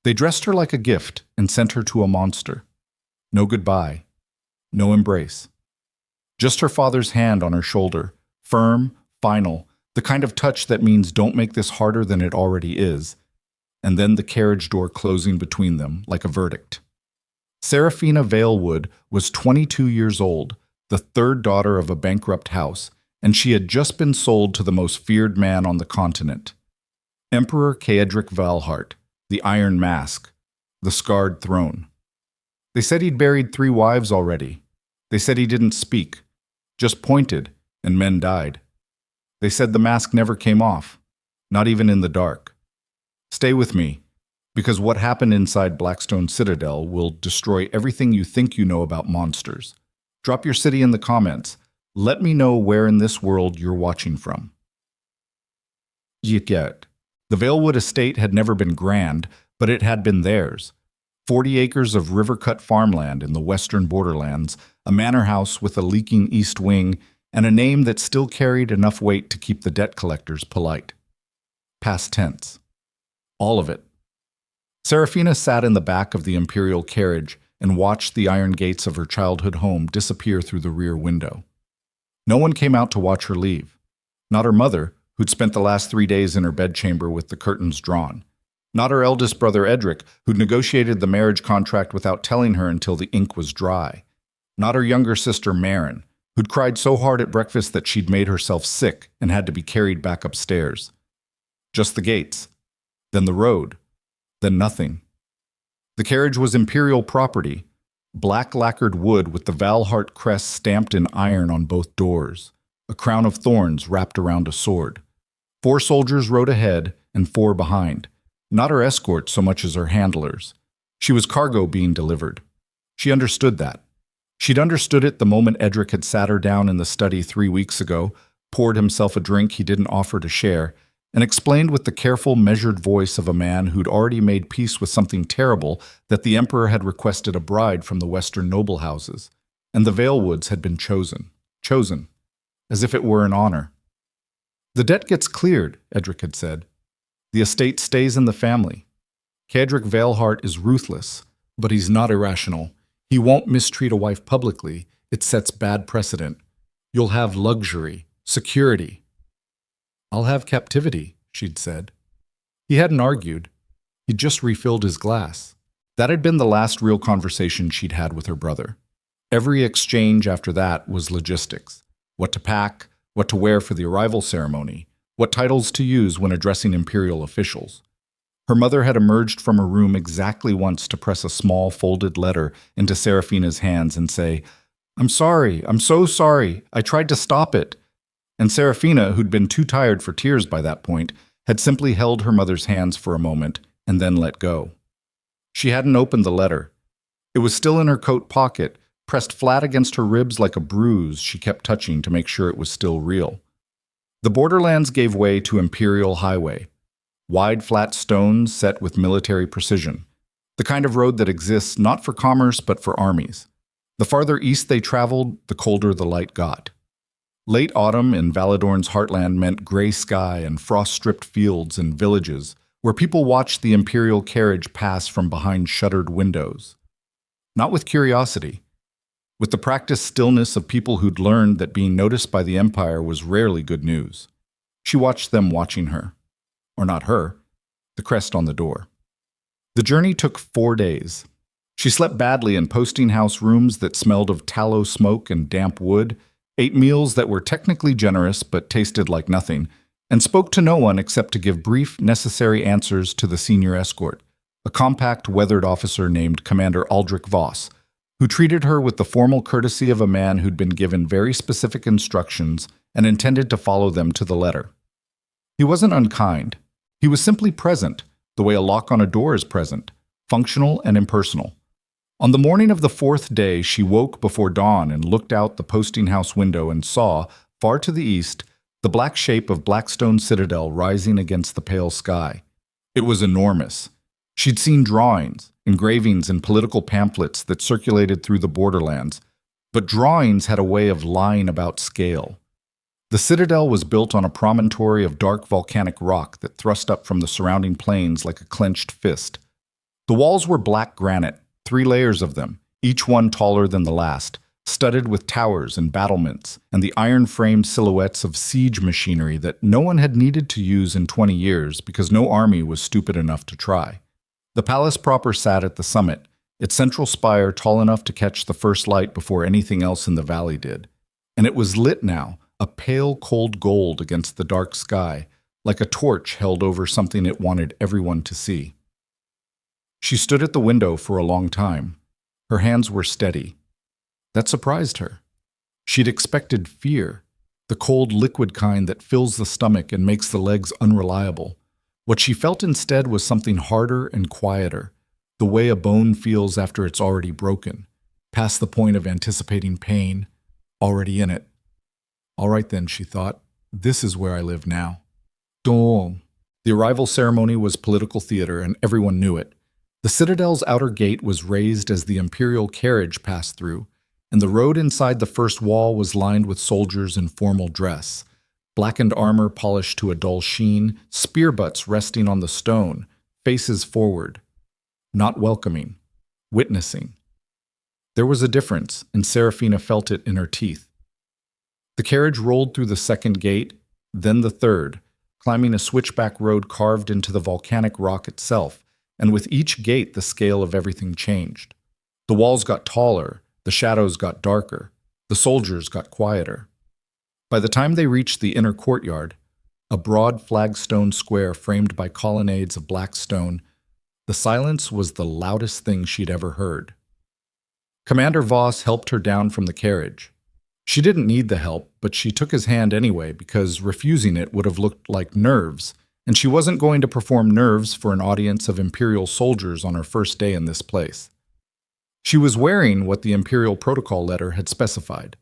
They dressed her like a gift and sent her to a monster. No goodbye, no embrace. Just her father's hand on her shoulder, firm, final, the kind of touch that means don't make this harder than it already is, and then the carriage door closing between them like a verdict. Seraphina Valewood was 22 years old, the third daughter of a bankrupt house, and she had just been sold to the most feared man on the continent. Emperor Caedric Valhart, the Iron Mask, the Scarred Throne. They said he'd buried 3 wives already. They said he didn't speak, just pointed, and men died. They said the mask never came off, not even in the dark. Stay with me, because what happened inside Blackstone Citadel will destroy everything you think you know about monsters. Drop your city in the comments. Let me know where in this world you're watching from. Yet, the Valewood estate had never been grand, but it had been theirs. 40 acres of river-cut farmland in the western borderlands, a manor house with a leaking east wing, and a name that still carried enough weight to keep the debt collectors polite. Past tense. All of it. Seraphina sat in the back of the imperial carriage and watched the iron gates of her childhood home disappear through the rear window. No one came out to watch her leave. Not her mother, who'd spent the last 3 days in her bedchamber with the curtains drawn. Not her eldest brother Edric, who'd negotiated the marriage contract without telling her until the ink was dry. Not her younger sister Marin, who'd cried so hard at breakfast that she'd made herself sick and had to be carried back upstairs. Just the gates. Then the road. Then nothing. The carriage was imperial property, black lacquered wood with the Valhart crest stamped in iron on both doors, a crown of thorns wrapped around a sword. 4 soldiers rode ahead and 4 behind, not her escort so much as her handlers. She was cargo being delivered. She understood that. She'd understood it the moment Edric had sat her down in the study 3 weeks ago, poured himself a drink he didn't offer to share, and explained with the careful, measured voice of a man who'd already made peace with something terrible that the Emperor had requested a bride from the Western noble houses, and the Valewoods had been chosen, as if it were an honor. The debt gets cleared, Edric had said. The estate stays in the family. Caedric Valhart is ruthless, but he's not irrational. He won't mistreat a wife publicly. It sets bad precedent. You'll have luxury, security. I'll have captivity, she'd said. He hadn't argued. He'd just refilled his glass. That had been the last real conversation she'd had with her brother. Every exchange after that was logistics. What to pack, what to wear for the arrival ceremony, what titles to use when addressing imperial officials. Her mother had emerged from her room exactly once to press a small folded letter into Seraphina's hands and say, I'm sorry, I'm so sorry, I tried to stop it. And Seraphina, who'd been too tired for tears by that point, had simply held her mother's hands for a moment and then let go. She hadn't opened the letter. It was still in her coat pocket, pressed flat against her ribs like a bruise she kept touching to make sure it was still real. The borderlands gave way to Imperial Highway, wide flat stones set with military precision, the kind of road that exists not for commerce but for armies. The farther east they traveled, the colder the light got. Late autumn in Valadorn's heartland meant gray sky and frost-stripped fields and villages where people watched the imperial carriage pass from behind shuttered windows. Not with curiosity, with the practiced stillness of people who'd learned that being noticed by the Empire was rarely good news. She watched them watching her. Or not her, the crest on the door. The journey took 4 days. She slept badly in posting house rooms that smelled of tallow smoke and damp wood, ate meals that were technically generous but tasted like nothing, and spoke to no one except to give brief, necessary answers to the senior escort, a compact, weathered officer named Commander Aldrich Voss, who treated her with the formal courtesy of a man who'd been given very specific instructions and intended to follow them to the letter. He wasn't unkind. He was simply present, the way a lock on a door is present, functional and impersonal. On the morning of the 4th day, she woke before dawn and looked out the posting house window and saw, far to the east, the black shape of Blackstone Citadel rising against the pale sky. It was enormous. She'd seen drawings, engravings, and political pamphlets that circulated through the borderlands, but drawings had a way of lying about scale. The citadel was built on a promontory of dark volcanic rock that thrust up from the surrounding plains like a clenched fist. The walls were black granite, 3 layers of them, each one taller than the last, studded with towers and battlements, and the iron-framed silhouettes of siege machinery that no one had needed to use in 20 years because no army was stupid enough to try. The palace proper sat at the summit, its central spire tall enough to catch the first light before anything else in the valley did. And it was lit now, a pale, cold gold against the dark sky, like a torch held over something it wanted everyone to see. She stood at the window for a long time. Her hands were steady. That surprised her. She'd expected fear, the cold liquid kind that fills the stomach and makes the legs unreliable. What she felt instead was something harder and quieter, the way a bone feels after it's already broken, past the point of anticipating pain, already in it. All right then, she thought, this is where I live now. Dong. The arrival ceremony was political theater, and everyone knew it. The citadel's outer gate was raised as the imperial carriage passed through, and the road inside the first wall was lined with soldiers in formal dress, blackened armor polished to a dull sheen, spear butts resting on the stone, faces forward. Not welcoming, witnessing. There was a difference, and Seraphina felt it in her teeth. The carriage rolled through the second gate, then the third, climbing a switchback road carved into the volcanic rock itself, and with each gate the scale of everything changed. The walls got taller, the shadows got darker, the soldiers got quieter. By the time they reached the inner courtyard, a broad flagstone square framed by colonnades of black stone, the silence was the loudest thing she'd ever heard. Commander Voss helped her down from the carriage. She didn't need the help, but she took his hand anyway because refusing it would have looked like nerves, and she wasn't going to perform nerves for an audience of imperial soldiers on her first day in this place. She was wearing what the imperial protocol letter had specified,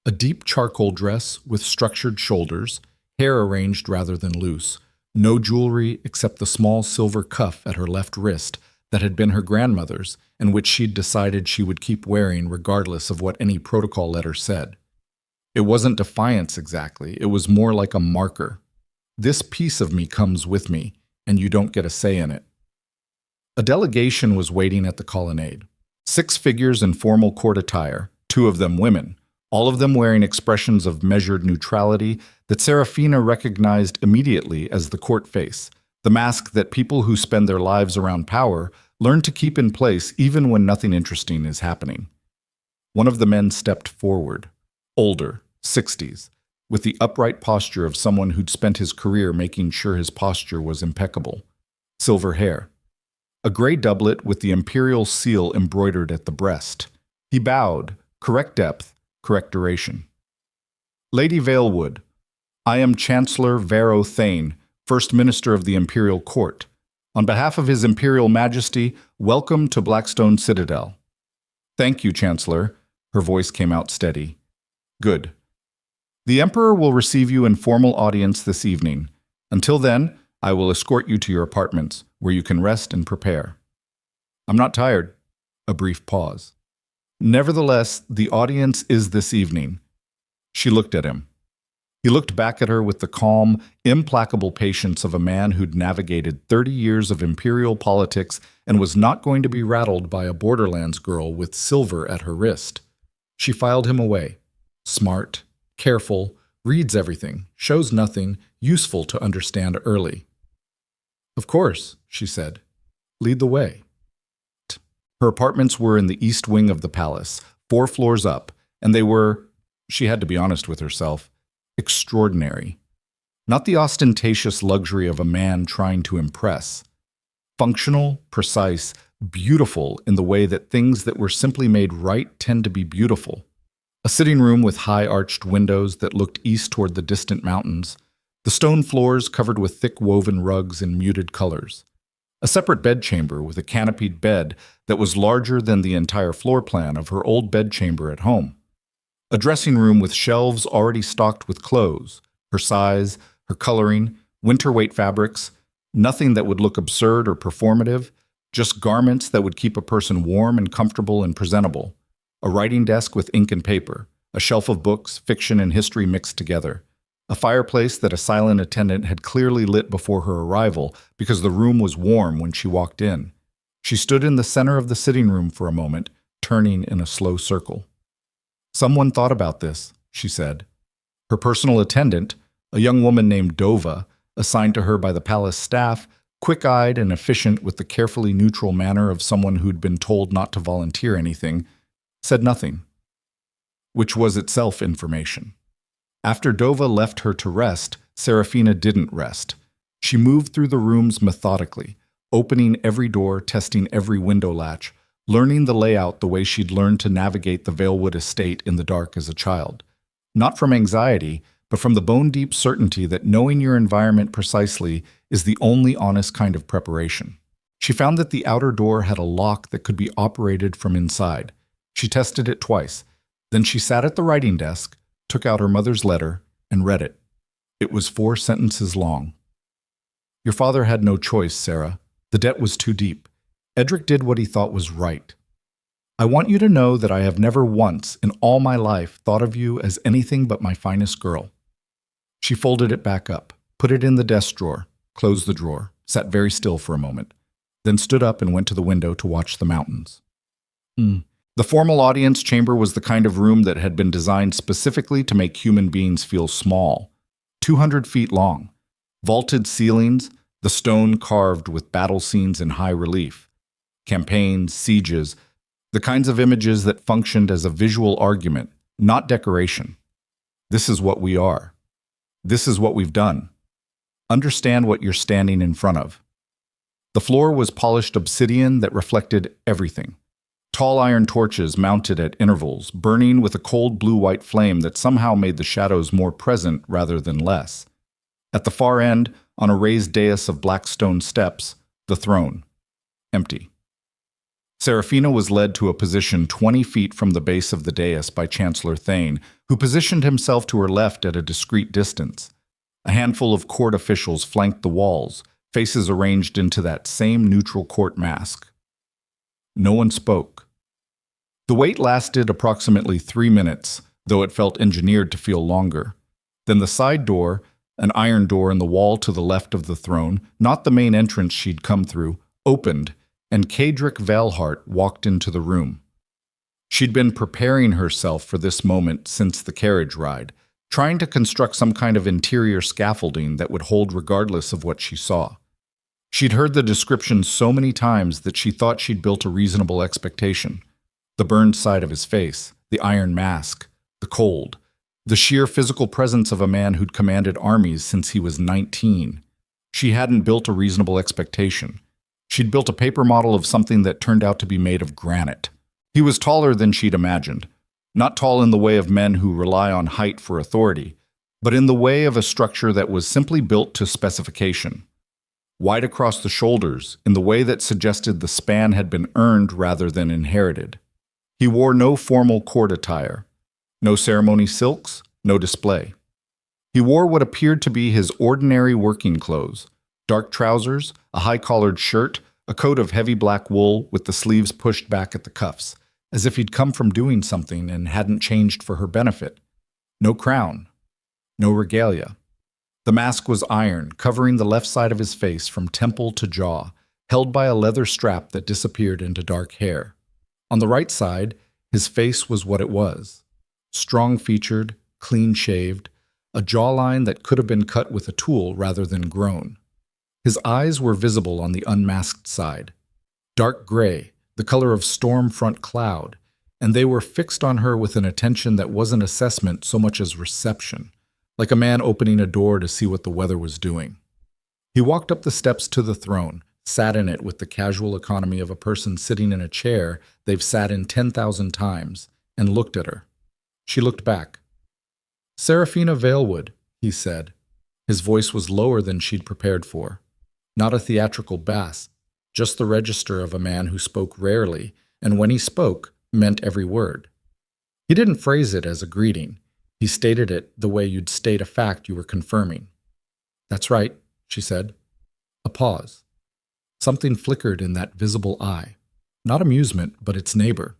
a deep charcoal dress with structured shoulders, hair arranged rather than loose, no jewelry except the small silver cuff at her left wrist that had been her grandmother's and which she'd decided she would keep wearing regardless of what any protocol letter said. It wasn't defiance exactly, it was more like a marker. This piece of me comes with me, and you don't get a say in it. A delegation was waiting at the colonnade. 6 figures in formal court attire, 2 of them women, all of them wearing expressions of measured neutrality that Seraphina recognized immediately as the court face, the mask that people who spend their lives around power learn to keep in place even when nothing interesting is happening. One of the men stepped forward, older, 60s, with the upright posture of someone who'd spent his career making sure his posture was impeccable. Silver hair. A gray doublet with the imperial seal embroidered at the breast. He bowed, correct depth, correct duration. Lady Valewood, I am Chancellor Vero Thane, First Minister of the Imperial Court. On behalf of His Imperial Majesty, welcome to Blackstone Citadel. Thank you, Chancellor. Her voice came out steady. Good. The Emperor will receive you in formal audience this evening. Until then, I will escort you to your apartments, where you can rest and prepare. I'm not tired. A brief pause. Nevertheless, the audience is this evening. She looked at him. He looked back at her with the calm, implacable patience of a man who'd navigated 30 years of imperial politics and was not going to be rattled by a Borderlands girl with silver at her wrist. She filed him away. Smart, careful, reads everything, shows nothing, useful to understand early. Of course, she said. Lead the way. Her apartments were in the east wing of the palace, 4 floors up, and they were, she had to be honest with herself, extraordinary. Not the ostentatious luxury of a man trying to impress. Functional, precise, beautiful in the way that things that were simply made right tend to be beautiful. A sitting room with high-arched windows that looked east toward the distant mountains, the stone floors covered with thick woven rugs in muted colors. A separate bedchamber with a canopied bed that was larger than the entire floor plan of her old bedchamber at home. A dressing room with shelves already stocked with clothes, her size, her coloring, winter weight fabrics, nothing that would look absurd or performative, just garments that would keep a person warm and comfortable and presentable. A writing desk with ink and paper, a shelf of books, fiction and history mixed together. A fireplace that a silent attendant had clearly lit before her arrival because the room was warm when she walked in. She stood in the center of the sitting room for a moment, turning in a slow circle. "Someone thought about this," she said. Her personal attendant, a young woman named Dova, assigned to her by the palace staff, quick-eyed and efficient with the carefully neutral manner of someone who'd been told not to volunteer anything, said nothing, which was itself information. After Dova left her to rest, Seraphina didn't rest. She moved through the rooms methodically, opening every door, testing every window latch, learning the layout the way she'd learned to navigate the Valewood estate in the dark as a child. Not from anxiety, but from the bone-deep certainty that knowing your environment precisely is the only honest kind of preparation. She found that the outer door had a lock that could be operated from inside. She tested it twice. Then she sat at the writing desk, took out her mother's letter, and read it. It was 4 sentences long. "Your father had no choice, Sarah. The debt was too deep. Edric did what he thought was right. I want you to know that I have never once in all my life thought of you as anything but my finest girl." She folded it back up, put it in the desk drawer, closed the drawer, sat very still for a moment, then stood up and went to the window to watch the mountains. The formal audience chamber was the kind of room that had been designed specifically to make human beings feel small. 200 feet long, vaulted ceilings, the stone carved with battle scenes in high relief, campaigns, sieges, the kinds of images that functioned as a visual argument, not decoration. This is what we are. This is what we've done. Understand what you're standing in front of. The floor was polished obsidian that reflected everything. Tall iron torches mounted at intervals, burning with a cold blue-white flame that somehow made the shadows more present rather than less. At the far end, on a raised dais of Blackstone steps, the throne. Empty. Seraphina was led to a position 20 feet from the base of the dais by Chancellor Thane, who positioned himself to her left at a discreet distance. A handful of court officials flanked the walls, faces arranged into that same neutral court mask. No one spoke. The wait lasted approximately 3 minutes, though it felt engineered to feel longer. Then the side door, an iron door in the wall to the left of the throne, not the main entrance she'd come through, opened, and Cadric Valhart walked into the room. She'd been preparing herself for this moment since the carriage ride, trying to construct some kind of interior scaffolding that would hold regardless of what she saw. She'd heard the description so many times that she thought she'd built a reasonable expectation. The burned side of his face, the iron mask, the cold, the sheer physical presence of a man who'd commanded armies since he was 19. She hadn't built a reasonable expectation. She'd built a paper model of something that turned out to be made of granite. He was taller than she'd imagined. Not tall in the way of men who rely on height for authority, but in the way of a structure that was simply built to specification. Wide across the shoulders, in the way that suggested the span had been earned rather than inherited. He wore no formal court attire. No ceremony silks, no display. He wore what appeared to be his ordinary working clothes. Dark trousers, a high-collared shirt, a coat of heavy black wool with the sleeves pushed back at the cuffs, as if he'd come from doing something and hadn't changed for her benefit. No crown. No regalia. The mask was iron, covering the left side of his face from temple to jaw, held by a leather strap that disappeared into dark hair. On the right side, his face was what it was. Strong-featured, clean-shaved, a jawline that could have been cut with a tool rather than grown. His eyes were visible on the unmasked side. Dark gray, the color of storm-front cloud, and they were fixed on her with an attention that wasn't assessment so much as reception, like a man opening a door to see what the weather was doing. He walked up the steps to the throne, sat in it with the casual economy of a person sitting in a chair they've sat in 10,000 times, and looked at her. She looked back. "Seraphina Valewood," he said. His voice was lower than she'd prepared for. Not a theatrical bass, just the register of a man who spoke rarely, and when he spoke, meant every word. He didn't phrase it as a greeting. He stated it the way you'd state a fact you were confirming. "That's right," she said. A pause. Something flickered in that visible eye. Not amusement, but its neighbor.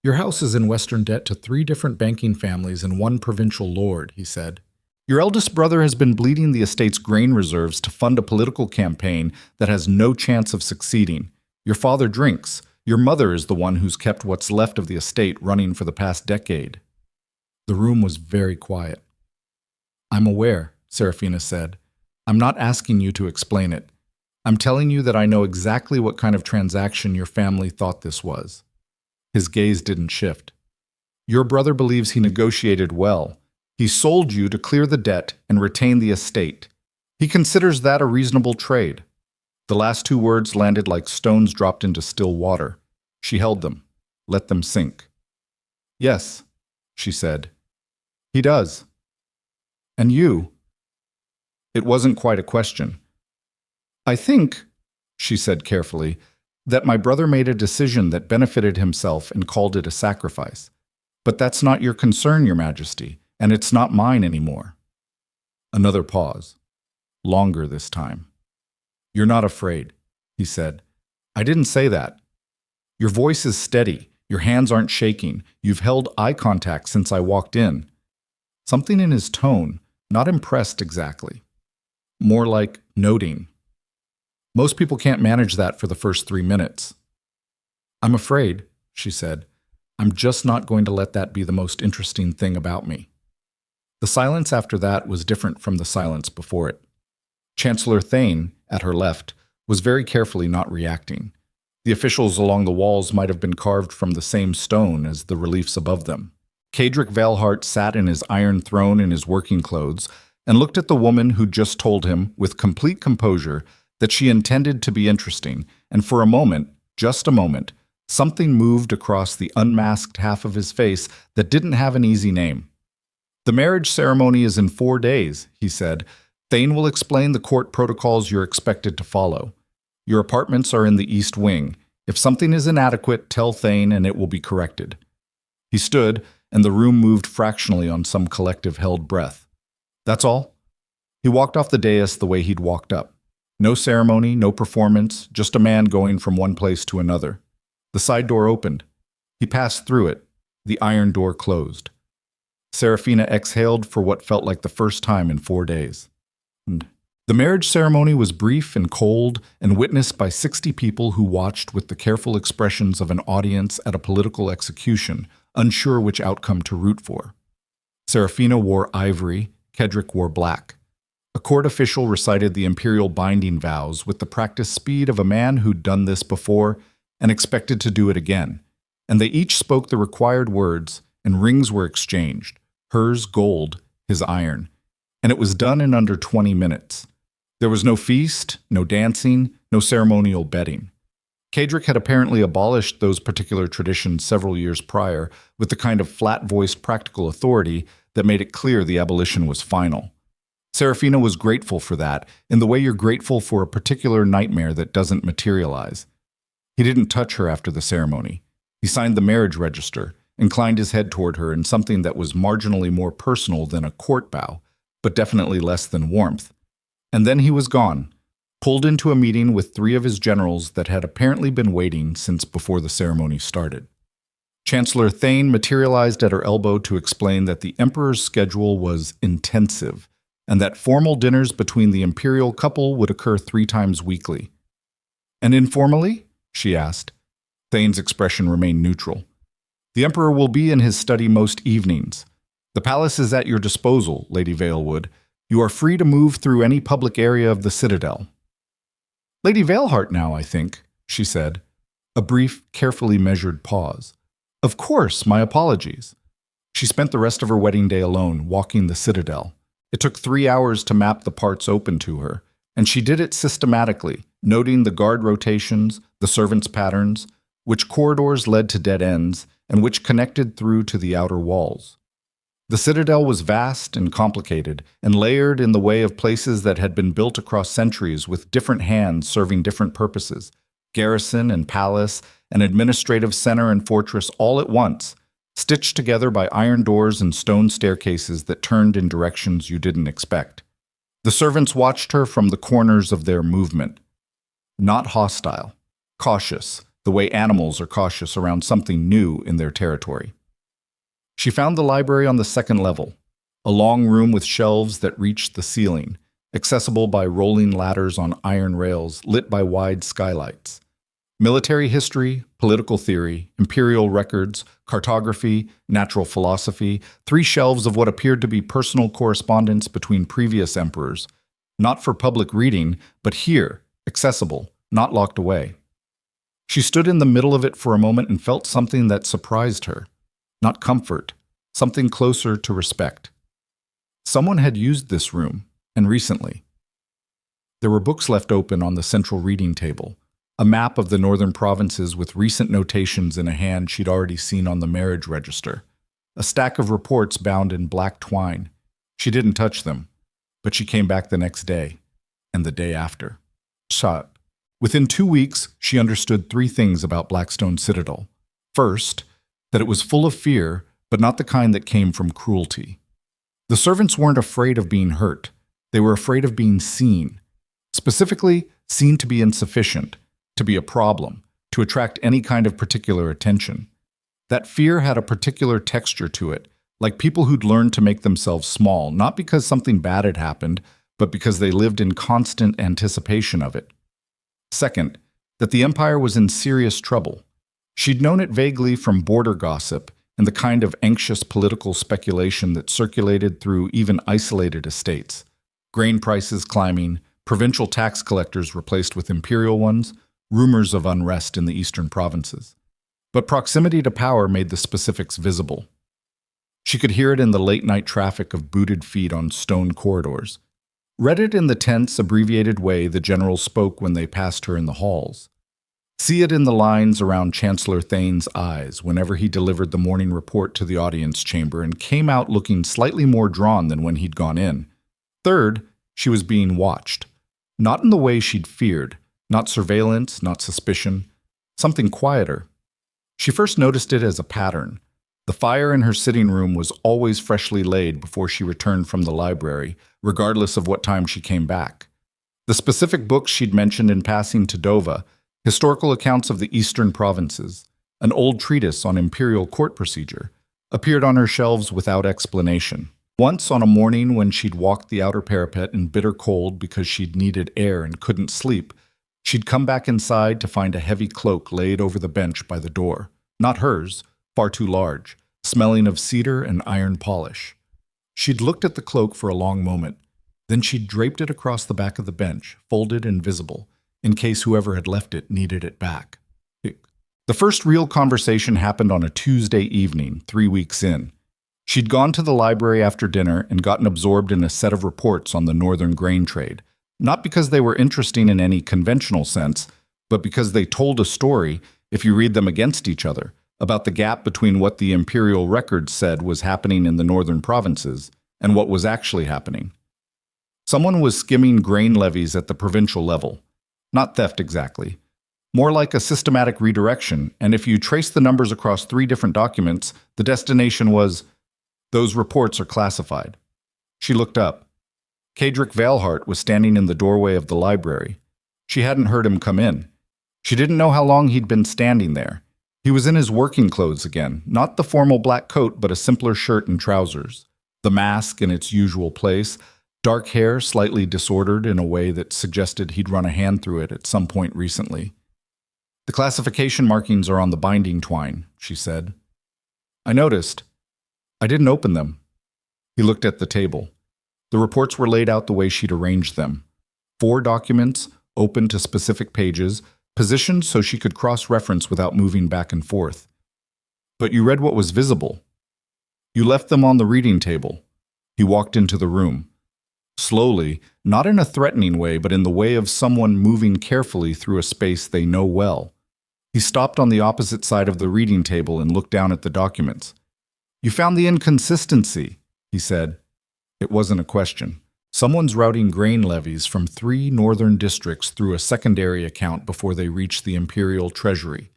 "Your house is in Western debt to 3 different banking families and 1 provincial lord," he said. "Your eldest brother has been bleeding the estate's grain reserves to fund a political campaign that has no chance of succeeding. Your father drinks. Your mother is the one who's kept what's left of the estate running for the past decade." The room was very quiet. "I'm aware," Seraphina said. "I'm not asking you to explain it. I'm telling you that I know exactly what kind of transaction your family thought this was." His gaze didn't shift. "Your brother believes he negotiated well. He sold you to clear the debt and retain the estate. He considers that a reasonable trade." The last two words landed like stones dropped into still water. She held them, let them sink. "Yes," she said. "He does. And you?" It wasn't quite a question. "I think," she said carefully, "that my brother made a decision that benefited himself and called it a sacrifice. But that's not your concern, Your Majesty, and it's not mine anymore." Another pause. Longer this time. "You're not afraid," he said. "I didn't say that. Your voice is steady. Your hands aren't shaking. You've held eye contact since I walked in." Something in his tone, not impressed exactly. More like noting. Most people can't manage that for the first 3 minutes. "I'm afraid," she said. "I'm just not going to let that be the most interesting thing about me." The silence after that was different from the silence before it. Chancellor Thane, at her left, was very carefully not reacting. The officials along the walls might have been carved from the same stone as the reliefs above them. Cadric Valhart sat in his iron throne in his working clothes and looked at the woman who just told him, with complete composure, that she intended to be interesting, and for a moment, just a moment, something moved across the unmasked half of his face that didn't have an easy name. "The marriage ceremony is in 4 days," he said. "Thane will explain the court protocols you're expected to follow. Your apartments are in the East Wing. If something is inadequate, tell Thane and it will be corrected." He stood, and the room moved fractionally on some collective held breath. "That's all?" He walked off the dais the way he'd walked up. No ceremony, no performance, just a man going from one place to another. The side door opened. He passed through it. The iron door closed. Seraphina exhaled for what felt like the first time in 4 days. The marriage ceremony was brief and cold and witnessed by 60 people who watched with the careful expressions of an audience at a political execution, unsure which outcome to root for. Seraphina wore ivory, Kedrick wore black. A court official recited the imperial binding vows with the practiced speed of a man who'd done this before and expected to do it again, and they each spoke the required words, and rings were exchanged, hers gold, his iron, and it was done in under 20 minutes. There was no feast, no dancing, no ceremonial bedding. Cadric had apparently abolished those particular traditions several years prior with the kind of flat-voiced practical authority that made it clear the abolition was final. Seraphina was grateful for that, in the way you're grateful for a particular nightmare that doesn't materialize. He didn't touch her after the ceremony. He signed the marriage register, inclined his head toward her in something that was marginally more personal than a court bow, but definitely less than warmth. And then he was gone, pulled into a meeting with 3 of his generals that had apparently been waiting since before the ceremony started. Chancellor Thane materialized at her elbow to explain that the Emperor's schedule was intensive, and that formal dinners between the imperial couple would occur 3 times weekly. "And informally?" she asked. Thane's expression remained neutral. "The Emperor will be in his study most evenings. The palace is at your disposal, Lady Valewood. You are free to move through any public area of the Citadel." "Lady Valhart now, I think," she said. A brief, carefully measured pause. "Of course, my apologies." She spent the rest of her wedding day alone, walking the Citadel. It took 3 hours to map the parts open to her, and she did it systematically, noting the guard rotations, the servants' patterns, which corridors led to dead ends, and which connected through to the outer walls. The Citadel was vast and complicated, and layered in the way of places that had been built across centuries with different hands serving different purposes, garrison and palace, an administrative center and fortress all at once, stitched together by iron doors and stone staircases that turned in directions you didn't expect. The servants watched her from the corners of their movement. Not hostile, cautious, the way animals are cautious around something new in their territory. She found the library on the 2nd level, a long room with shelves that reached the ceiling, accessible by rolling ladders on iron rails lit by wide skylights. Military history, political theory, imperial records, cartography, natural philosophy, 3 shelves of what appeared to be personal correspondence between previous emperors, not for public reading, but here, accessible, not locked away. She stood in the middle of it for a moment and felt something that surprised her. Not comfort, something closer to respect. Someone had used this room, and recently. There were books left open on the central reading table, a map of the northern provinces with recent notations in a hand she'd already seen on the marriage register, a stack of reports bound in black twine. She didn't touch them, but she came back the next day, and the day after. Shot. Within 2 weeks, she understood 3 things about Blackstone Citadel. First, that it was full of fear, but not the kind that came from cruelty. The servants weren't afraid of being hurt. They were afraid of being seen. Specifically, seen to be insufficient, to be a problem, to attract any kind of particular attention. That fear had a particular texture to it, like people who'd learned to make themselves small, not because something bad had happened, but because they lived in constant anticipation of it. Second, that the empire was in serious trouble. She'd known it vaguely from border gossip and the kind of anxious political speculation that circulated through even isolated estates. Grain prices climbing, provincial tax collectors replaced with imperial ones, rumors of unrest in the eastern provinces. But proximity to power made the specifics visible. She could hear it in the late-night traffic of booted feet on stone corridors. Read it in the tense, abbreviated way the generals spoke when they passed her in the halls. See it in the lines around Chancellor Thane's eyes whenever he delivered the morning report to the audience chamber and came out looking slightly more drawn than when he'd gone in. Third, she was being watched. Not in the way she'd feared, not surveillance, not suspicion, something quieter. She first noticed it as a pattern. The fire in her sitting room was always freshly laid before she returned from the library, regardless of what time she came back. The specific books she'd mentioned in passing to Dova, historical accounts of the eastern provinces, an old treatise on imperial court procedure, appeared on her shelves without explanation. Once on a morning when she'd walked the outer parapet in bitter cold because she'd needed air and couldn't sleep, she'd come back inside to find a heavy cloak laid over the bench by the door. Not hers, far too large, smelling of cedar and iron polish. She'd looked at the cloak for a long moment. Then she'd draped it across the back of the bench, folded and visible, in case whoever had left it needed it back. The first real conversation happened on a Tuesday evening, 3 weeks in. She'd gone to the library after dinner and gotten absorbed in a set of reports on the northern grain trade, not because they were interesting in any conventional sense, but because they told a story, if you read them against each other, about the gap between what the imperial records said was happening in the northern provinces and what was actually happening. Someone was skimming grain levies at the provincial level. Not theft exactly. More like a systematic redirection, and if you trace the numbers across 3 different documents, the destination was, "Those reports are classified." She looked up. Cadric Veilhart was standing in the doorway of the library. She hadn't heard him come in. She didn't know how long he'd been standing there. He was in his working clothes again, not the formal black coat, but a simpler shirt and trousers. The mask in its usual place, dark hair slightly disordered in a way that suggested he'd run a hand through it at some point recently. "The classification markings are on the binding twine," she said. "I noticed. I didn't open them." He looked at the table. The reports were laid out the way she'd arranged them. 4 documents, open to specific pages, positioned so she could cross-reference without moving back and forth. "But you read what was visible. You left them on the reading table." He walked into the room. Slowly, not in a threatening way, but in the way of someone moving carefully through a space they know well. He stopped on the opposite side of the reading table and looked down at the documents. "You found the inconsistency," he said. It wasn't a question. Someone's routing grain levies from 3 northern districts through a secondary account before they reach the imperial treasury.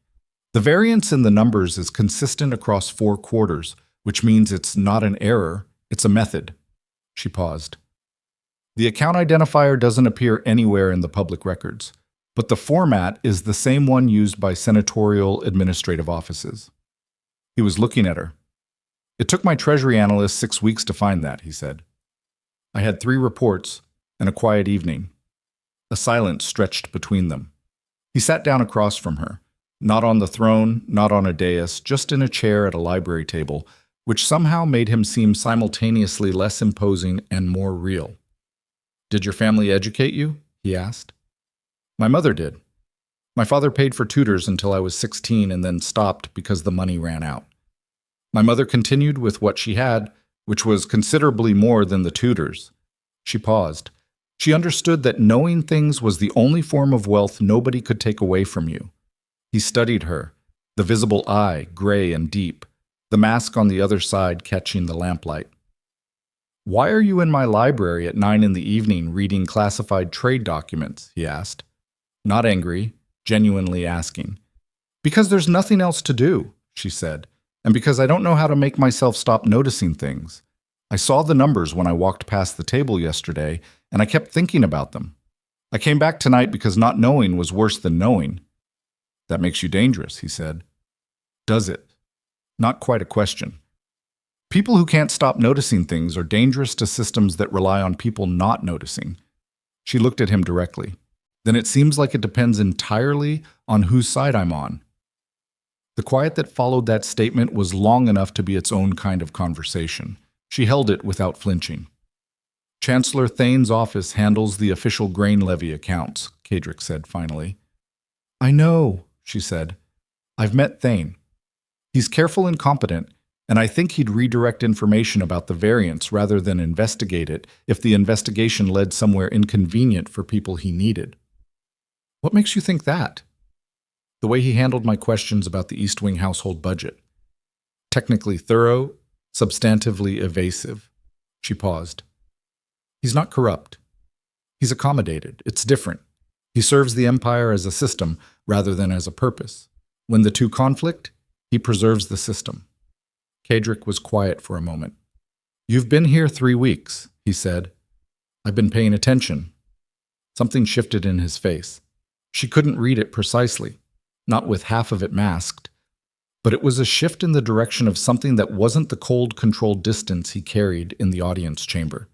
The variance in the numbers is consistent across 4 quarters, which means it's not an error, it's a method. She paused. The account identifier doesn't appear anywhere in the public records, but the format is the same one used by senatorial administrative offices. He was looking at her. "It took my treasury analyst 6 weeks to find that," he said. "I had 3 reports and a quiet evening." A silence stretched between them. He sat down across from her, not on the throne, not on a dais, just in a chair at a library table, which somehow made him seem simultaneously less imposing and more real. "Did your family educate you?" he asked. "My mother did. My father paid for tutors until I was 16 and then stopped because the money ran out. My mother continued with what she had, which was considerably more than the tutors." She paused. She understood that knowing things was the only form of wealth nobody could take away from you. He studied her, the visible eye, gray and deep, the mask on the other side catching the lamplight. "Why are you in my library at 9 in the evening reading classified trade documents?" he asked. Not angry, genuinely asking. "Because there's nothing else to do," she said, "and because I don't know how to make myself stop noticing things. I saw the numbers when I walked past the table yesterday, and I kept thinking about them. I came back tonight because not knowing was worse than knowing." "That makes you dangerous," he said. "Does it?" Not quite a question. People who can't stop noticing things are dangerous to systems that rely on people not noticing. She looked at him directly. "Then it seems like it depends entirely on whose side I'm on." The quiet that followed that statement was long enough to be its own kind of conversation. She held it without flinching. "Chancellor Thane's office handles the official grain levy accounts," Kadrick said finally. "I know," she said. "I've met Thane. He's careful and competent, and I think he'd redirect information about the variants rather than investigate it if the investigation led somewhere inconvenient for people he needed." "What makes you think that?" "The way he handled my questions about the East Wing household budget. Technically thorough, substantively evasive." She paused. "He's not corrupt. He's accommodated. It's different. He serves the Empire as a system rather than as a purpose. When the two conflict, he preserves the system." Kadrick was quiet for a moment. "You've been here 3 weeks," he said. "I've been paying attention." Something shifted in his face. She couldn't read it precisely, not with half of it masked, but it was a shift in the direction of something that wasn't the cold, controlled distance he carried in the audience chamber.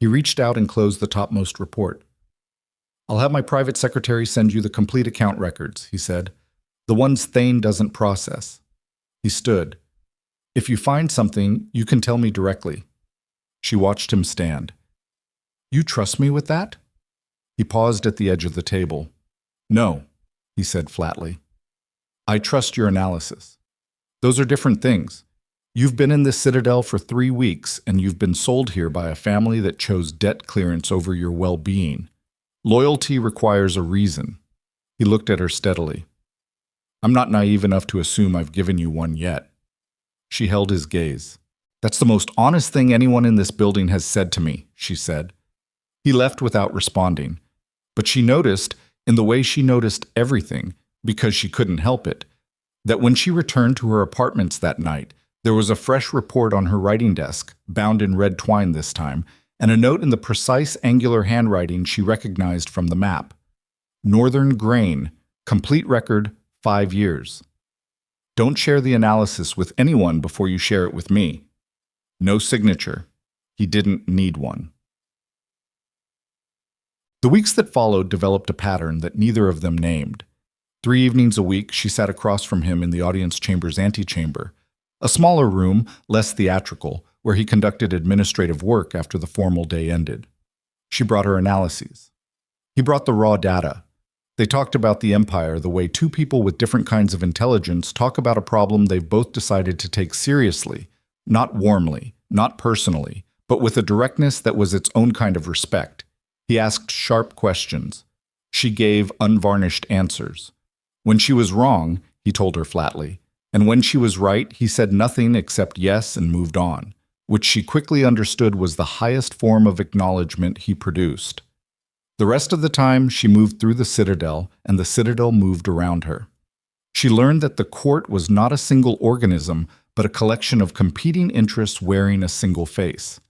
He reached out and closed the topmost report. "I'll have my private secretary send you the complete account records," he said. "The ones Thane doesn't process." He stood. "If you find something, you can tell me directly." She watched him stand. "You trust me with that?" He paused at the edge of the table. "No," he said flatly. "I trust your analysis. Those are different things. You've been in this citadel for 3 weeks, and you've been sold here by a family that chose debt clearance over your well-being. Loyalty requires a reason." He looked at her steadily. "I'm not naive enough to assume I've given you one yet." She held his gaze. "That's the most honest thing anyone in this building has said to me," she said. He left without responding, but she noticed, in the way she noticed everything, because she couldn't help it, that when she returned to her apartments that night, there was a fresh report on her writing desk, bound in red twine this time, and a note in the precise angular handwriting she recognized from the map. "Northern Grain, complete record, 5 years. Don't share the analysis with anyone before you share it with me." No signature. He didn't need one. The weeks that followed developed a pattern that neither of them named. 3 evenings a week, she sat across from him in the audience chamber's antechamber, a smaller room, less theatrical, where he conducted administrative work after the formal day ended. She brought her analyses. He brought the raw data. They talked about the Empire the way two people with different kinds of intelligence talk about a problem they've both decided to take seriously, not warmly, not personally, but with a directness that was its own kind of respect. He asked sharp questions. She gave unvarnished answers. When she was wrong, he told her flatly, and when she was right, he said nothing except yes and moved on, which she quickly understood was the highest form of acknowledgement he produced. The rest of the time, she moved through the Citadel, and the Citadel moved around her. She learned that the court was not a single organism, but a collection of competing interests wearing a single face.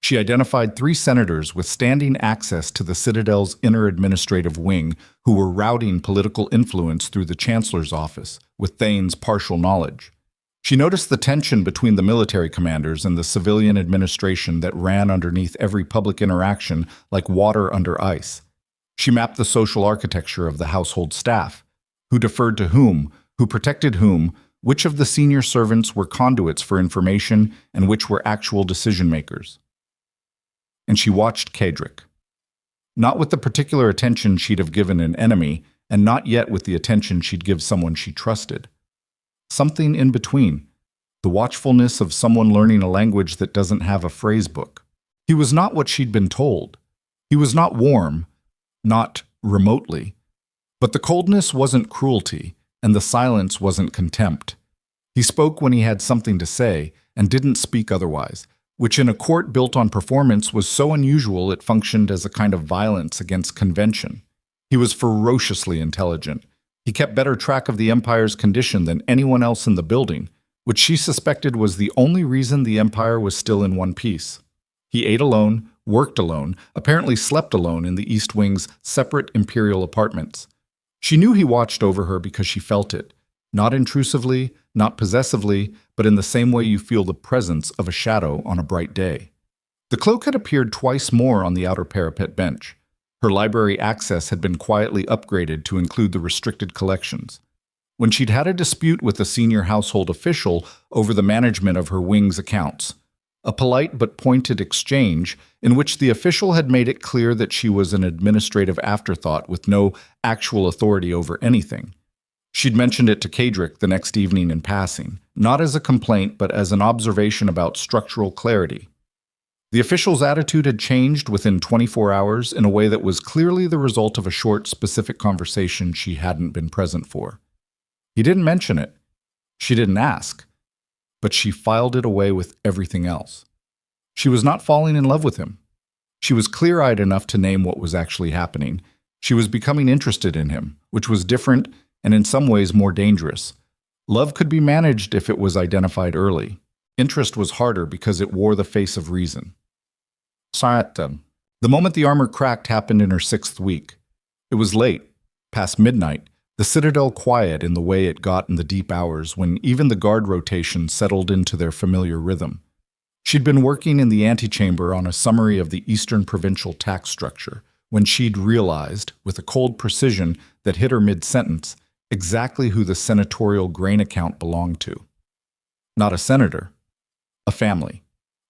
She identified 3 senators with standing access to the Citadel's inner administrative wing who were routing political influence through the Chancellor's office with Thane's partial knowledge. She noticed the tension between the military commanders and the civilian administration that ran underneath every public interaction like water under ice. She mapped the social architecture of the household staff, who deferred to whom, who protected whom, which of the senior servants were conduits for information and which were actual decision makers. And she watched Kedrick. Not with the particular attention she'd have given an enemy, and not yet with the attention she'd give someone she trusted. Something in between, the watchfulness of someone learning a language that doesn't have a phrase book. He was not what she'd been told. He was not warm, not remotely. But the coldness wasn't cruelty, and the silence wasn't contempt. He spoke when he had something to say, and didn't speak otherwise, which in a court built on performance was so unusual it functioned as a kind of violence against convention. He was ferociously intelligent. He kept better track of the Empire's condition than anyone else in the building, which she suspected was the only reason the Empire was still in one piece. He ate alone, worked alone, apparently slept alone in the East Wing's separate Imperial apartments. She knew he watched over her because she felt it, not intrusively, not possessively, but in the same way you feel the presence of a shadow on a bright day. The cloak had appeared twice more on the outer parapet bench. Her library access had been quietly upgraded to include the restricted collections. When she'd had a dispute with a senior household official over the management of her wing's accounts, a polite but pointed exchange in which the official had made it clear that she was an administrative afterthought with no actual authority over anything. She'd mentioned it to Kedrick the next evening in passing, not as a complaint but as an observation about structural clarity. The official's attitude had changed within 24 hours in a way that was clearly the result of a short, specific conversation she hadn't been present for. He didn't mention it. She didn't ask. But she filed it away with everything else. She was not falling in love with him. She was clear-eyed enough to name what was actually happening. She was becoming interested in him, which was different and in some ways more dangerous. Love could be managed if it was identified early. Interest was harder because it wore the face of reason. The moment the armor cracked happened in her 6th week. It was late, past midnight, the Citadel quiet in the way it got in the deep hours when even the guard rotation settled into their familiar rhythm. She'd been working in the antechamber on a summary of the Eastern provincial tax structure when she'd realized, with a cold precision that hit her mid-sentence, exactly who the senatorial grain account belonged to. Not a senator, a family.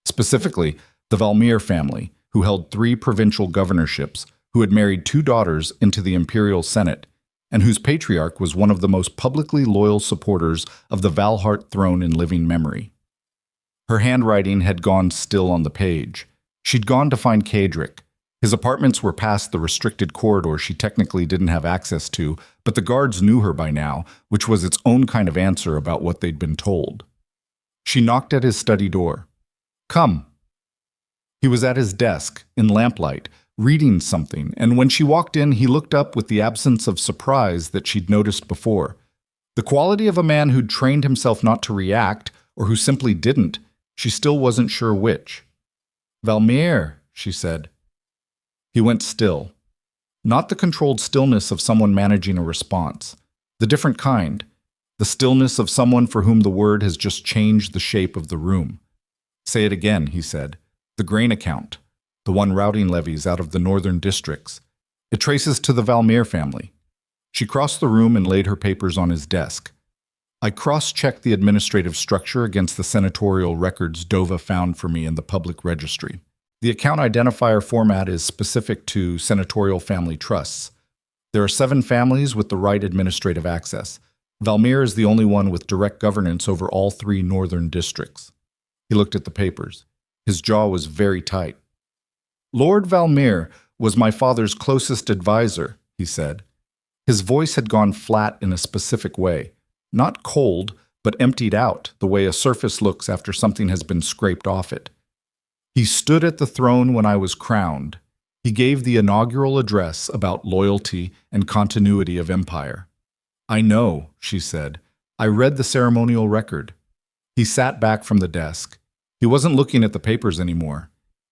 Specifically, the Valmir family, who held 3 provincial governorships, who had married 2 daughters into the Imperial Senate, and whose patriarch was one of the most publicly loyal supporters of the Valhart throne in living memory. Her handwriting had gone still on the page. She'd gone to find Kedrick. His apartments were past the restricted corridor she technically didn't have access to, but the guards knew her by now, which was its own kind of answer about what they'd been told. She knocked at his study door. "Come." He was at his desk, in lamplight, reading something, and when she walked in, he looked up with the absence of surprise that she'd noticed before. The quality of a man who'd trained himself not to react, or who simply didn't, she still wasn't sure which. "Valmir," she said. He went still. Not the controlled stillness of someone managing a response. The different kind. The stillness of someone for whom the word has just changed the shape of the room. "Say it again," he said. "The grain account. The one routing levies out of the northern districts. It traces to the Valmir family." She crossed the room and laid her papers on his desk. "I cross-checked the administrative structure against the senatorial records Dova found for me in the public registry. The account identifier format is specific to senatorial family trusts. There are 7 families with the right administrative access. Valmir is the only one with direct governance over all 3 northern districts." He looked at the papers. His jaw was very tight. "Lord Valmir was my father's closest advisor," he said. His voice had gone flat in a specific way. Not cold, but emptied out, the way a surface looks after something has been scraped off it. "He stood at the throne when I was crowned. He gave the inaugural address about loyalty and continuity of empire." "I know," she said. "I read the ceremonial record." He sat back from the desk. He wasn't looking at the papers anymore.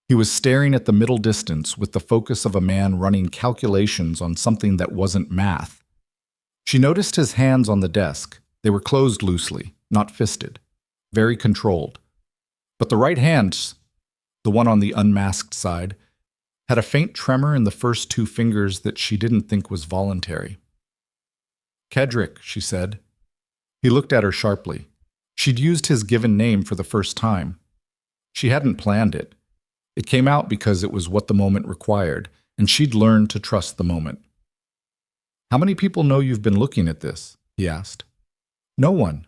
He was staring at the middle distance with the focus of a man running calculations on something that wasn't math. She noticed his hands on the desk. They were closed loosely, not fisted. Very controlled. But the right hand, the one on the unmasked side, had a faint tremor in the first two fingers that she didn't think was voluntary. "Kedrick," she said. He looked at her sharply. She'd used his given name for the first time. She hadn't planned it. It came out because it was what the moment required, and she'd learned to trust the moment. "How many people know you've been looking at this?" he asked. "No one."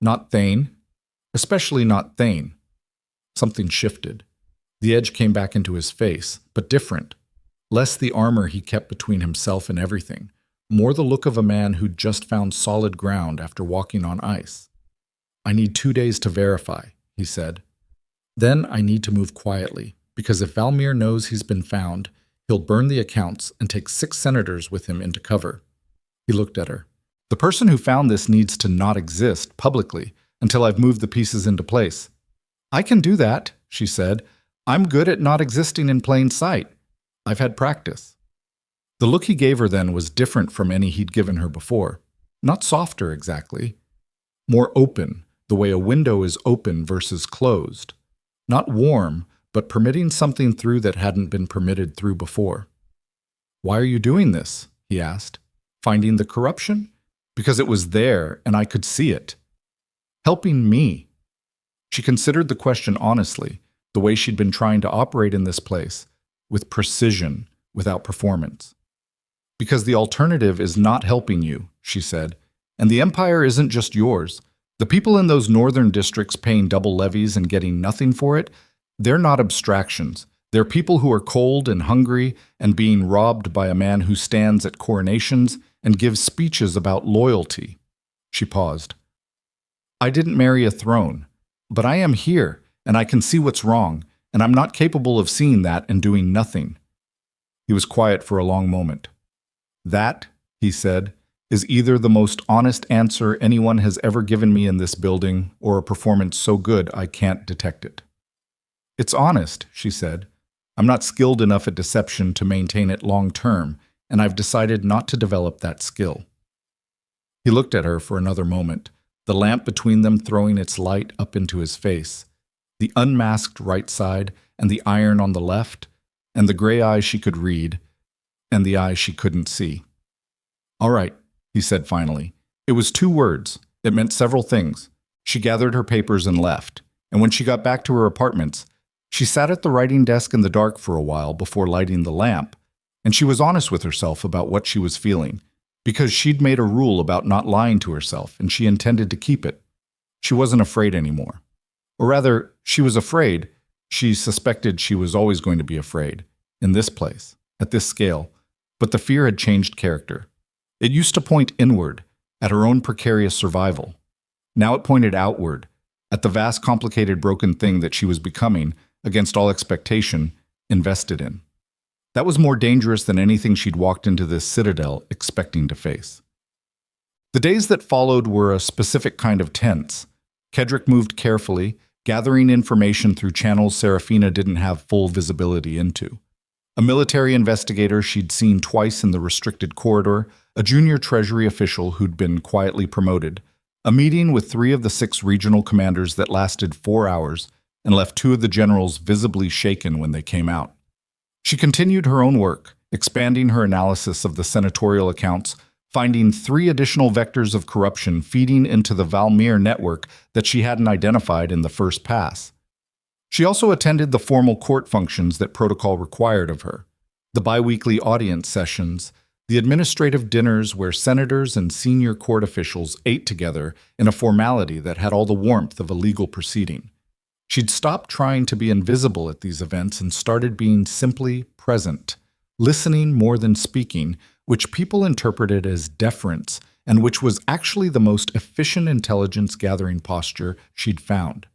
"Not Thane?" "Especially not Thane." Something shifted. The edge came back into his face, but different. Less the armor he kept between himself and everything, more the look of a man who'd just found solid ground after walking on ice. "I need 2 days to verify," he said. "Then I need to move quietly, because if Valmir knows he's been found, he'll burn the accounts and take 6 senators with him into cover." He looked at her. "The person who found this needs to not exist publicly until I've moved the pieces into place." "I can do that," she said. "I'm good at not existing in plain sight. I've had practice." The look he gave her then was different from any he'd given her before. Not softer exactly. More open, the way a window is open versus closed. Not warm, but permitting something through that hadn't been permitted through before. "Why are you doing this?" he asked. "Finding the corruption? Because it was there and I could see it. Helping me." She considered the question honestly, the way she'd been trying to operate in this place, with precision, without performance. "Because the alternative is not helping you," she said, "and the empire isn't just yours. The people in those northern districts paying double levies and getting nothing for it, they're not abstractions. They're people who are cold and hungry and being robbed by a man who stands at coronations and gives speeches about loyalty." She paused. "I didn't marry a throne, but I am here, and I can see what's wrong, and I'm not capable of seeing that and doing nothing." He was quiet for a long moment. "That," he said, "is either the most honest answer anyone has ever given me in this building, or a performance so good I can't detect it." "It's honest," she said. "I'm not skilled enough at deception to maintain it long term, and I've decided not to develop that skill." He looked at her for another moment, the lamp between them throwing its light up into his face, the unmasked right side and the iron on the left, and the gray eyes she could read, and the eyes she couldn't see. "All right," he said finally. It was 2 words. It meant several things. She gathered her papers and left, and when she got back to her apartments, she sat at the writing desk in the dark for a while before lighting the lamp, and she was honest with herself about what she was feeling, because she'd made a rule about not lying to herself, and she intended to keep it. She wasn't afraid anymore. Or rather, she was afraid. She suspected she was always going to be afraid, in this place, at this scale, but the fear had changed character. It used to point inward, at her own precarious survival. Now it pointed outward, at the vast, complicated, broken thing that she was becoming, against all expectation, invested in. That was more dangerous than anything she'd walked into this citadel expecting to face. The days that followed were a specific kind of tense. Kedrick moved carefully, gathering information through channels Seraphina didn't have full visibility into. A military investigator she'd seen twice in the restricted corridor, a junior treasury official who'd been quietly promoted, a meeting with 3 of the 6 regional commanders that lasted 4 hours and left 2 of the generals visibly shaken when they came out. She continued her own work, expanding her analysis of the senatorial accounts, finding 3 additional vectors of corruption feeding into the Valmir network that she hadn't identified in the first pass. She also attended the formal court functions that protocol required of her, the biweekly audience sessions, the administrative dinners where senators and senior court officials ate together in a formality that had all the warmth of a legal proceeding. She'd stopped trying to be invisible at these events and started being simply present, listening more than speaking, which people interpreted as deference, and which was actually the most efficient intelligence-gathering posture she'd found.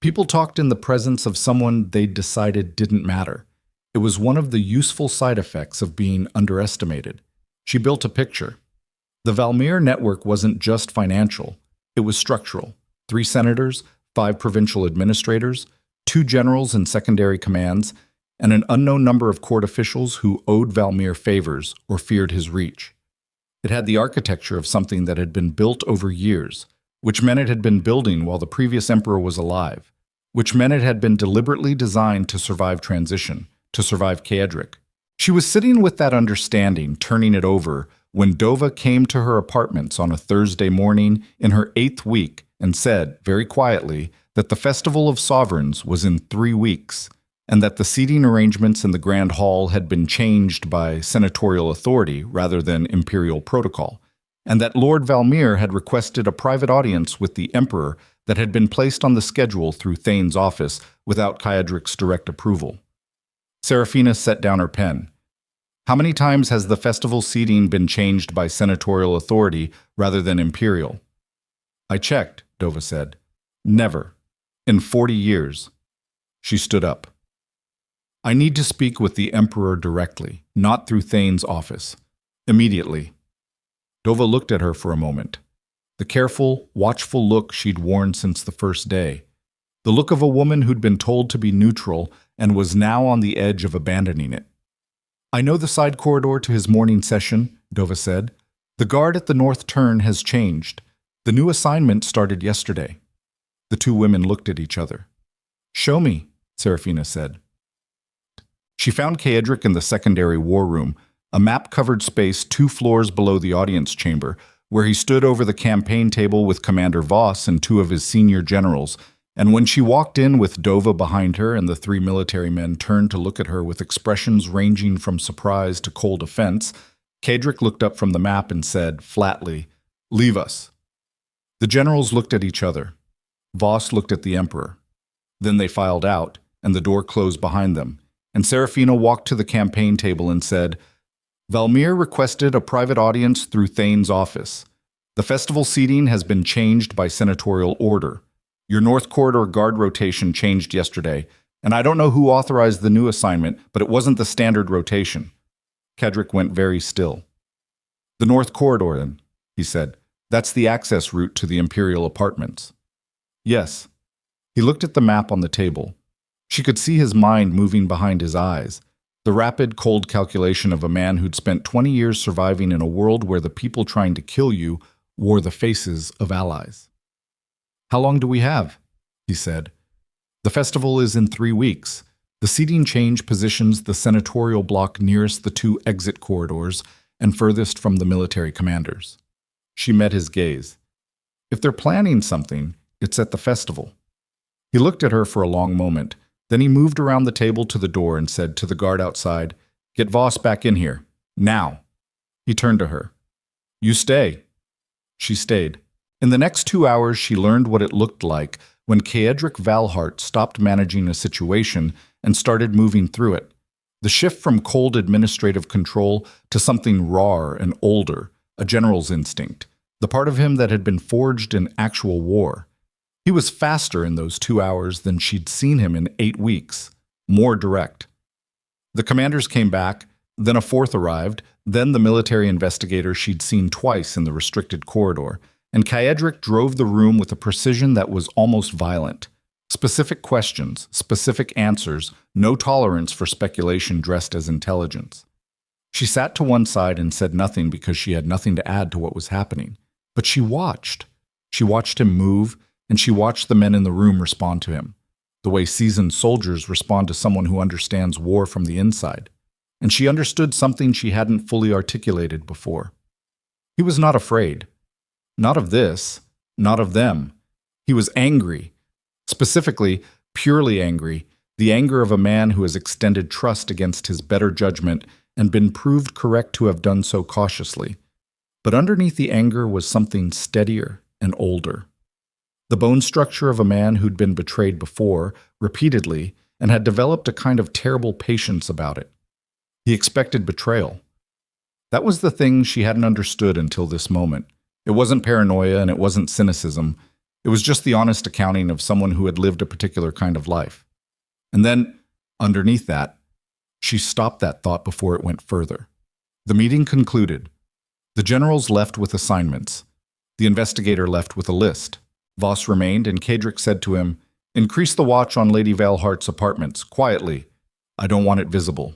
People talked in the presence of someone they'd decided didn't matter. It was one of the useful side effects of being underestimated. She built a picture. The Valmir network wasn't just financial, it was structural. 3 senators, 5 provincial administrators, 2 generals in secondary commands, and an unknown number of court officials who owed Valmir favors or feared his reach. It had the architecture of something that had been built over years, which meant it had been building while the previous emperor was alive, which meant it had been deliberately designed to survive transition, to survive Kaedric. She was sitting with that understanding, turning it over, when Dova came to her apartments on a Thursday morning in her 8th week and said, very quietly, that the Festival of Sovereigns was in 3 weeks, and that the seating arrangements in the Grand Hall had been changed by senatorial authority rather than imperial protocol, and that Lord Valmir had requested a private audience with the Emperor that had been placed on the schedule through Thane's office without Kaedric's direct approval. Seraphina set down her pen. How many times has the festival seating been changed by senatorial authority rather than imperial? I checked, Dova said. Never. In 40 years. She stood up. I need to speak with the Emperor directly, not through Thane's office. Immediately. Dova looked at her for a moment. The careful, watchful look she'd worn since the first day. The look of a woman who'd been told to be neutral and was now on the edge of abandoning it. I know the side corridor to his morning session, Dova said. The guard at the north turn has changed. The new assignment started yesterday. The two women looked at each other. Show me, Seraphina said. She found Kaedric in the secondary war room, a map-covered space 2 floors below the audience chamber, where he stood over the campaign table with Commander Voss and 2 of his senior generals, and when she walked in with Dova behind her and the 3 military men turned to look at her with expressions ranging from surprise to cold offense, Kaedric looked up from the map and said, flatly, "Leave us." The generals looked at each other. Voss looked at the Emperor. Then they filed out, and the door closed behind them, and Seraphina walked to the campaign table and said, Valmir requested a private audience through Thane's office. The festival seating has been changed by senatorial order. Your North Corridor guard rotation changed yesterday, and I don't know who authorized the new assignment, but it wasn't the standard rotation. Kaedric went very still. The North Corridor, then, he said. That's the access route to the Imperial apartments. Yes. He looked at the map on the table. She could see his mind moving behind his eyes, the rapid, cold calculation of a man who'd spent 20 years surviving in a world where the people trying to kill you wore the faces of allies. How long do we have? He said. The festival is in 3 weeks. The seating change positions the senatorial block nearest the 2 exit corridors and furthest from the military commanders. She met his gaze. If they're planning something, it's at the festival. He looked at her for a long moment. Then he moved around the table to the door and said to the guard outside, Get Voss back in here. Now. He turned to her. You stay. She stayed. In the next 2 hours, she learned what it looked like when Kaedric Valhart stopped managing a situation and started moving through it. The shift from cold administrative control to something rawer and older, a general's instinct, the part of him that had been forged in actual war. He was faster in those 2 hours than she'd seen him in 8 weeks, more direct. The commanders came back, then a 4th arrived, then the military investigator she'd seen twice in the restricted corridor, and Kaedric drove the room with a precision that was almost violent. Specific questions, specific answers, no tolerance for speculation dressed as intelligence. She sat to one side and said nothing because she had nothing to add to what was happening. But she watched. She watched him move, and she watched the men in the room respond to him, the way seasoned soldiers respond to someone who understands war from the inside. And she understood something she hadn't fully articulated before. He was not afraid. Not of this, not of them. He was angry. Specifically, purely angry, the anger of a man who has extended trust against his better judgment and been proved correct to have done so cautiously. But underneath the anger was something steadier and older. The bone structure of a man who'd been betrayed before, repeatedly, and had developed a kind of terrible patience about it. He expected betrayal. That was the thing she hadn't understood until this moment. It wasn't paranoia and it wasn't cynicism. It was just the honest accounting of someone who had lived a particular kind of life. And then, underneath that, she stopped that thought before it went further. The meeting concluded. The generals left with assignments. The investigator left with a list. Voss remained, and Kaedric said to him, Increase the watch on Lady Valhart's apartments, quietly. I don't want it visible.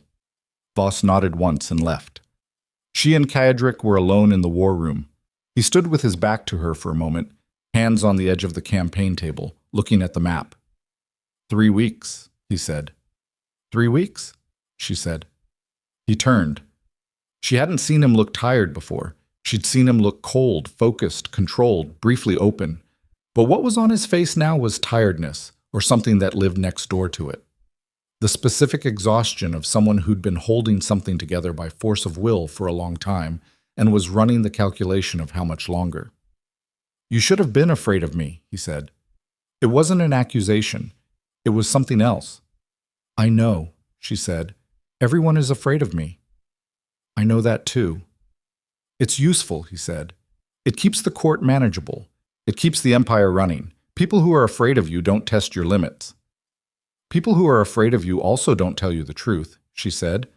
Voss nodded once and left. She and Kaedric were alone in the war room. He stood with his back to her for a moment, hands on the edge of the campaign table, looking at the map. 3 weeks, he said. 3 weeks? she said. He turned. She hadn't seen him look tired before. She'd seen him look cold, focused, controlled, briefly open. But what was on his face now was tiredness, or something that lived next door to it. The specific exhaustion of someone who'd been holding something together by force of will for a long time and was running the calculation of how much longer. You should have been afraid of me, he said. It wasn't an accusation. It was something else. I know, she said. Everyone is afraid of me. I know that too. It's useful, he said. It keeps the court manageable. It keeps the empire running. People who are afraid of you don't test your limits. People who are afraid of you also don't tell you the truth, she said.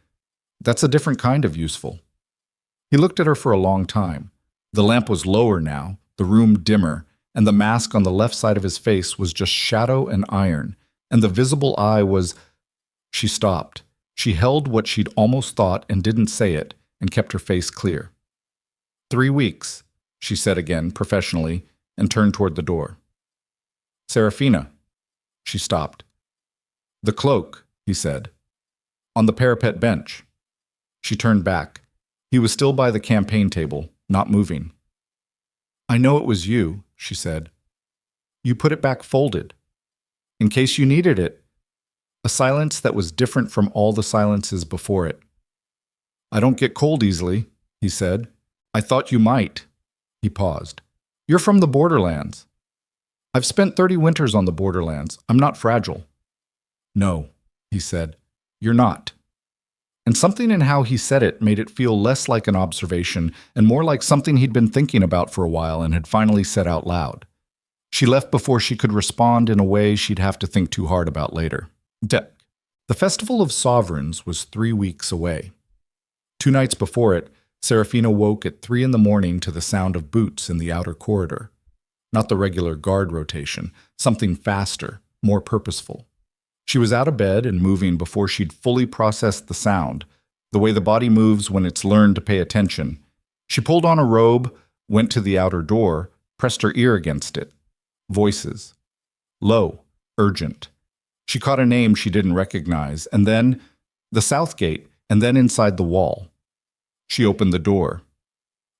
That's a different kind of useful. He looked at her for a long time. The lamp was lower now, the room dimmer, and the mask on the left side of his face was just shadow and iron, and the visible eye was… She stopped. She held what she'd almost thought and didn't say it, and kept her face clear. 3 weeks, she said again, professionally, and turned toward the door. Seraphina. She stopped. The cloak, he said. On the parapet bench. She turned back. He was still by the campaign table, not moving. I know it was you, she said. You put it back folded. In case you needed it. A silence that was different from all the silences before it. I don't get cold easily, he said. I thought you might. He paused. You're from the borderlands. I've spent 30 winters on the borderlands. I'm not fragile. No, he said. You're not. And something in how he said it made it feel less like an observation and more like something he'd been thinking about for a while and had finally said out loud. She left before she could respond in a way she'd have to think too hard about later. The Festival of Sovereigns was 3 weeks away. 2 nights before it, Seraphina woke at 3 a.m. to the sound of boots in the outer corridor. Not the regular guard rotation, something faster, more purposeful. She was out of bed and moving before she'd fully processed the sound, the way the body moves when it's learned to pay attention. She pulled on a robe, went to the outer door, pressed her ear against it. Voices. Low, urgent. She caught a name she didn't recognize, and then the south gate, and then inside the wall. She opened the door.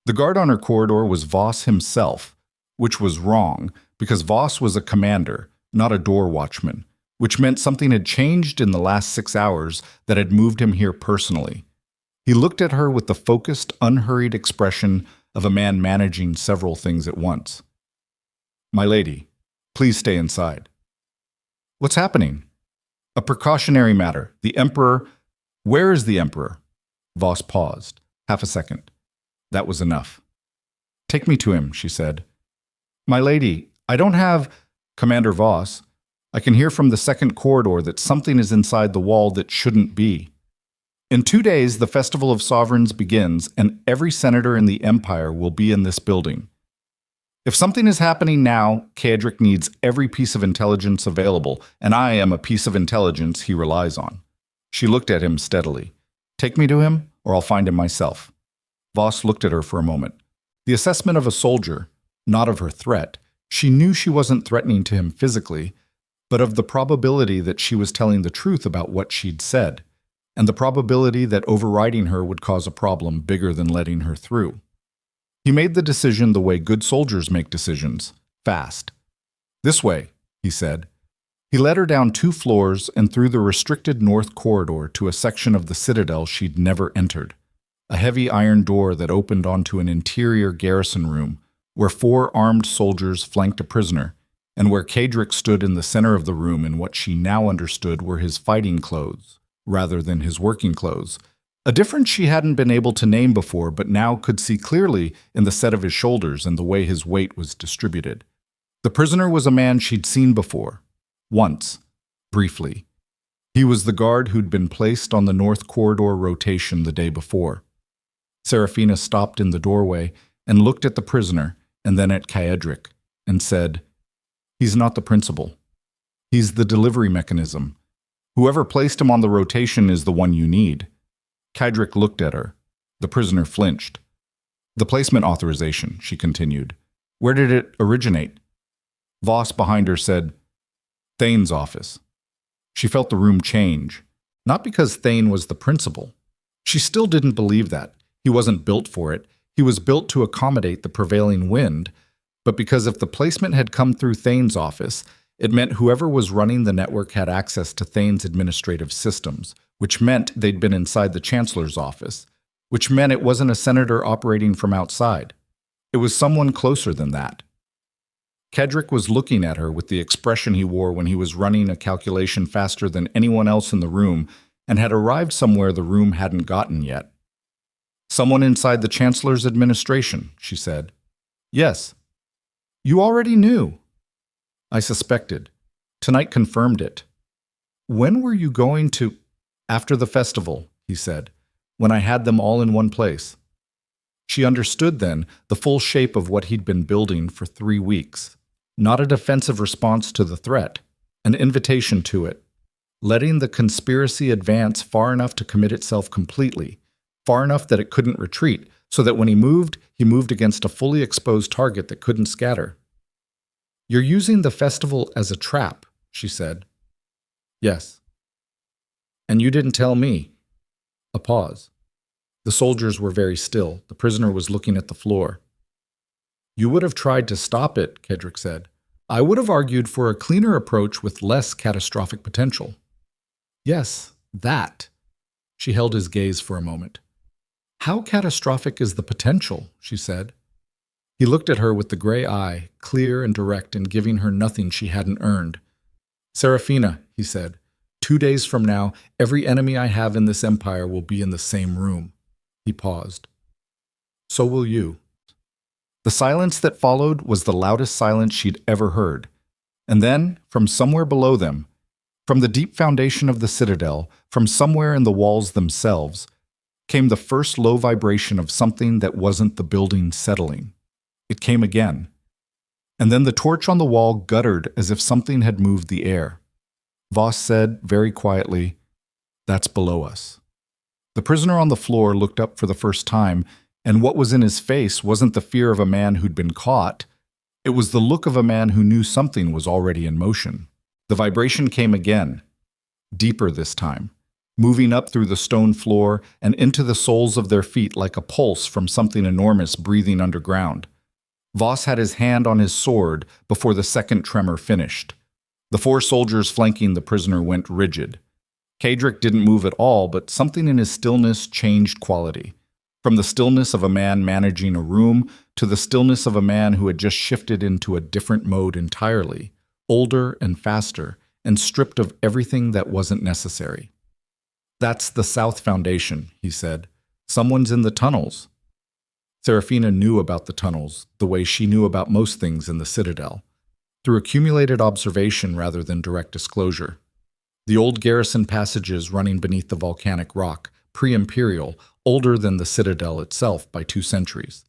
The guard on her corridor was Voss himself, which was wrong, because Voss was a commander, not a door watchman, which meant something had changed in the last 6 hours that had moved him here personally. He looked at her with the focused, unhurried expression of a man managing several things at once. My lady, please stay inside. What's happening? A precautionary matter. The Emperor… Where is the Emperor? Voss paused. Half a second. That was enough. Take me to him, she said. My lady, I don't have… Commander Voss, I can hear from the second corridor that something is inside the wall that shouldn't be. In 2 days, the Festival of Sovereigns begins, and every senator in the Empire will be in this building. If something is happening now, Kaedric needs every piece of intelligence available, and I am a piece of intelligence he relies on. She looked at him steadily. Take me to him, or I'll find him myself. Voss looked at her for a moment. The assessment of a soldier, not of her threat. She knew she wasn't threatening to him physically, but of the probability that she was telling the truth about what she'd said, and the probability that overriding her would cause a problem bigger than letting her through. He made the decision the way good soldiers make decisions, fast. This way, he said. He led her down 2 floors and through the restricted north corridor to a section of the Citadel she'd never entered, a heavy iron door that opened onto an interior garrison room where 4 armed soldiers flanked a prisoner, and where Kaedric stood in the center of the room in what she now understood were his fighting clothes, rather than his working clothes, a difference she hadn't been able to name before but now could see clearly in the set of his shoulders and the way his weight was distributed. The prisoner was a man she'd seen before. Once. Briefly. He was the guard who'd been placed on the north corridor rotation the day before. Seraphina stopped in the doorway and looked at the prisoner and then at Kaedric and said, He's not the principal. He's the delivery mechanism. Whoever placed him on the rotation is the one you need. Kaedric looked at her. The prisoner flinched. The placement authorization, she continued. Where did it originate? Voss behind her said, Thane's office. She felt the room change. Not because Thane was the principal. She still didn't believe that. He wasn't built for it. He was built to accommodate the prevailing wind. But because if the placement had come through Thane's office, it meant whoever was running the network had access to Thane's administrative systems, which meant they'd been inside the Chancellor's office, which meant it wasn't a senator operating from outside. It was someone closer than that. Kedrick was looking at her with the expression he wore when he was running a calculation faster than anyone else in the room and had arrived somewhere the room hadn't gotten yet. "Someone inside the Chancellor's administration," she said. "Yes." "You already knew." "I suspected. Tonight confirmed it." "When were you going to—" "After the festival," he said, "when I had them all in one place." She understood then the full shape of what he'd been building for 3 weeks. Not a defensive response to the threat, an invitation to it, letting the conspiracy advance far enough to commit itself completely, far enough that it couldn't retreat, so that when he moved against a fully exposed target that couldn't scatter. "You're using the festival as a trap," she said. "Yes." "And you didn't tell me." A pause. The soldiers were very still. The prisoner was looking at the floor. "You would have tried to stop it," Kedrick said. "I would have argued for a cleaner approach with less catastrophic potential." "Yes, that." She held his gaze for a moment. "How catastrophic is the potential?" she said. He looked at her with the gray eye, clear and direct and giving her nothing she hadn't earned. "Seraphina," he said, 2 days from now, every enemy I have in this empire will be in the same room." He paused. "So will you." The silence that followed was the loudest silence she'd ever heard. And then, from somewhere below them, from the deep foundation of the citadel, from somewhere in the walls themselves, came the first low vibration of something that wasn't the building settling. It came again. And then the torch on the wall guttered as if something had moved the air. Voss said, very quietly, "That's below us." The prisoner on the floor looked up for the first time, and what was in his face wasn't the fear of a man who'd been caught. It was the look of a man who knew something was already in motion. The vibration came again, deeper this time, moving up through the stone floor and into the soles of their feet like a pulse from something enormous breathing underground. Voss had his hand on his sword before the second tremor finished. The 4 soldiers flanking the prisoner went rigid. Kedrick didn't move at all, but something in his stillness changed quality. From the stillness of a man managing a room to the stillness of a man who had just shifted into a different mode entirely, older and faster, and stripped of everything that wasn't necessary. "That's the South Foundation," he said. "Someone's in the tunnels." Seraphina knew about the tunnels, the way she knew about most things in the Citadel, through accumulated observation rather than direct disclosure. The old garrison passages running beneath the volcanic rock, pre-imperial, older than the Citadel itself by 2 centuries.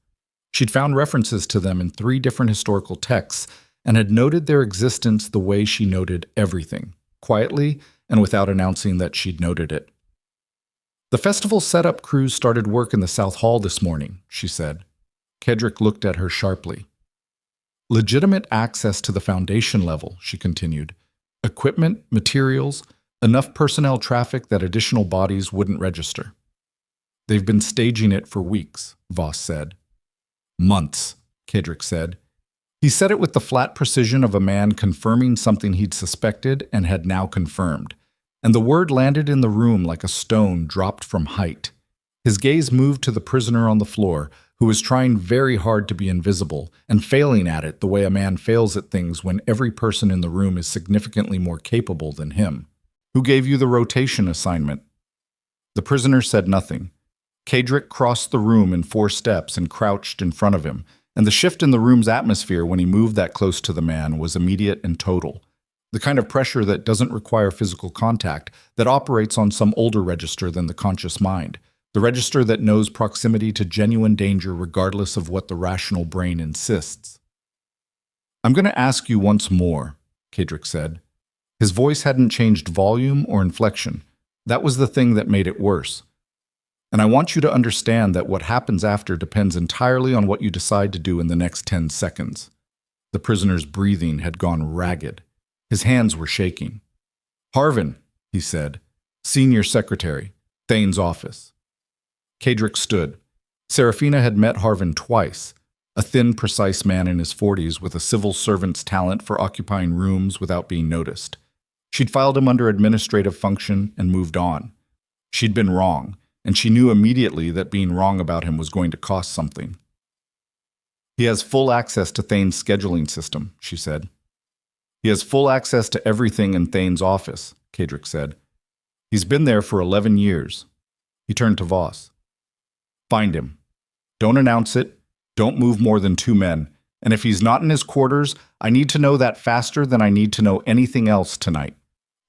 She'd found references to them in 3 different historical texts and had noted their existence the way she noted everything, quietly and without announcing that she'd noted it. "The festival setup crews started work in the South Hall this morning," she said. Kedrick looked at her sharply. "Legitimate access to the foundation level," she continued. "Equipment, materials, enough personnel traffic that additional bodies wouldn't register." "They've been staging it for weeks," Voss said. "Months," Kedrick said. He said it with the flat precision of a man confirming something he'd suspected and had now confirmed. And the word landed in the room like a stone dropped from height. His gaze moved to the prisoner on the floor, who was trying very hard to be invisible and failing at it the way a man fails at things when every person in the room is significantly more capable than him. "Who gave you the rotation assignment?" The prisoner said nothing. Kedrick crossed the room in 4 steps and crouched in front of him, and the shift in the room's atmosphere when he moved that close to the man was immediate and total. The kind of pressure that doesn't require physical contact, that operates on some older register than the conscious mind, the register that knows proximity to genuine danger regardless of what the rational brain insists. "I'm going to ask you once more," Kedrick said. His voice hadn't changed volume or inflection. That was the thing that made it worse. "And I want you to understand that what happens after depends entirely on what you decide to do in the next 10 seconds. The prisoner's breathing had gone ragged. His hands were shaking. "Harvin," he said, Senior Secretary, Thane's office. Kadric stood. Seraphina had met Harvin twice, a thin, precise man in his 40s with a civil servant's talent for occupying rooms without being noticed. She'd filed him under administrative function and moved on. She'd been wrong, and she knew immediately that being wrong about him was going to cost something. He has full access to Thane's scheduling system, she said. He has full access to everything in Thane's office, Kadric said. He's been there for 11 years. He turned to Voss. Find him. Don't announce it. Don't move more than 2 men. And if he's not in his quarters, I need to know that faster than I need to know anything else tonight.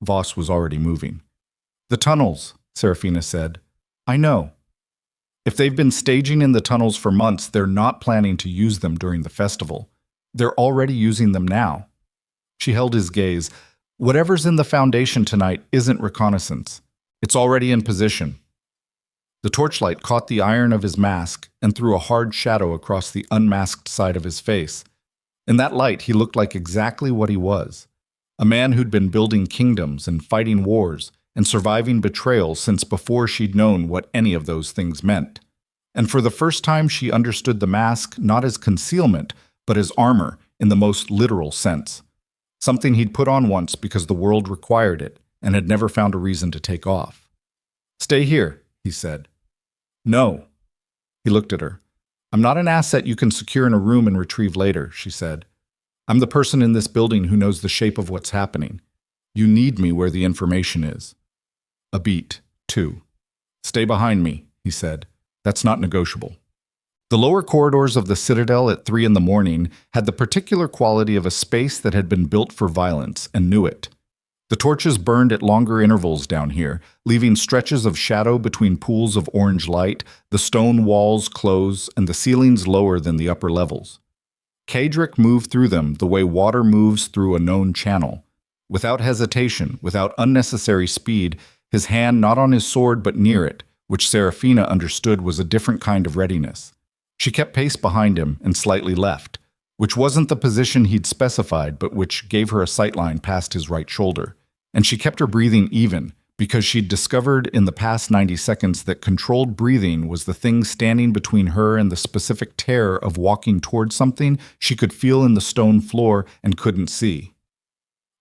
Voss was already moving. The tunnels, Seraphina said. I know. If they've been staging in the tunnels for months, they're not planning to use them during the festival. They're already using them now. She held his gaze. Whatever's in the foundation tonight isn't reconnaissance. It's already in position. The torchlight caught the iron of his mask and threw a hard shadow across the unmasked side of his face. In that light, he looked like exactly what he was. A man who'd been building kingdoms and fighting wars and surviving betrayal since before she'd known what any of those things meant. And for the first time, she understood the mask not as concealment, but as armor in the most literal sense. Something he'd put on once because the world required it and had never found a reason to take off. Stay here, he said. No. He looked at her. I'm not an asset you can secure in a room and retrieve later, she said. I'm the person in this building who knows the shape of what's happening. You need me where the information is. A beat, 2. Stay behind me, he said. That's not negotiable. The lower corridors of the Citadel at 3 a.m. had the particular quality of a space that had been built for violence and knew it. The torches burned at longer intervals down here, leaving stretches of shadow between pools of orange light, the stone walls close, and the ceilings lower than the upper levels. Kadric moved through them the way water moves through a known channel. Without hesitation, without unnecessary speed, his hand not on his sword but near it, which Seraphina understood was a different kind of readiness. She kept pace behind him and slightly left, which wasn't the position he'd specified but which gave her a sightline past his right shoulder. And she kept her breathing even, because she'd discovered in the past 90 seconds that controlled breathing was the thing standing between her and the specific terror of walking towards something she could feel in the stone floor and couldn't see.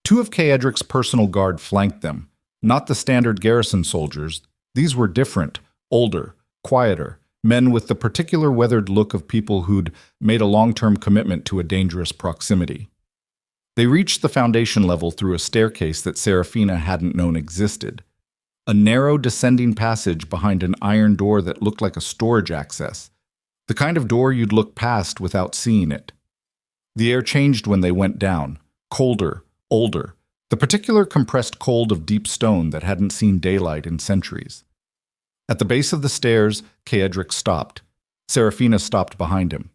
2 of Kadric's personal guard flanked them, not the standard garrison soldiers. These were different, older, quieter, men with the particular weathered look of people who'd made a long-term commitment to a dangerous proximity. They reached the foundation level through a staircase that Seraphina hadn't known existed. A narrow descending passage behind an iron door that looked like a storage access, the kind of door you'd look past without seeing it. The air changed when they went down, colder, older, the particular compressed cold of deep stone that hadn't seen daylight in centuries. At the base of the stairs, Kadric stopped. Seraphina stopped behind him.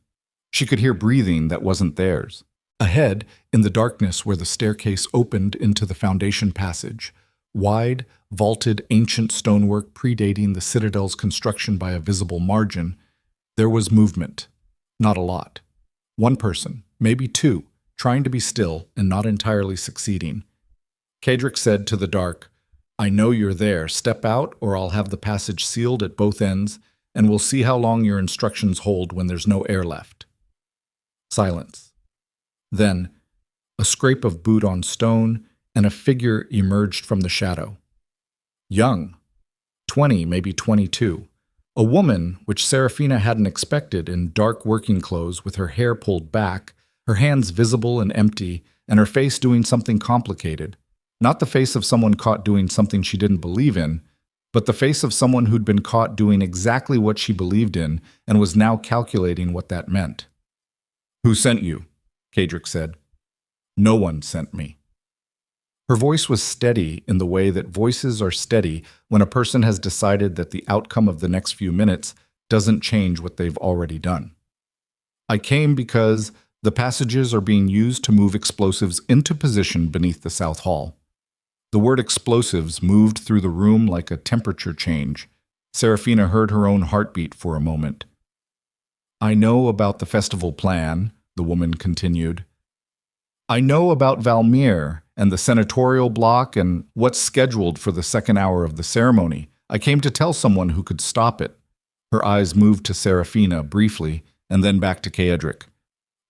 She could hear breathing that wasn't theirs. Ahead, in the darkness where the staircase opened into the foundation passage, wide, vaulted, ancient stonework predating the Citadel's construction by a visible margin, there was movement. Not a lot. 1 person, maybe 2, trying to be still and not entirely succeeding. Kadric said to the dark, I know you're there. Step out or I'll have the passage sealed at both ends, and we'll see how long your instructions hold when there's no air left. Silence. Then, a scrape of boot on stone, and a figure emerged from the shadow. Young, 20, maybe 22. A woman, which Seraphina hadn't expected, in dark working clothes with her hair pulled back, her hands visible and empty, and her face doing something complicated. Not the face of someone caught doing something she didn't believe in, but the face of someone who'd been caught doing exactly what she believed in and was now calculating what that meant. Who sent you? Kadric said. No one sent me. Her voice was steady in the way that voices are steady when a person has decided that the outcome of the next few minutes doesn't change what they've already done. I came because the passages are being used to move explosives into position beneath the South Hall. The word explosives moved through the room like a temperature change. Seraphina heard her own heartbeat for a moment. I know about the festival plan, the woman continued. I know about Valmir and the senatorial block and what's scheduled for the second hour of the ceremony. I came to tell someone who could stop it. Her eyes moved to Seraphina briefly and then back to Kaedric.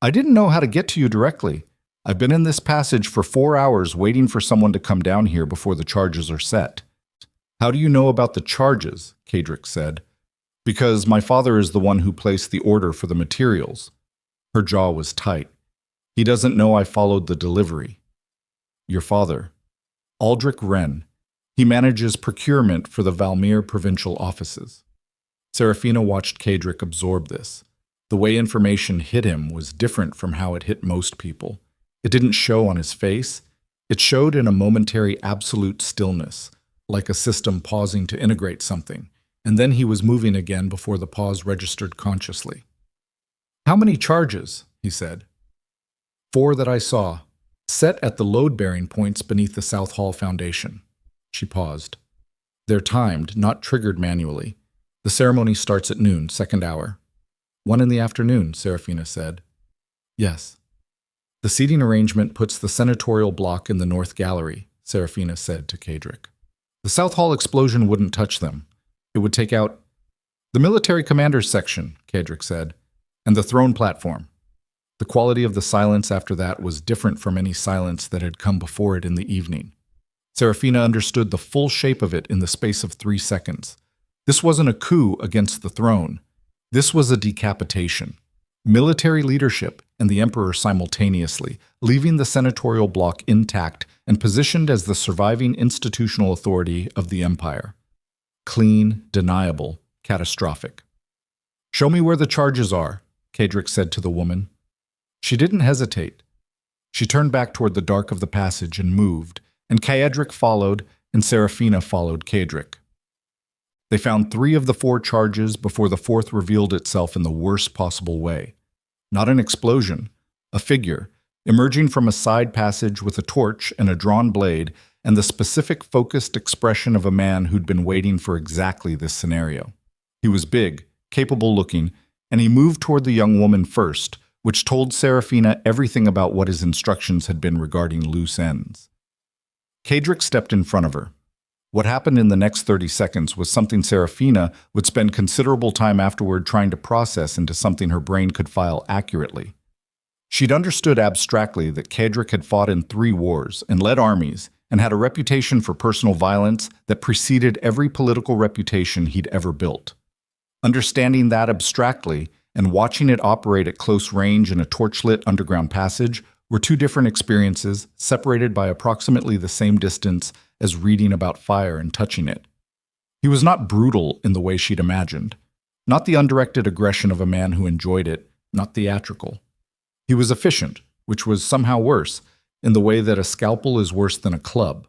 I didn't know how to get to you directly. I've been in this passage for 4 hours waiting for someone to come down here before the charges are set. How do you know about the charges? Kaedric said. Because my father is the one who placed the order for the materials. Her jaw was tight. He doesn't know I followed the delivery. Your father. Aldrich Wren. He manages procurement for the Valmir provincial offices. Seraphina watched Kaedric absorb this. The way information hit him was different from how it hit most people. It didn't show on his face. It showed in a momentary absolute stillness, like a system pausing to integrate something, and then he was moving again before the pause registered consciously. How many charges? He said. 4 that I saw, set at the load-bearing points beneath the South Hall Foundation. She paused. They're timed, not triggered manually. The ceremony starts at noon, second hour. 1 in the afternoon, Seraphina said. Yes. The seating arrangement puts the senatorial block in the North Gallery, Seraphina said to Kaedric. The South Hall explosion wouldn't touch them. It would take out the military commander's section, Kaedric said, and the throne platform. The quality of the silence after that was different from any silence that had come before it in the evening. Seraphina understood the full shape of it in the space of 3 seconds. This wasn't a coup against the throne. This was a decapitation. Military leadership and the emperor simultaneously, leaving the senatorial block intact and positioned as the surviving institutional authority of the empire. Clean, deniable, catastrophic. Show me where the charges are, Kaedric said to the woman. She didn't hesitate. She turned back toward the dark of the passage and moved, and Kaedric followed, and Seraphina followed Kaedric. They found 3 of the 4 charges before the 4th revealed itself in the worst possible way. Not an explosion, a figure, emerging from a side passage with a torch and a drawn blade, and the specific focused expression of a man who'd been waiting for exactly this scenario. He was big, capable-looking, and he moved toward the young woman first, which told Seraphina everything about what his instructions had been regarding loose ends. Kaedric stepped in front of her. What happened in the next 30 seconds was something Seraphina would spend considerable time afterward trying to process into something her brain could file accurately. She'd understood abstractly that Kaedric had fought in 3 wars and led armies and had a reputation for personal violence that preceded every political reputation he'd ever built. Understanding that abstractly and watching it operate at close range in a torchlit underground passage were 2 different experiences separated by approximately the same distance as reading about fire and touching it. He was not brutal in the way she'd imagined, not the undirected aggression of a man who enjoyed it, not theatrical. He was efficient, which was somehow worse, in the way that a scalpel is worse than a club.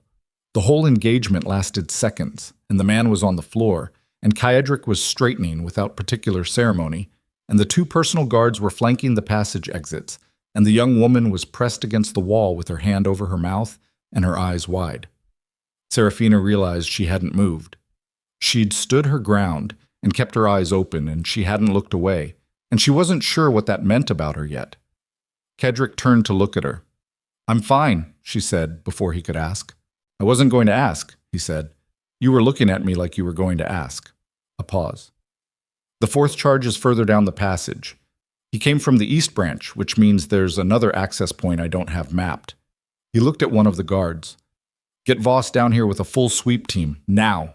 The whole engagement lasted seconds, and the man was on the floor, and Kaedric was straightening without particular ceremony, and the 2 personal guards were flanking the passage exits, and the young woman was pressed against the wall with her hand over her mouth and her eyes wide. Seraphina realized she hadn't moved. She'd stood her ground and kept her eyes open, and she hadn't looked away, and she wasn't sure what that meant about her yet. Kaedric turned to look at her. I'm fine, she said before he could ask. I wasn't going to ask, he said. You were looking at me like you were going to ask. A pause. The 4th charge is further down the passage. He came from the East Branch, which means there's another access point I don't have mapped. He looked at one of the guards. Get Voss down here with a full sweep team, now.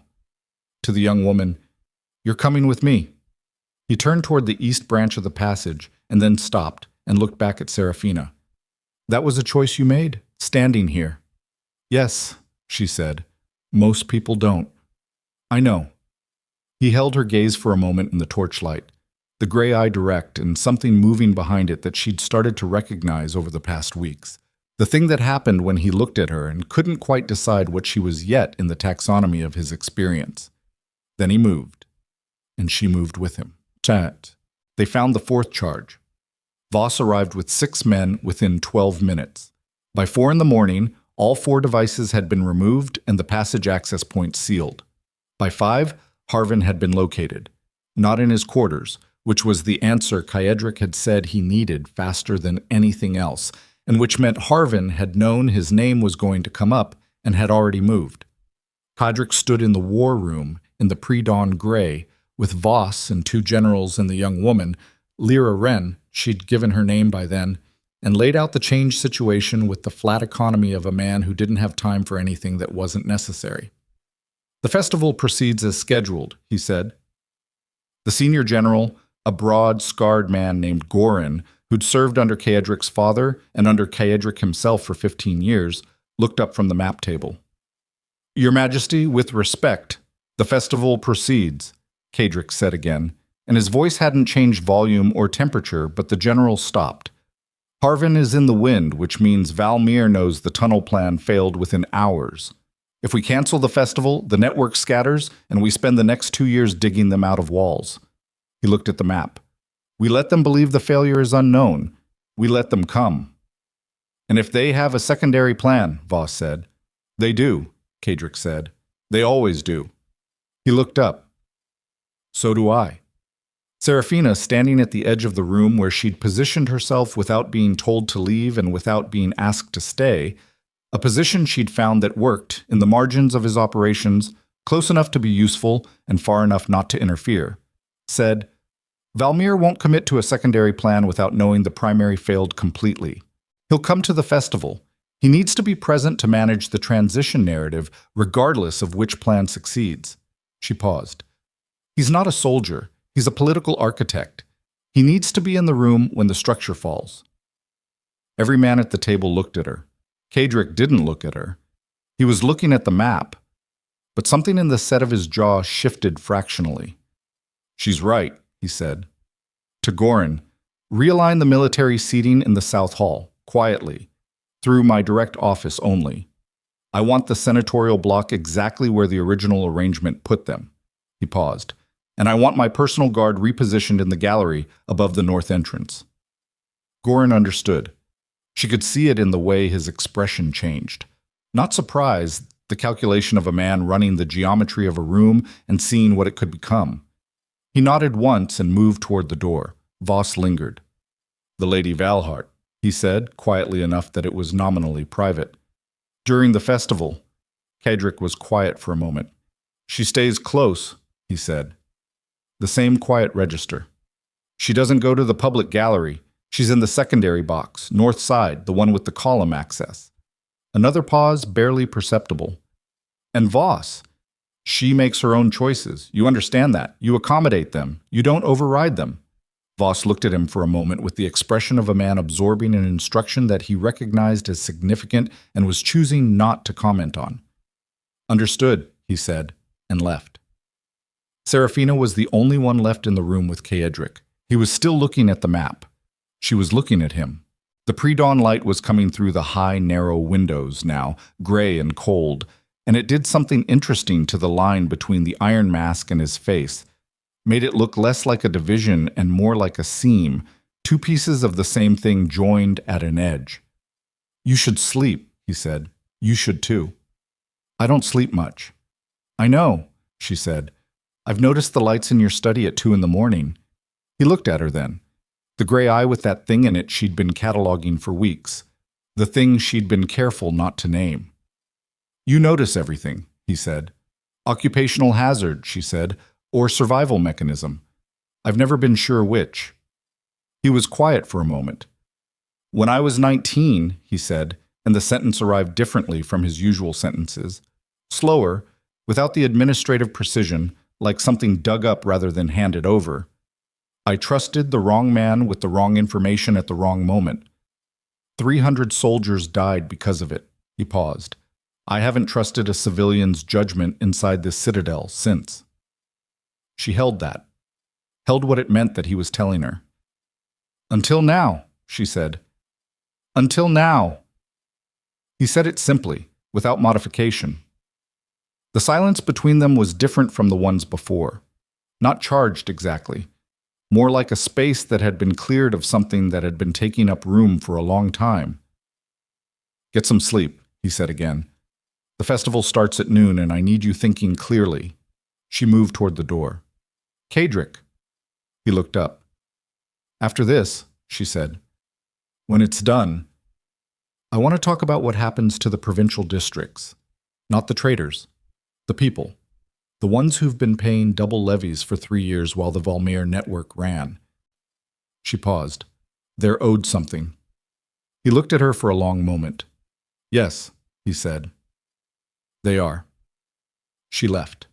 To the young woman, you're coming with me. He turned toward the East Branch of the passage and then stopped and looked back at Seraphina. That was a choice you made, standing here. Yes, she said. Most people don't. I know. He held her gaze for a moment in the torchlight, the gray eye direct and something moving behind it that she'd started to recognize over the past weeks. The thing that happened when he looked at her and couldn't quite decide what she was yet in the taxonomy of his experience. Then he moved, and she moved with him. Chat. They found the 4th charge. Voss arrived with 6 men within 12 minutes. By 4 in the morning, all 4 devices had been removed and the passage access point sealed. By 5, Harvin had been located. Not in his quarters, which was the answer Kaedric had said he needed faster than anything else, and which meant Harvin had known his name was going to come up and had already moved. Kadrik stood in the war room in the pre-dawn gray, with Voss and two generals and the young woman, Lyra Wren, she'd given her name by then, and laid out the changed situation with the flat economy of a man who didn't have time for anything that wasn't necessary. "The festival proceeds as scheduled," he said. The senior general, a broad, scarred man named Gorin, who'd served under Kaedric's father and under Kaedric himself for 15 years, looked up from the map table. "Your Majesty, with respect, the festival proceeds," Kaedric said again, and his voice hadn't changed volume or temperature, but the general stopped. "Harvin is in the wind, which means Valmir knows the tunnel plan failed within hours. If we cancel the festival, the network scatters, and we spend the next 2 years digging them out of walls." He looked at the map. "We let them believe the failure is unknown. We let them come." "And if they have a secondary plan," Voss said. "They do," Kaedric said. "They always do." He looked up. "So do I." Seraphina, standing at the edge of the room where she'd positioned herself without being told to leave and without being asked to stay, a position she'd found that worked in the margins of his operations, close enough to be useful and far enough not to interfere, said, "Valmir won't commit to a secondary plan without knowing the primary failed completely. He'll come to the festival. He needs to be present to manage the transition narrative, regardless of which plan succeeds." She paused. "He's not a soldier. He's a political architect. He needs to be in the room when the structure falls." Every man at the table looked at her. Kaedric didn't look at her. He was looking at the map, but something in the set of his jaw shifted fractionally. "She's right," he said. To Gorin, "Realign the military seating in the South Hall, quietly, through my direct office only. I want the senatorial block exactly where the original arrangement put them." He paused. "And I want my personal guard repositioned in the gallery above the north entrance." Gorin understood. She could see it in the way his expression changed. Not surprise, the calculation of a man running the geometry of a room and seeing what it could become. He nodded once and moved toward the door. Voss lingered. "The Lady Valhart," he said, quietly enough that it was nominally private. "During the festival," Kaedric was quiet for a moment. "She stays close," he said. The same quiet register. "She doesn't go to the public gallery. She's in the secondary box, north side, the one with the column access." Another pause, barely perceptible. "And Voss, she makes her own choices. You understand that. You accommodate them. You don't override them." Voss looked at him for a moment with the expression of a man absorbing an instruction that he recognized as significant and was choosing not to comment on. "Understood," he said, and left. Seraphina was the only one left in the room with Kaedric. He was still looking at the map. She was looking at him. The pre-dawn light was coming through the high, narrow windows now, gray and cold, and it did something interesting to the line between the iron mask and his face, made it look less like a division and more like a seam, two pieces of the same thing joined at an edge. "You should sleep," he said. "You should too." "I don't sleep much." "I know," she said. "I've noticed the lights in your study at 2 a.m. He looked at her then. The gray eye with that thing in it she'd been cataloging for weeks. The thing she'd been careful not to name. "You notice everything," he said. "Occupational hazard," she said, "or survival mechanism. I've never been sure which." He was quiet for a moment. "When I was 19, he said, and the sentence arrived differently from his usual sentences. Slower, without the administrative precision, like something dug up rather than handed over. "I trusted the wrong man with the wrong information at the wrong moment. 300 soldiers died because of it." He paused. "I haven't trusted a civilian's judgment inside this citadel since." She held that. Held what it meant that he was telling her. "Until now," she said. "Until now." He said it simply, without modification. The silence between them was different from the ones before. Not charged exactly. More like a space that had been cleared of something that had been taking up room for a long time. "Get some sleep," he said again. "The festival starts at noon and I need you thinking clearly." She moved toward the door. "Kaedric." He looked up. "After this," she said, "when it's done, want to talk about what happens to the provincial districts. Not the traitors. The people. The ones who've been paying double levies for 3 years while the Valmir network ran. She paused. They're owed something. He looked at her for a long moment. Yes, he said. They are. She left.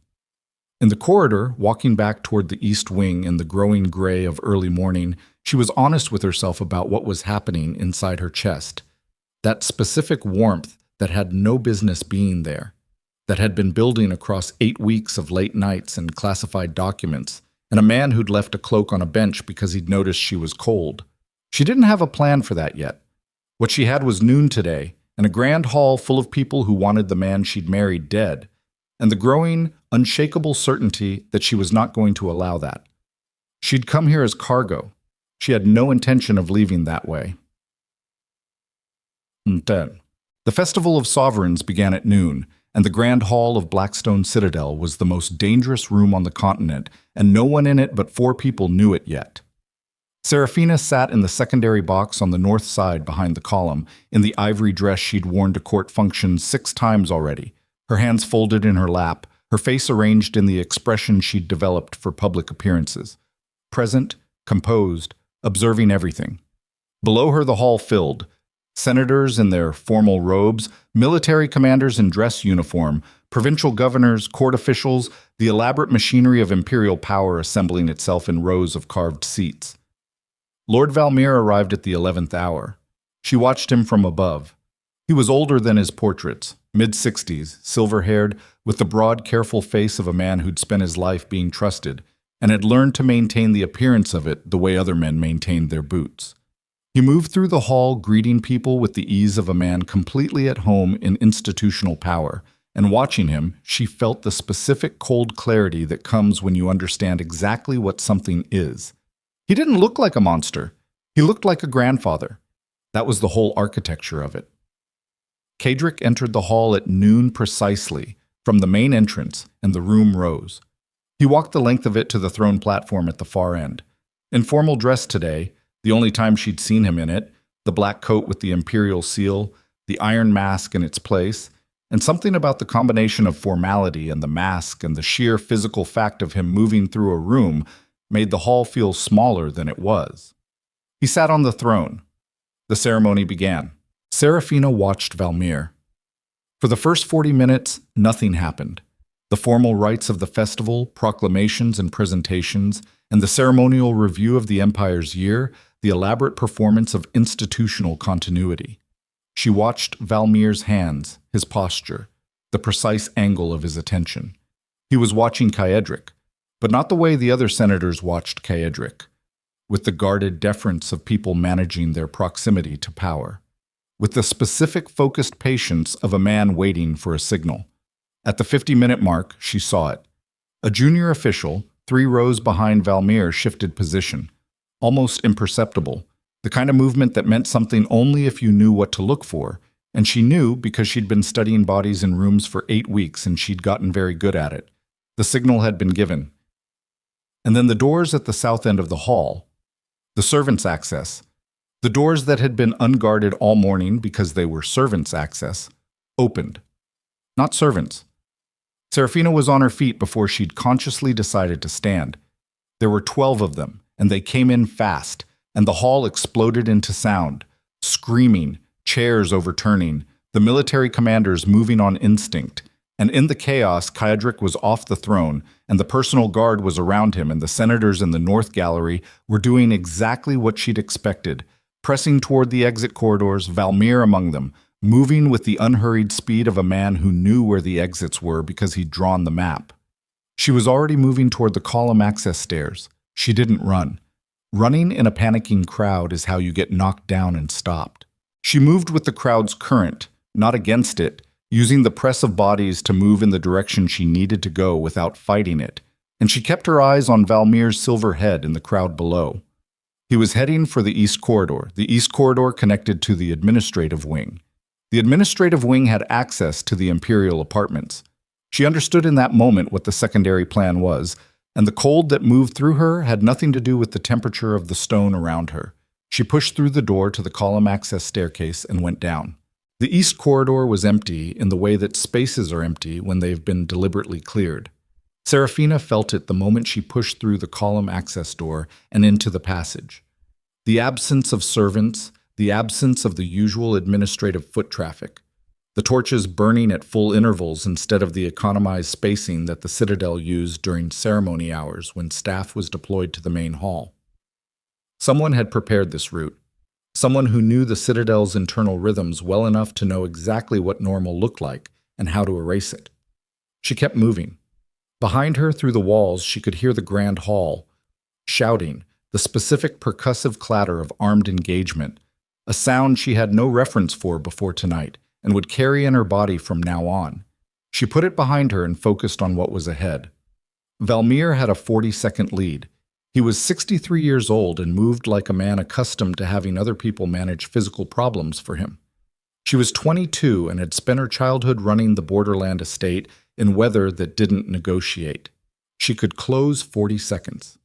In the corridor, walking back toward the east wing in the growing gray of early morning, she was honest with herself about what was happening inside her chest. That specific warmth that had no business being there, that had been building across 8 weeks of late nights and classified documents, and a man who'd left a cloak on a bench because he'd noticed she was cold. She didn't have a plan for that yet. What she had was noon today, and a grand hall full of people who wanted the man she'd married dead, and the growing, unshakable certainty that she was not going to allow that. She'd come here as cargo. She had no intention of leaving that way. The Festival of Sovereigns began at noon, and the Grand Hall of Blackstone Citadel was the most dangerous room on the continent, and no one in it but 4 people knew it yet. Seraphina sat in the secondary box on the north side behind the column, in the ivory dress she'd worn to court functions 6 times already, her hands folded in her lap, her face arranged in the expression she'd developed for public appearances. Present, composed, observing everything. Below her the hall filled. Senators in their formal robes, military commanders in dress uniform, provincial governors, court officials, the elaborate machinery of imperial power assembling itself in rows of carved seats. Lord Valmir arrived at the 11th hour. She watched him from above. He was older than his portraits, mid-60s, silver-haired, with the broad, careful face of a man who'd spent his life being trusted, and had learned to maintain the appearance of it the way other men maintained their boots. He moved through the hall, greeting people with the ease of a man completely at home in institutional power, and watching him, she felt the specific cold clarity that comes when you understand exactly what something is. He didn't look like a monster. He looked like a grandfather. That was the whole architecture of it. Kadric entered the hall at noon precisely, from the main entrance, and the room rose. He walked the length of it to the throne platform at the far end. In formal dress today, the only time she'd seen him in it, the black coat with the imperial seal, the iron mask in its place, and something about the combination of formality and the mask and the sheer physical fact of him moving through a room made the hall feel smaller than it was. He sat on the throne. The ceremony began. Seraphina watched Valmir. For the first 40 minutes, nothing happened. The formal rites of the festival, proclamations and presentations, and the ceremonial review of the Empire's year, the elaborate performance of institutional continuity. She watched Valmir's hands, his posture, the precise angle of his attention. He was watching Kaedric, but not the way the other senators watched Kaedric, with the guarded deference of people managing their proximity to power, with the specific focused patience of a man waiting for a signal. At the 50-minute mark, she saw it. A junior official, 3 rows behind Valmir, shifted position, almost imperceptible, the kind of movement that meant something only if you knew what to look for, and she knew because she'd been studying bodies in rooms for 8 weeks and she'd gotten very good at it. The signal had been given. And then the doors at the south end of the hall, the servants' access, the doors that had been unguarded all morning because they were servants' access, opened. Not servants. Seraphina was on her feet before she'd consciously decided to stand. There were 12 of them, and they came in fast, and the hall exploded into sound, screaming, chairs overturning, the military commanders moving on instinct, and in the chaos, Kaedric was off the throne, and the personal guard was around him, and the senators in the north gallery were doing exactly what she'd expected, pressing toward the exit corridors, Valmir among them, moving with the unhurried speed of a man who knew where the exits were because he'd drawn the map. She was already moving toward the column access stairs. She didn't run. Running in a panicking crowd is how you get knocked down and stopped. She moved with the crowd's current, not against it, using the press of bodies to move in the direction she needed to go without fighting it, and she kept her eyes on Valmir's silver head in the crowd below. He was heading for the east corridor connected to the administrative wing. The administrative wing had access to the imperial apartments. She understood in that moment what the secondary plan was, and the cold that moved through her had nothing to do with the temperature of the stone around her. She pushed through the door to the column access staircase and went down. The east corridor was empty in the way that spaces are empty when they've been deliberately cleared. Seraphina felt it the moment she pushed through the column access door and into the passage. The absence of servants, the absence of the usual administrative foot traffic, the torches burning at full intervals instead of the economized spacing that the Citadel used during ceremony hours when staff was deployed to the main hall. Someone had prepared this route. Someone who knew the Citadel's internal rhythms well enough to know exactly what normal looked like and how to erase it. She kept moving. Behind her, through the walls, she could hear the grand hall, shouting, the specific percussive clatter of armed engagement, a sound she had no reference for before tonight and would carry in her body from now on. She put it behind her and focused on what was ahead. Valmir had a 40-second lead. He was 63 years old and moved like a man accustomed to having other people manage physical problems for him. She was 22 and had spent her childhood running the borderland estate in weather that didn't negotiate. She could close 40 seconds.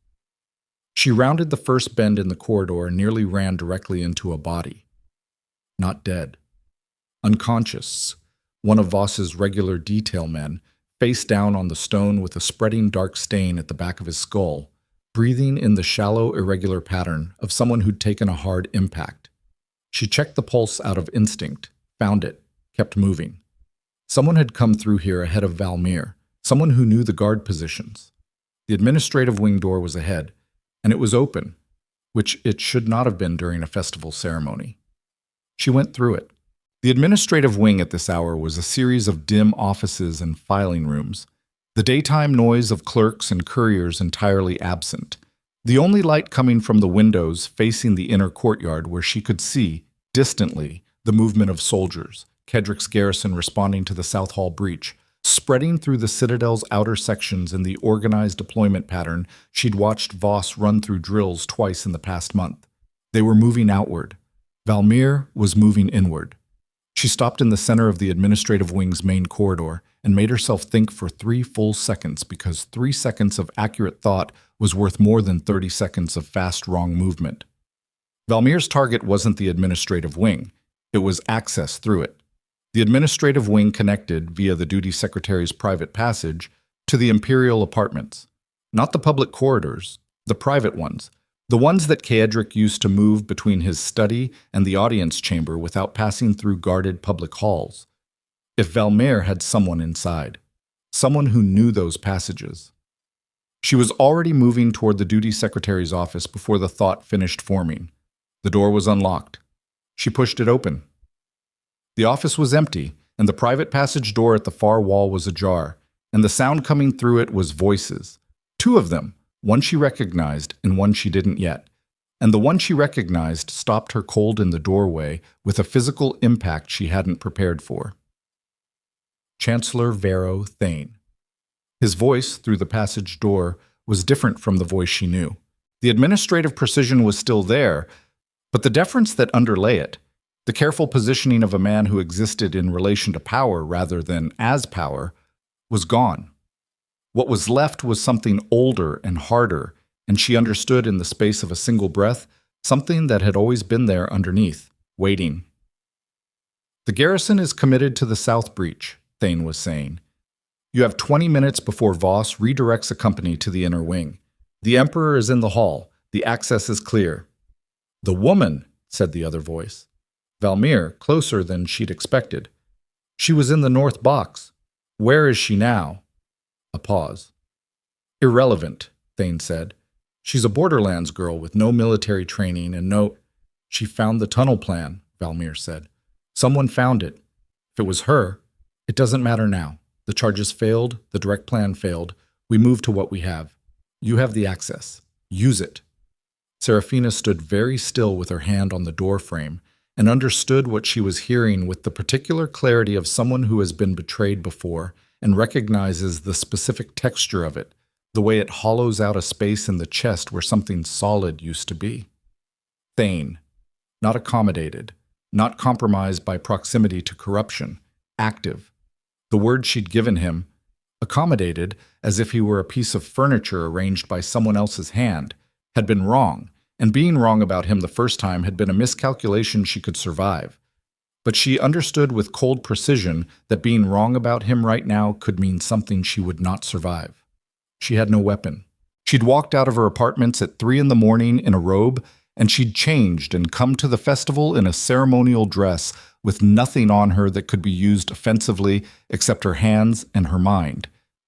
She rounded the first bend in the corridor and nearly ran directly into a body. Not dead. Unconscious. One of Voss's regular detail men, face down on the stone with a spreading dark stain at the back of his skull, breathing in the shallow, irregular pattern of someone who'd taken a hard impact. She checked the pulse out of instinct, found it, kept moving. Someone had come through here ahead of Valmir, someone who knew the guard positions. The administrative wing door was ahead, and it was open, which it should not have been during a festival ceremony. She went through it. The administrative wing at this hour was a series of dim offices and filing rooms, the daytime noise of clerks and couriers entirely absent. The only light coming from the windows facing the inner courtyard where she could see, distantly, the movement of soldiers, Kedrick's garrison responding to the South Hall breach, spreading through the Citadel's outer sections in the organized deployment pattern she'd watched Voss run through drills twice in the past month. They were moving outward. Valmir was moving inward. She stopped in the center of the administrative wing's main corridor and made herself think for 3 full seconds because 3 seconds of accurate thought was worth more than 30 seconds of fast, wrong movement. Valmir's target wasn't the administrative wing. It was access through it. The administrative wing connected, via the duty secretary's private passage, to the imperial apartments. Not the public corridors, the private ones. The ones that Kedrick used to move between his study and the audience chamber without passing through guarded public halls. If Valmir had someone inside, someone who knew those passages. She was already moving toward the duty secretary's office before the thought finished forming. The door was unlocked. She pushed it open. The office was empty, and the private passage door at the far wall was ajar, and the sound coming through it was voices. 2 of them. One she recognized and one she didn't yet. And the one she recognized stopped her cold in the doorway with a physical impact she hadn't prepared for. Chancellor Vero Thane. His voice through the passage door was different from the voice she knew. The administrative precision was still there, but the deference that underlay it, the careful positioning of a man who existed in relation to power rather than as power, was gone. What was left was something older and harder, and she understood in the space of a single breath something that had always been there underneath, waiting. The garrison is committed to the South Breach, Thane was saying. You have 20 minutes before Voss redirects a company to the inner wing. The Emperor is in the hall. The access is clear. The woman, said the other voice. Valmir, closer than she'd expected. She was in the north box. Where is she now? A pause. Irrelevant, Thane said. She's a Borderlands girl with no military training and no... She found the tunnel plan, Valmir said. Someone found it. If it was her, it doesn't matter now. The charges failed, the direct plan failed. We move to what we have. You have the access. Use it. Seraphina stood very still with her hand on the door frame and understood what she was hearing with the particular clarity of someone who has been betrayed before and recognizes the specific texture of it, the way it hollows out a space in the chest where something solid used to be. Thane, not accommodated, not compromised by proximity to corruption, active. The word she'd given him, accommodated as if he were a piece of furniture arranged by someone else's hand, had been wrong, and being wrong about him the first time had been a miscalculation she could survive. but she understood with cold precision that being wrong about him right now could mean something she would not survive. She had no weapon. She'd walked out of her apartments at 3 in the morning in a robe, and she'd changed and come to the festival in a ceremonial dress with nothing on her that could be used offensively except her hands and her mind.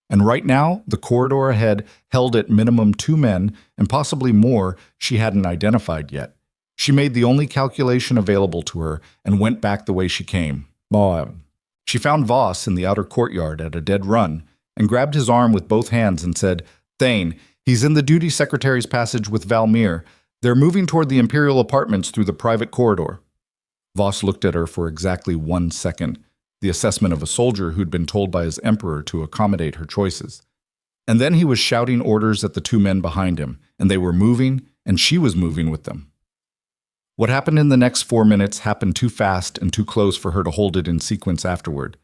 And right now, the corridor ahead held at minimum 2 men, and possibly more she hadn't identified yet. She made the only calculation available to her and went back the way she came. She found Voss in the outer courtyard at a dead run and grabbed his arm with both hands and said, "Thane, he's in the duty secretary's passage with Valmir. They're moving toward the Imperial apartments through the private corridor." Voss looked at her for exactly 1 second, the assessment of a soldier who'd been told by his emperor to accommodate her choices. And then he was shouting orders at the 2 men behind him, and they were moving, and she was moving with them. What happened in the next 4 minutes happened too fast and too close for her to hold it in sequence afterward.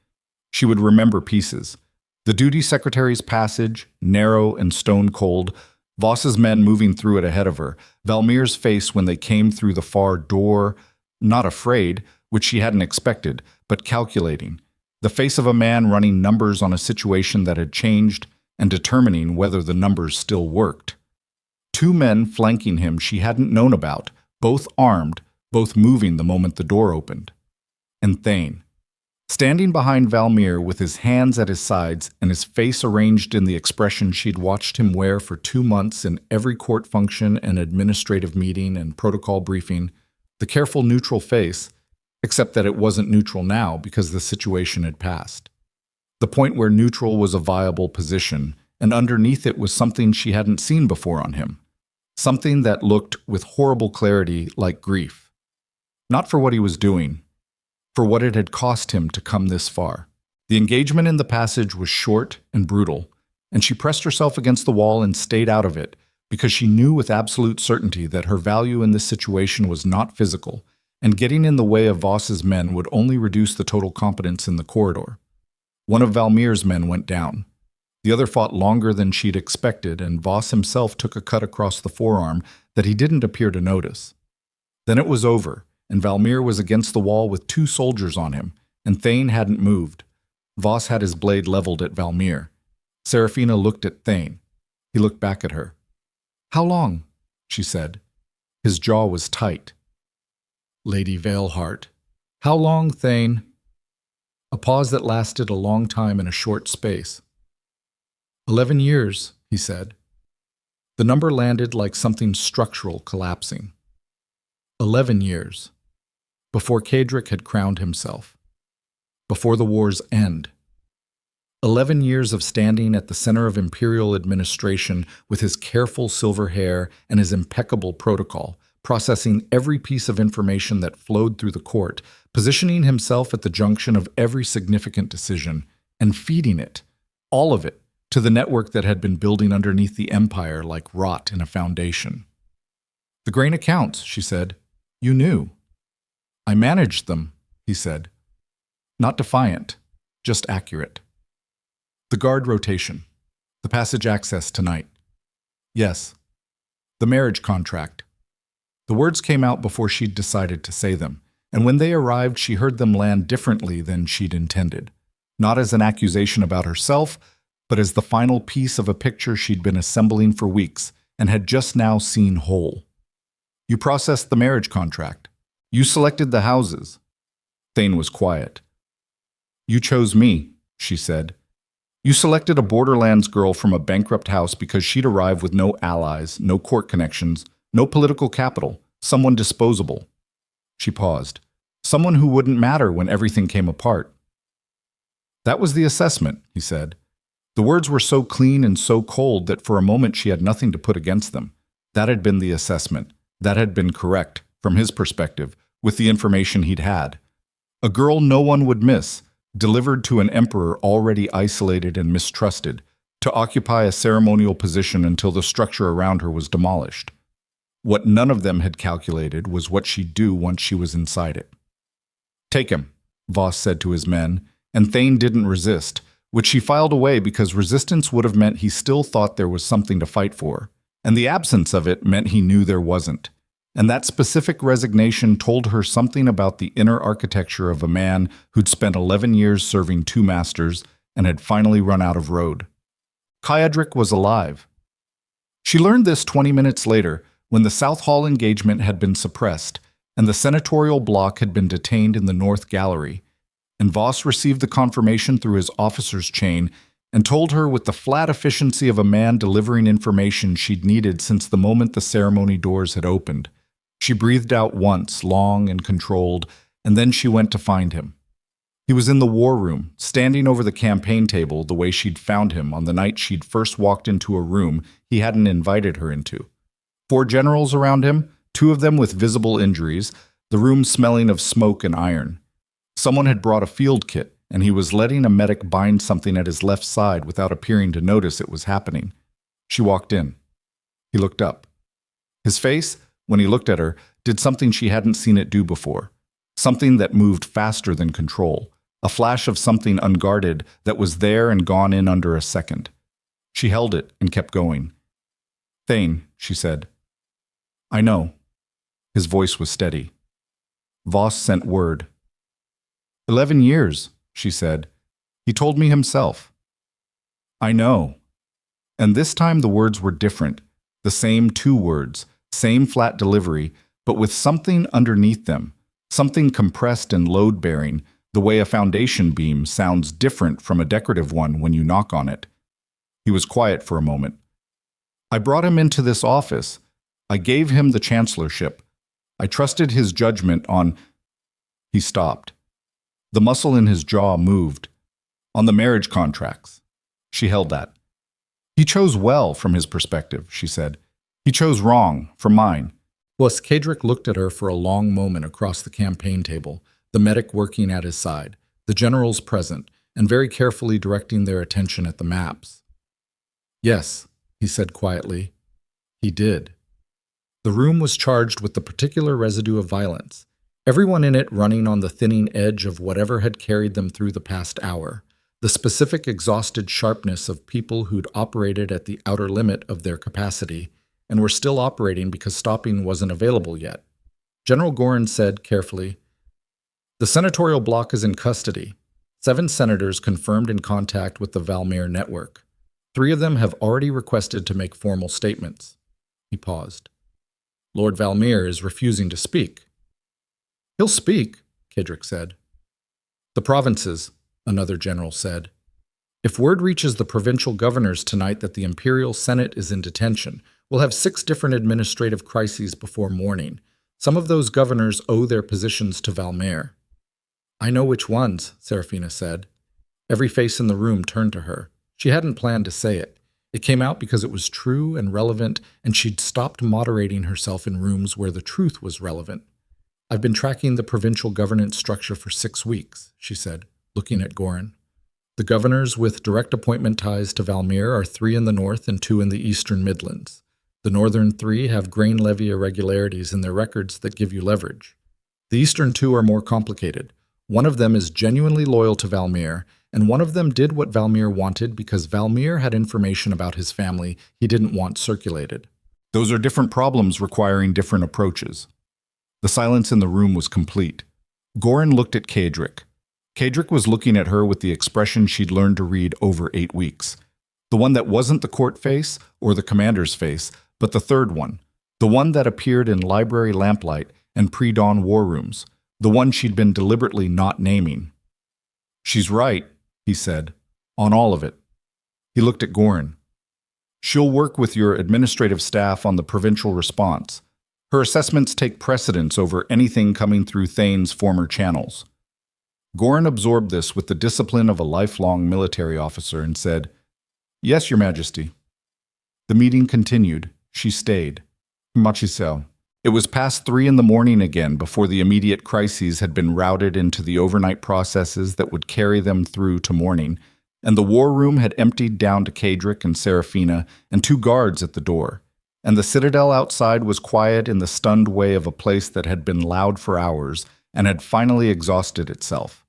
She would remember pieces. The duty secretary's passage, narrow and stone-cold, Voss's men moving through it ahead of her, Valmir's face when they came through the far door, not afraid, which she hadn't expected, but calculating, the face of a man running numbers on a situation that had changed and determining whether the numbers still worked. 2 men flanking him she hadn't known about, both armed, both moving the moment the door opened. And Thane, standing behind Valmir with his hands at his sides and his face arranged in the expression she'd watched him wear for 2 months in every court function and administrative meeting and protocol briefing, the careful neutral face, except that it wasn't neutral now because the situation had passed. The point where neutral was a viable position, and underneath it was something she hadn't seen before on him. Something that looked with horrible clarity like grief. Not for what he was doing, for what it had cost him to come this far. The engagement in the passage was short and brutal, and she pressed herself against the wall and stayed out of it because she knew with absolute certainty that her value in this situation was not physical, and getting in the way of Voss's men would only reduce the total competence in the corridor. One of Valmir's men went down. The other fought longer than she'd expected, and Voss himself took a cut across the forearm that he didn't appear to notice. Then it was over, and Valmir was against the wall with 2 soldiers on him, and Thane hadn't moved. Voss had his blade leveled at Valmir. Seraphina looked at Thane. He looked back at her. "How long?" she said. His jaw was tight. "Lady Veilheart." "How long, Thane?" A pause that lasted a long time in a short space. 11 years, he said. The number landed like something structural collapsing. 11 years. Before Kadric had crowned himself. Before the war's end. 11 years of standing at the center of imperial administration with his careful silver hair and his impeccable protocol, processing every piece of information that flowed through the court, positioning himself at the junction of every significant decision, and feeding it, all of it, to the network that had been building underneath the empire like rot in a foundation. "The grain accounts," she said. "You knew." "I managed them," he said. Not defiant, just accurate. "The guard rotation. The passage access tonight." "Yes." "The marriage contract." The words came out before she'd decided to say them, and when they arrived she heard them land differently than she'd intended. Not as an accusation about herself, but as the final piece of a picture she'd been assembling for weeks and had just now seen whole. "You processed the marriage contract. You selected the houses." Thane was quiet. "You chose me," she said. "You selected a Borderlands girl from a bankrupt house because she'd arrived with no allies, no court connections, no political capital, someone disposable." She paused. "Someone who wouldn't matter when everything came apart." "That was the assessment," he said. The words were so clean and so cold that for a moment she had nothing to put against them. That had been the assessment. That had been correct, from his perspective, with the information he'd had. A girl no one would miss, delivered to an emperor already isolated and mistrusted, to occupy a ceremonial position until the structure around her was demolished. What none of them had calculated was what she'd do once she was inside it. "Take him," Voss said to his men, and Thane didn't resist, which she filed away because resistance would have meant he still thought there was something to fight for, and the absence of it meant he knew there wasn't. And that specific resignation told her something about the inner architecture of a man who'd spent 11 years serving two masters and had finally run out of road. Kayadrik was alive. She learned this 20 minutes later, when the South Hall engagement had been suppressed and the senatorial block had been detained in the North Gallery, and Voss received the confirmation through his officer's chain and told her with the flat efficiency of a man delivering information she'd needed since the moment the ceremony doors had opened. She breathed out once, long and controlled, and then she went to find him. He was in the war room, standing over the campaign table the way she'd found him on the night she'd first walked into a room he hadn't invited her into. 4 generals around him, 2 of them with visible injuries, the room smelling of smoke and iron. Someone had brought a field kit, and he was letting a medic bind something at his left side without appearing to notice it was happening. She walked in. He looked up. His face, when he looked at her, did something she hadn't seen it do before. Something that moved faster than control. A flash of something unguarded that was there and gone in under a second. She held it and kept going. "Thane," she said. "I know." His voice was steady. Voss sent word. 11 years, she said. "He told me himself." "I know." And this time the words were different. The same 2 words, same flat delivery, but with something underneath them, something compressed and load-bearing, the way a foundation beam sounds different from a decorative one when you knock on it. He was quiet for a moment. "I brought him into this office. I gave him the chancellorship. I trusted his judgment on—" He stopped. The muscle in his jaw moved. "On the marriage contracts." She held that. "He chose well from his perspective," she said. "He chose wrong from mine." Kadrik looked at her for a long moment across the campaign table, the medic working at his side, the generals present, and very carefully directing their attention at the maps. "Yes," he said quietly. "He did." The room was charged with the particular residue of violence, everyone in it running on the thinning edge of whatever had carried them through the past hour, the specific exhausted sharpness of people who'd operated at the outer limit of their capacity and were still operating because stopping wasn't available yet. General Gorin said carefully, "The senatorial block is in custody. 7 senators confirmed in contact with the Valmir network. 3 of them have already requested to make formal statements." He paused. "Lord Valmir is refusing to speak." "He'll speak," Kadrik said. "The provinces," another general said. "If word reaches the provincial governors tonight that the Imperial Senate is in detention, we'll have 6 different administrative crises before morning. Some of those governors owe their positions to Valmir." "I know which ones," Seraphina said. Every face in the room turned to her. She hadn't planned to say it. It came out because it was true and relevant, and she'd stopped moderating herself in rooms where the truth was relevant. "I've been tracking the provincial governance structure for 6 weeks, she said, looking at Gorin. "The governors with direct appointment ties to Valmir are 3 in the north and 2 in the eastern Midlands. The northern 3 have grain levy irregularities in their records that give you leverage. The eastern 2 are more complicated. One of them is genuinely loyal to Valmir, and one of them did what Valmir wanted because Valmir had information about his family he didn't want circulated. Those are different problems requiring different approaches." The silence in the room was complete. Gorin looked at Kadrik. Kadrik was looking at her with the expression she'd learned to read over 8 weeks. The one that wasn't the court face or the commander's face, but the third one. The one that appeared in library lamplight and pre-dawn war rooms. The one she'd been deliberately not naming. "She's right," he said, "on all of it." He looked at Gorin. "She'll work with your administrative staff on the provincial response. Her assessments take precedence over anything coming through Thane's former channels." Gorin absorbed this with the discipline of a lifelong military officer and said, "Yes, Your Majesty." The meeting continued. She stayed. Machisel. It was past 3 in the morning again before the immediate crises had been routed into the overnight processes that would carry them through to morning, and the war room had emptied down to Kadrik and Seraphina and 2 guards at the door, and the citadel outside was quiet in the stunned way of a place that had been loud for hours and had finally exhausted itself.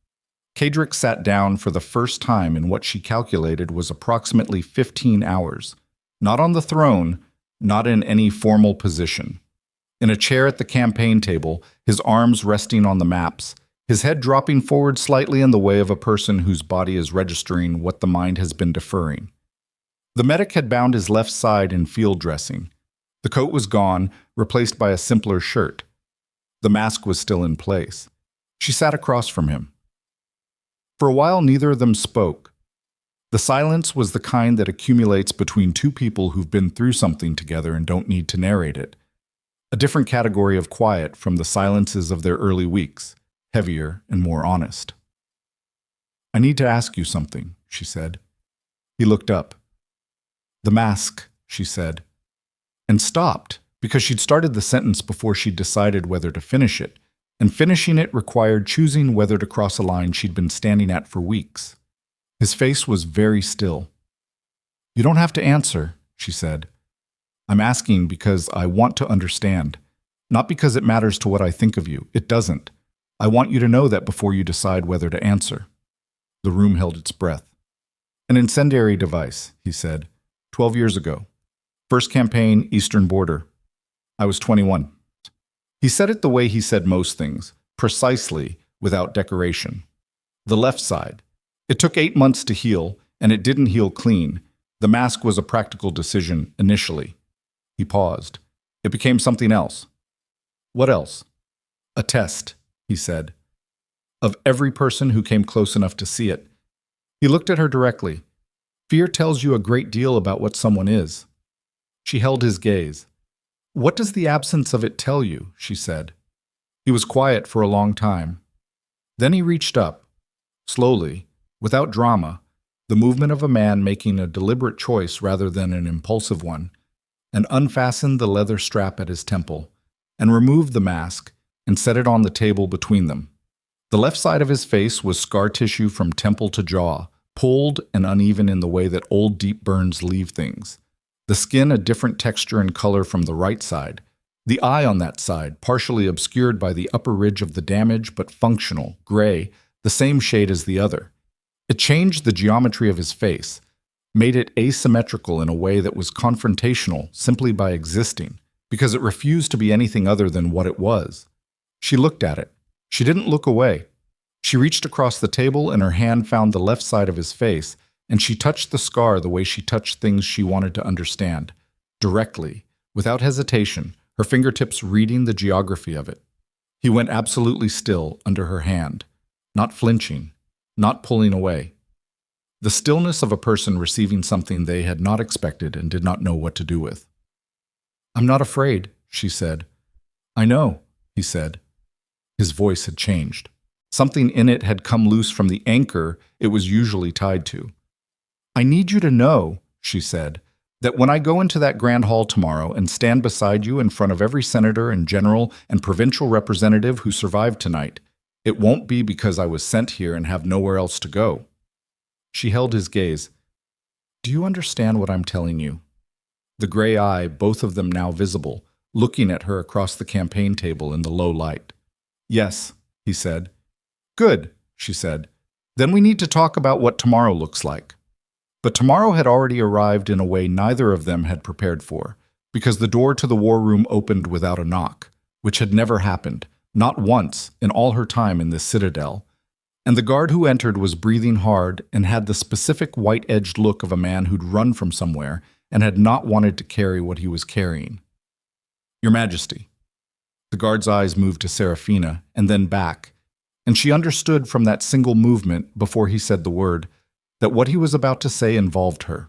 Kadrik sat down for the first time in what she calculated was approximately 15 hours, not on the throne, not in any formal position. in a chair at the campaign table, his arms resting on the maps, his head dropping forward slightly in the way of a person whose body is registering what the mind has been deferring. The medic had bound his left side in field dressing. The coat was gone, replaced by a simpler shirt. The mask was still in place. She sat across from him. For a while, neither of them spoke. The silence was the kind that accumulates between two people who've been through something together and don't need to narrate it. A different category of quiet from the silences of their early weeks, heavier and more honest. "I need to ask you something," she said. He looked up. "The mask," she said, and stopped because she'd started the sentence before she'd decided whether to finish it, and finishing it required choosing whether to cross a line she'd been standing at for weeks. His face was very still. "You don't have to answer," she said. "I'm asking because I want to understand, not because it matters to what I think of you. It doesn't. I want you to know that before you decide whether to answer." The room held its breath. "An incendiary device," he said. 12 years ago. First campaign, Eastern Border. I was 21. He said it the way he said most things, precisely, without decoration. The left side. It took 8 months to heal, and it didn't heal clean. The mask was a practical decision, initially. He paused. It became something else. "What else?" "A test," he said. "Of every person who came close enough to see it." He looked at her directly. "Fear tells you a great deal about what someone is." She held his gaze. "What does the absence of it tell you?" she said. He was quiet for a long time. Then he reached up, slowly, without drama, the movement of a man making a deliberate choice rather than an impulsive one, and unfastened the leather strap at his temple, and removed the mask and set it on the table between them. The left side of his face was scar tissue from temple to jaw, pulled and uneven in the way that old deep burns leave things. The skin a different texture and color from the right side. The eye on that side, partially obscured by the upper ridge of the damage but functional, gray, the same shade as the other. It changed the geometry of his face, made it asymmetrical in a way that was confrontational simply by existing, because it refused to be anything other than what it was. She looked at it. She didn't look away. She reached across the table and her hand found the left side of his face, and she touched the scar the way she touched things she wanted to understand, directly, without hesitation, her fingertips reading the geography of it. He went absolutely still under her hand, not flinching, not pulling away. The stillness of a person receiving something they had not expected and did not know what to do with. "I'm not afraid," she said. "I know," he said. His voice had changed. Something in it had come loose from the anchor it was usually tied to. "I need you to know," she said, "that when I go into that grand hall tomorrow and stand beside you in front of every senator and general and provincial representative who survived tonight, it won't be because I was sent here and have nowhere else to go." She held his gaze. "Do you understand what I'm telling you?" The gray eye, both of them now visible, looking at her across the campaign table in the low light. "Yes," he said. "Good," she said. "Then we need to talk about what tomorrow looks like." But tomorrow had already arrived in a way neither of them had prepared for, because the door to the war room opened without a knock, which had never happened, not once in all her time in this citadel. And the guard who entered was breathing hard and had the specific white-edged look of a man who'd run from somewhere and had not wanted to carry what he was carrying. "Your Majesty." The guard's eyes moved to Seraphina and then back, and she understood from that single movement before he said the word that what he was about to say involved her.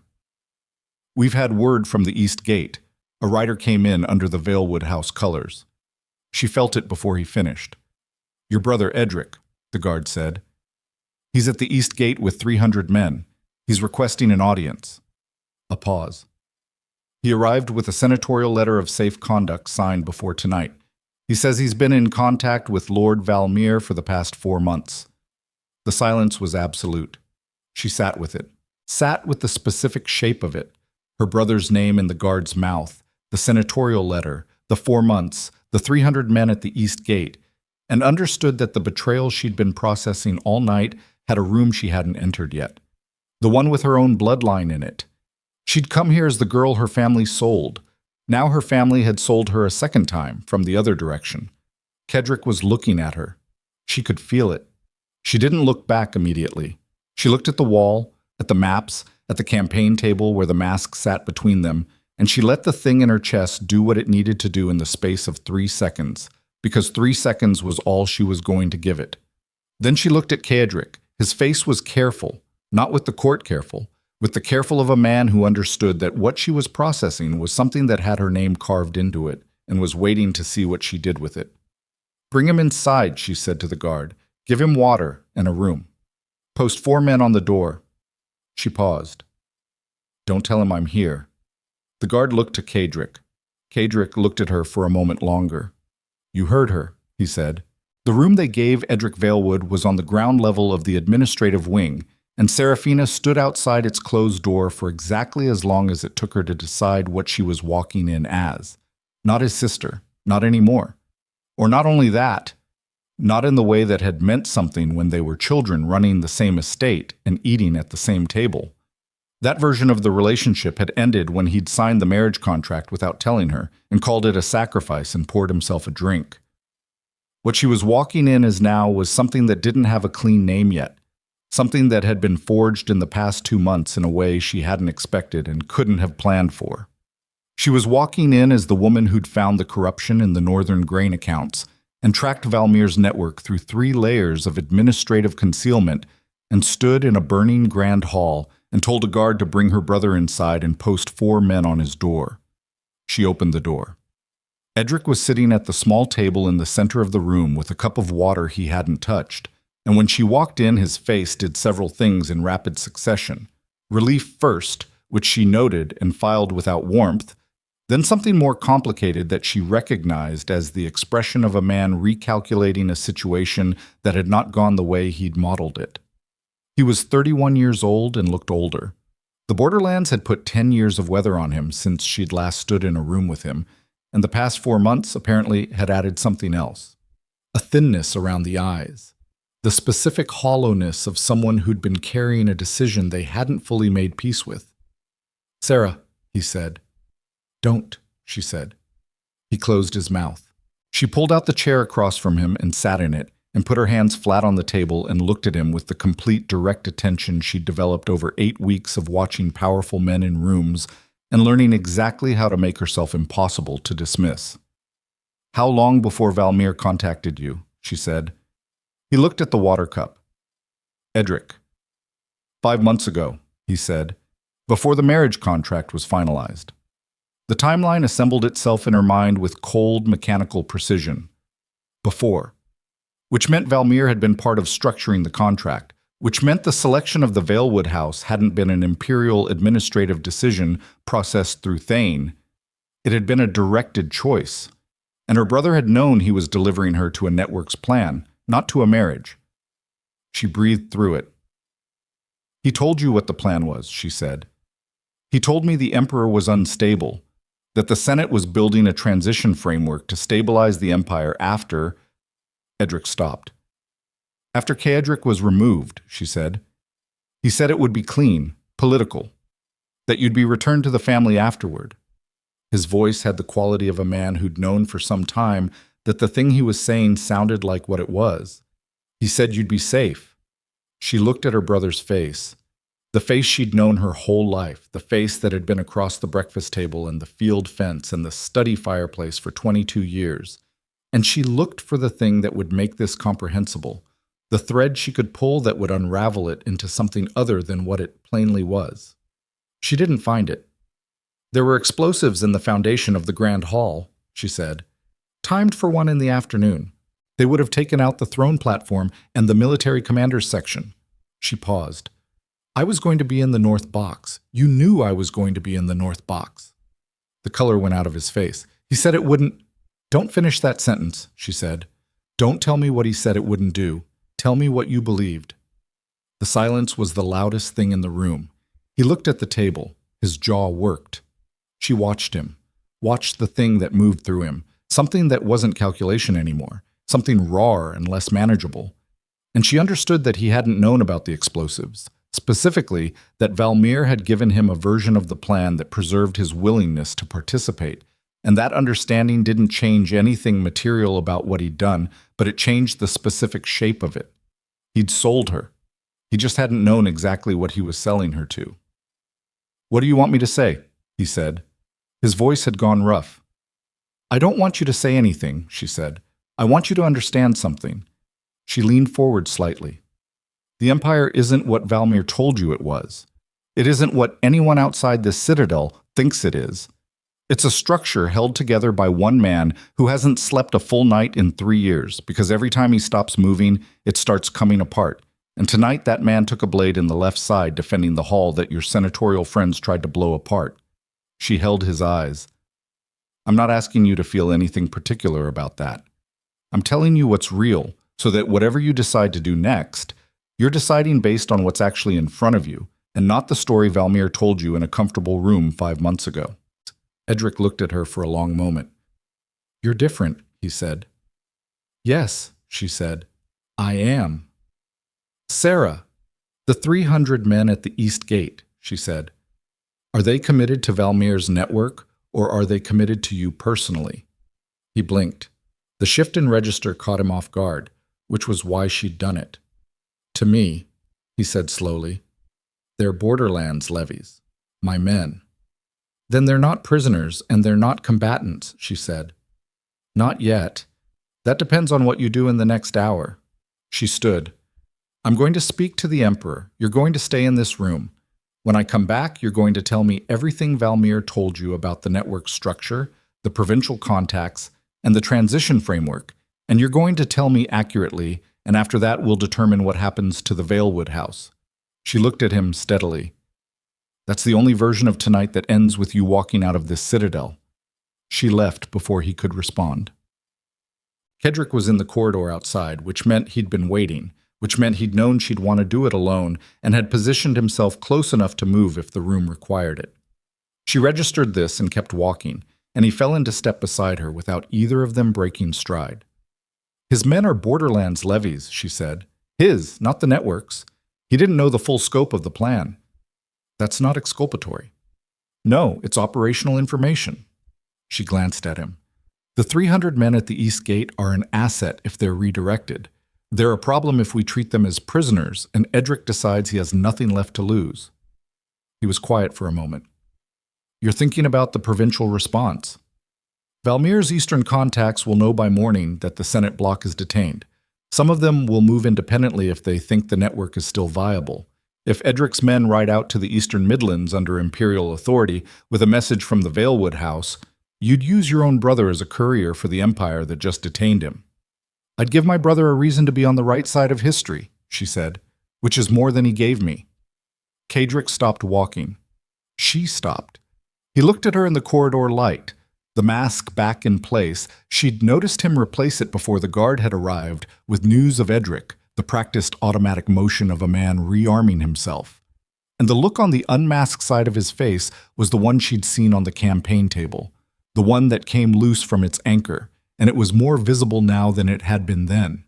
"We've had word from the East Gate." A rider came in under the Valewood House colors. She felt it before he finished. "Your brother Edric," the guard said. "He's at the East Gate with 300 men. He's requesting an audience." A pause. "He arrived with a senatorial letter of safe conduct signed before tonight. He says he's been in contact with Lord Valmere for the past 4 months." The silence was absolute. She sat with it, sat with the specific shape of it, her brother's name in the guard's mouth, the senatorial letter, the 4 months, the 300 men at the East Gate, and understood that the betrayal she'd been processing all night had a room she hadn't entered yet, the one with her own bloodline in it. She'd come here as the girl her family sold, Now her family had sold her a second time from the other direction. Kedrick was looking at her. She could feel it. She didn't look back immediately. She looked at the wall, at the maps, at the campaign table where the mask sat between them, and she let the thing in her chest do what it needed to do in the space of 3 seconds, because 3 seconds was all she was going to give it. Then she looked at Kedrick. His face was careful, not with the court careful, with the careful of a man who understood that what she was processing was something that had her name carved into it and was waiting to see what she did with it. "Bring him inside," she said to the guard. "Give him water and a room. Post 4 men on the door." She paused. "Don't tell him I'm here." The guard looked to Kedrick. Kedrick looked at her for a moment longer. "You heard her," he said. The room they gave Edric Valewood was on the ground level of the administrative wing, and Seraphina stood outside its closed door for exactly as long as it took her to decide what she was walking in as. Not his sister, not anymore. Or not only that, not in the way that had meant something when they were children running the same estate and eating at the same table. That version of the relationship had ended when he'd signed the marriage contract without telling her and called it a sacrifice and poured himself a drink. What she was walking in as now was something that didn't have a clean name yet, something that had been forged in the past 2 months in a way she hadn't expected and couldn't have planned for. She was walking in as the woman who'd found the corruption in the Northern grain accounts and tracked Valmir's network through 3 layers of administrative concealment and stood in a burning grand hall and told a guard to bring her brother inside and post 4 men on his door. She opened the door. Edric was sitting at the small table in the center of the room with a cup of water he hadn't touched, and when she walked in, his face did several things in rapid succession. Relief first, which she noted and filed without warmth, then something more complicated that she recognized as the expression of a man recalculating a situation that had not gone the way he'd modeled it. He was 31 years old and looked older. The Borderlands had put 10 years of weather on him since she'd last stood in a room with him, and the past 4 months apparently had added something else. A thinness around the eyes. The specific hollowness of someone who'd been carrying a decision they hadn't fully made peace with. "Sarah," he said. "Don't," she said. He closed his mouth. She pulled out the chair across from him and sat in it, and put her hands flat on the table and looked at him with the complete direct attention she'd developed over 8 weeks of watching powerful men in rooms and learning exactly how to make herself impossible to dismiss. "How long before Valmir contacted you?" she said. He looked at the water cup. "Edric." 5 months ago, he said, before the marriage contract was finalized. The timeline assembled itself in her mind with cold, mechanical precision. Before. Which meant Valmir had been part of structuring the contract, which meant the selection of the Valewood house hadn't been an imperial administrative decision processed through Thane. It had been a directed choice, and her brother had known he was delivering her to a network's plan, not to a marriage. She breathed through it. "He told you what the plan was," she said. "He told me the Emperor was unstable, that the Senate was building a transition framework to stabilize the Empire after—" Edric stopped. "After Kedrick was removed," she said. "He said it would be clean, political, that you'd be returned to the family afterward." His voice had the quality of a man who'd known for some time that the thing he was saying sounded like what it was. "He said you'd be safe." She looked at her brother's face. The face she'd known her whole life, the face that had been across the breakfast table and the field fence and the study fireplace for 22 years. And she looked for the thing that would make this comprehensible, the thread she could pull that would unravel it into something other than what it plainly was. She didn't find it. "There were explosives in the foundation of the Grand Hall," she said. "Timed for 1 in the afternoon. They would have taken out the throne platform and the military commander's section." She paused. "I was going to be in the north box. You knew I was going to be in the north box." The color went out of his face. "He said it wouldn't—" "Don't finish that sentence," she said. "Don't tell me what he said it wouldn't do. Tell me what you believed." The silence was the loudest thing in the room. He looked at the table. His jaw worked. She watched him, watched the thing that moved through him, something that wasn't calculation anymore, something raw and less manageable. And she understood that he hadn't known about the explosives, specifically that Valmir had given him a version of the plan that preserved his willingness to participate, And that understanding didn't change anything material about what he'd done, but it changed the specific shape of it. He'd sold her. He just hadn't known exactly what he was selling her to. "What do you want me to say?" he said. His voice had gone rough. "I don't want you to say anything," she said. "I want you to understand something." She leaned forward slightly. "The Empire isn't what Valmir told you it was. It isn't what anyone outside this citadel thinks it is. It's a structure held together by one man who hasn't slept a full night in 3 years, because every time he stops moving, it starts coming apart. And tonight that man took a blade in the left side defending the hall that your senatorial friends tried to blow apart." She held his eyes. "I'm not asking you to feel anything particular about that. I'm telling you what's real, so that whatever you decide to do next, you're deciding based on what's actually in front of you, and not the story Valmir told you in a comfortable room 5 months ago." Edric looked at her for a long moment. "You're different," he said. "Yes," she said. "I am." "Sarah, the 300 men at the East Gate," she said. "Are they committed to Valmir's network, or are they committed to you personally?" He blinked. The shift in register caught him off guard, which was why she'd done it. "To me," he said slowly, "they're Borderlands levies, my men." "Then they're not prisoners, and they're not combatants," she said. "Not yet. That depends on what you do in the next hour." She stood. "I'm going to speak to the Emperor. You're going to stay in this room. When I come back, you're going to tell me everything Valmir told you about the network structure, the provincial contacts, and the transition framework, and you're going to tell me accurately, and after that we'll determine what happens to the Valewood house." She looked at him steadily. "That's the only version of tonight that ends with you walking out of this citadel." She left before he could respond. Kedrick was in the corridor outside, which meant he'd been waiting, which meant he'd known she'd want to do it alone, and had positioned himself close enough to move if the room required it. She registered this and kept walking, and he fell into step beside her without either of them breaking stride. "His men are Borderlands levies," she said. "His, not the network's. He didn't know the full scope of the plan." "That's not exculpatory." "No, it's operational information." She glanced at him. "The 300 men at the East Gate are an asset if they're redirected. They're a problem if we treat them as prisoners, and Edric decides he has nothing left to lose." He was quiet for a moment. "You're thinking about the provincial response. Valmir's eastern contacts will know by morning that the Senate bloc is detained. Some of them will move independently if they think the network is still viable. If Edric's men ride out to the Eastern Midlands under Imperial authority with a message from the Valewood house, you'd use your own brother as a courier for the Empire that just detained him." "I'd give my brother a reason to be on the right side of history," she said, "which is more than he gave me." Kedrick stopped walking. She stopped. He looked at her in the corridor light, the mask back in place. She'd noticed him replace it before the guard had arrived with news of Edric, the practiced automatic motion of a man rearming himself. And the look on the unmasked side of his face was the one she'd seen on the campaign table, the one that came loose from its anchor, and it was more visible now than it had been then.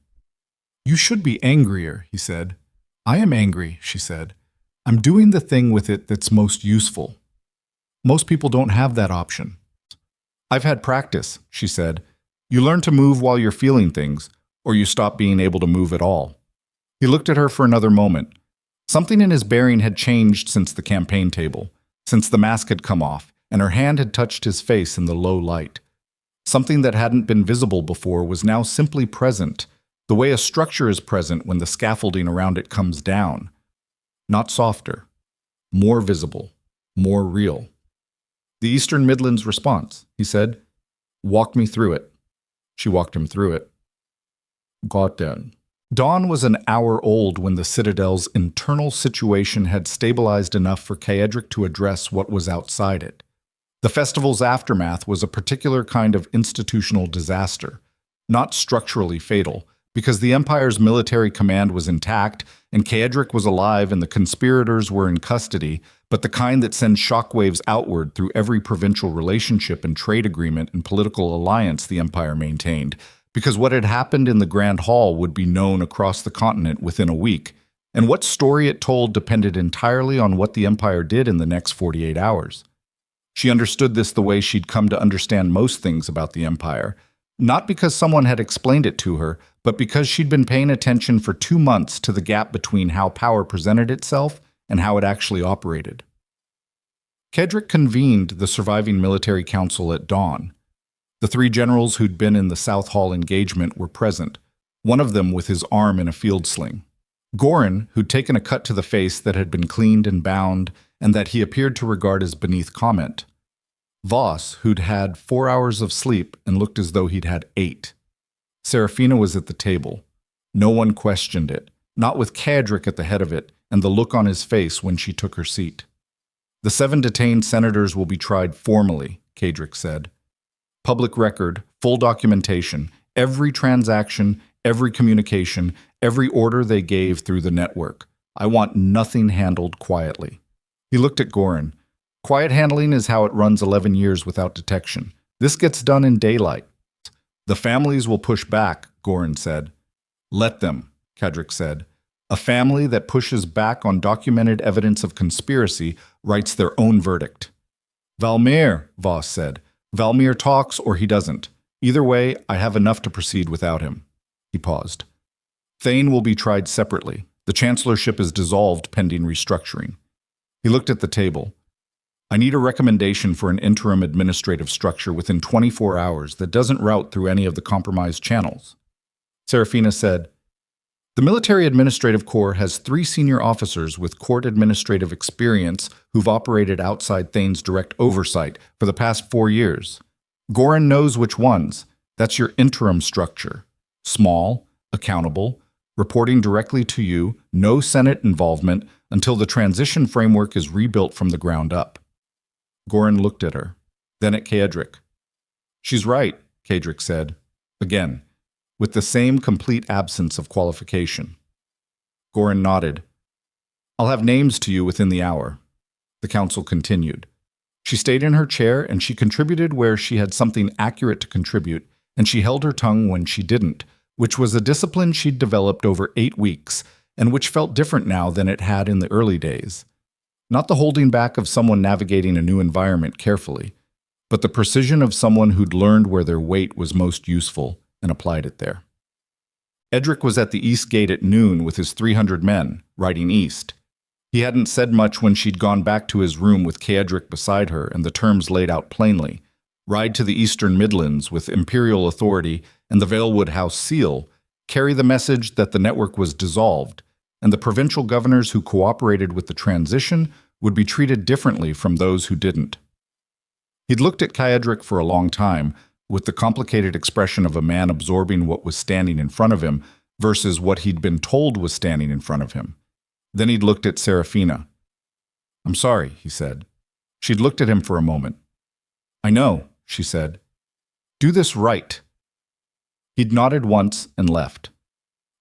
"You should be angrier," he said. "I am angry," she said. "I'm doing the thing with it that's most useful. Most people don't have that option." "I've had practice," she said. "You learn to move while you're feeling things, or you stop being able to move at all." He looked at her for another moment. Something in his bearing had changed since the campaign table, since the mask had come off, and her hand had touched his face in the low light. Something that hadn't been visible before was now simply present, the way a structure is present when the scaffolding around it comes down. Not softer, more visible, more real. "The Eastern Midlands response," he said. "Walk me through it." She walked him through it. Got down. Dawn was an hour old when the Citadel's internal situation had stabilized enough for Kaedric to address what was outside it. The festival's aftermath was a particular kind of institutional disaster, not structurally fatal, because the Empire's military command was intact and Kaedric was alive and the conspirators were in custody, but the kind that sends shockwaves outward through every provincial relationship and trade agreement and political alliance the Empire maintained, because what had happened in the Grand Hall would be known across the continent within a week, and what story it told depended entirely on what the Empire did in the next 48 hours. She understood this the way she'd come to understand most things about the Empire, not because someone had explained it to her, but because she'd been paying attention for 2 months to the gap between how power presented itself and how it actually operated. Kedrick convened the surviving military council at dawn. The 3 generals who'd been in the South Hall engagement were present, one of them with his arm in a field sling. Gorin, who'd taken a cut to the face that had been cleaned and bound, and that he appeared to regard as beneath comment. Voss, who'd had 4 hours of sleep and looked as though he'd had 8. Seraphina was at the table. No one questioned it, not with Kedrick at the head of it, and the look on his face when she took her seat. The 7 detained senators will be tried formally, Kedrick said. Public record, full documentation, every transaction, every communication, every order they gave through the network. I want nothing handled quietly. He looked at Gorin. Quiet handling is how it runs 11 years without detection. This gets done in daylight. The families will push back, Gorin said. Let them, Kedrick said. A family that pushes back on documented evidence of conspiracy writes their own verdict. Valmir, Voss said. Valmir talks or he doesn't. Either way, I have enough to proceed without him. He paused. Thane will be tried separately. The chancellorship is dissolved pending restructuring. He looked at the table. I need a recommendation for an interim administrative structure within 24 hours that doesn't route through any of the compromised channels. Seraphina said, The Military Administrative Corps has 3 senior officers with court administrative experience who've operated outside Thane's direct oversight for the past 4 years. Gorin knows which ones. That's your interim structure. Small, accountable, reporting directly to you, no Senate involvement until the transition framework is rebuilt from the ground up. Gorin looked at her, then at Kedrick. She's right, Kedrick said, again, with the same complete absence of qualification. Gorin nodded. I'll have names to you within the hour. The council continued. She stayed in her chair and she contributed where she had something accurate to contribute, and she held her tongue when she didn't, which was a discipline she'd developed over 8 weeks, and which felt different now than it had in the early days. Not the holding back of someone navigating a new environment carefully, but the precision of someone who'd learned where their weight was most useful and applied it there. Edric was at the East Gate at noon with his 300 men, riding east. He hadn't said much when she'd gone back to his room with Kedrick beside her and the terms laid out plainly. Ride to the Eastern Midlands with Imperial authority and the Valewood House seal, carry the message that the network was dissolved, and the provincial governors who cooperated with the transition would be treated differently from those who didn't. He'd looked at Kedrick for a long time, with the complicated expression of a man absorbing what was standing in front of him versus what he'd been told was standing in front of him. Then he'd looked at Seraphina. I'm sorry, he said. She'd looked at him for a moment. I know, she said. Do this right. He'd nodded once and left.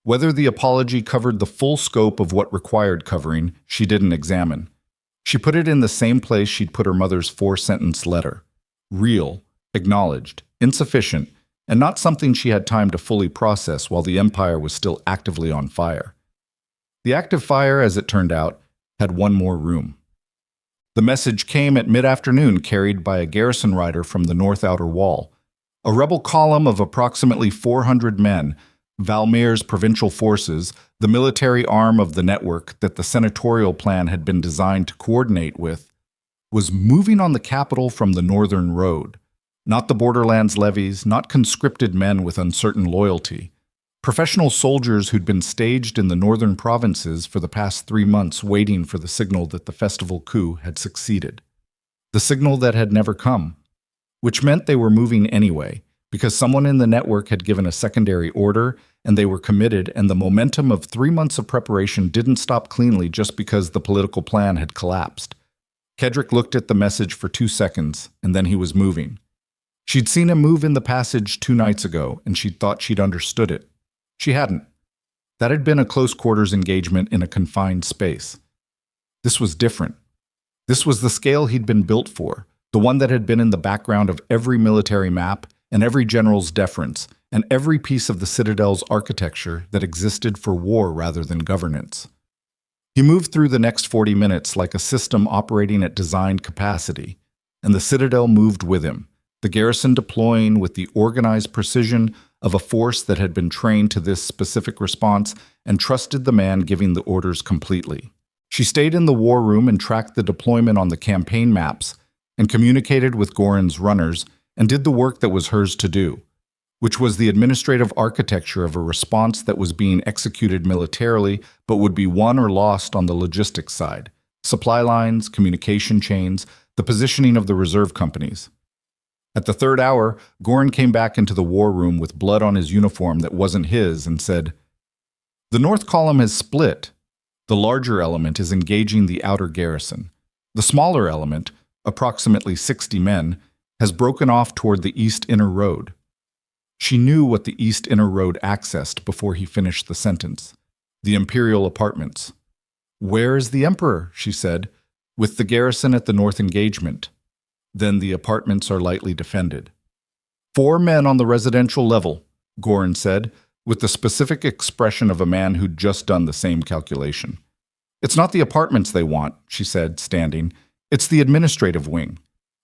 Whether the apology covered the full scope of what required covering, she didn't examine. She put it in the same place she'd put her mother's 4-sentence letter. Real, acknowledged, insufficient, and not something she had time to fully process while the Empire was still actively on fire. The active fire, as it turned out, had one more room. The message came at mid-afternoon, carried by a garrison rider from the north outer wall. A rebel column of approximately 400 men, Valmir's provincial forces, the military arm of the network that the senatorial plan had been designed to coordinate with, was moving on the capital from the northern road. Not the borderlands levies, not conscripted men with uncertain loyalty. Professional soldiers who'd been staged in the northern provinces for the past 3 months waiting for the signal that the festival coup had succeeded. The signal that had never come, which meant they were moving anyway, because someone in the network had given a secondary order and they were committed, and the momentum of 3 months of preparation didn't stop cleanly just because the political plan had collapsed. Kedrick looked at the message for 2 seconds, and then he was moving. She'd seen him move in the passage 2 nights ago, and she'd thought she'd understood it. She hadn't. That had been a close-quarters engagement in a confined space. This was different. This was the scale he'd been built for, the one that had been in the background of every military map and every general's deference, and every piece of the Citadel's architecture that existed for war rather than governance. He moved through the next 40 minutes like a system operating at designed capacity. and the Citadel moved with him, the garrison deploying with the organized precision of a force that had been trained to this specific response and trusted the man giving the orders completely. She stayed in the war room and tracked the deployment on the campaign maps and communicated with Goran's runners and did the work that was hers to do, which was the administrative architecture of a response that was being executed militarily but would be won or lost on the logistics side, supply lines, communication chains, the positioning of the reserve companies. At the third hour, Goran came back into the war room with blood on his uniform that wasn't his and said, "The north column has split. The larger element is engaging the outer garrison. The smaller element, approximately 60 men, has broken off toward the east inner road." She knew what the east inner road accessed before he finished the sentence. The imperial apartments. "Where is the emperor?" she said. "With the garrison at the north engagement. Then the apartments are lightly defended." 4 men on the residential level, Goran said, with the specific expression of a man who'd just done the same calculation. "It's not the apartments they want," she said, standing. "It's the administrative wing.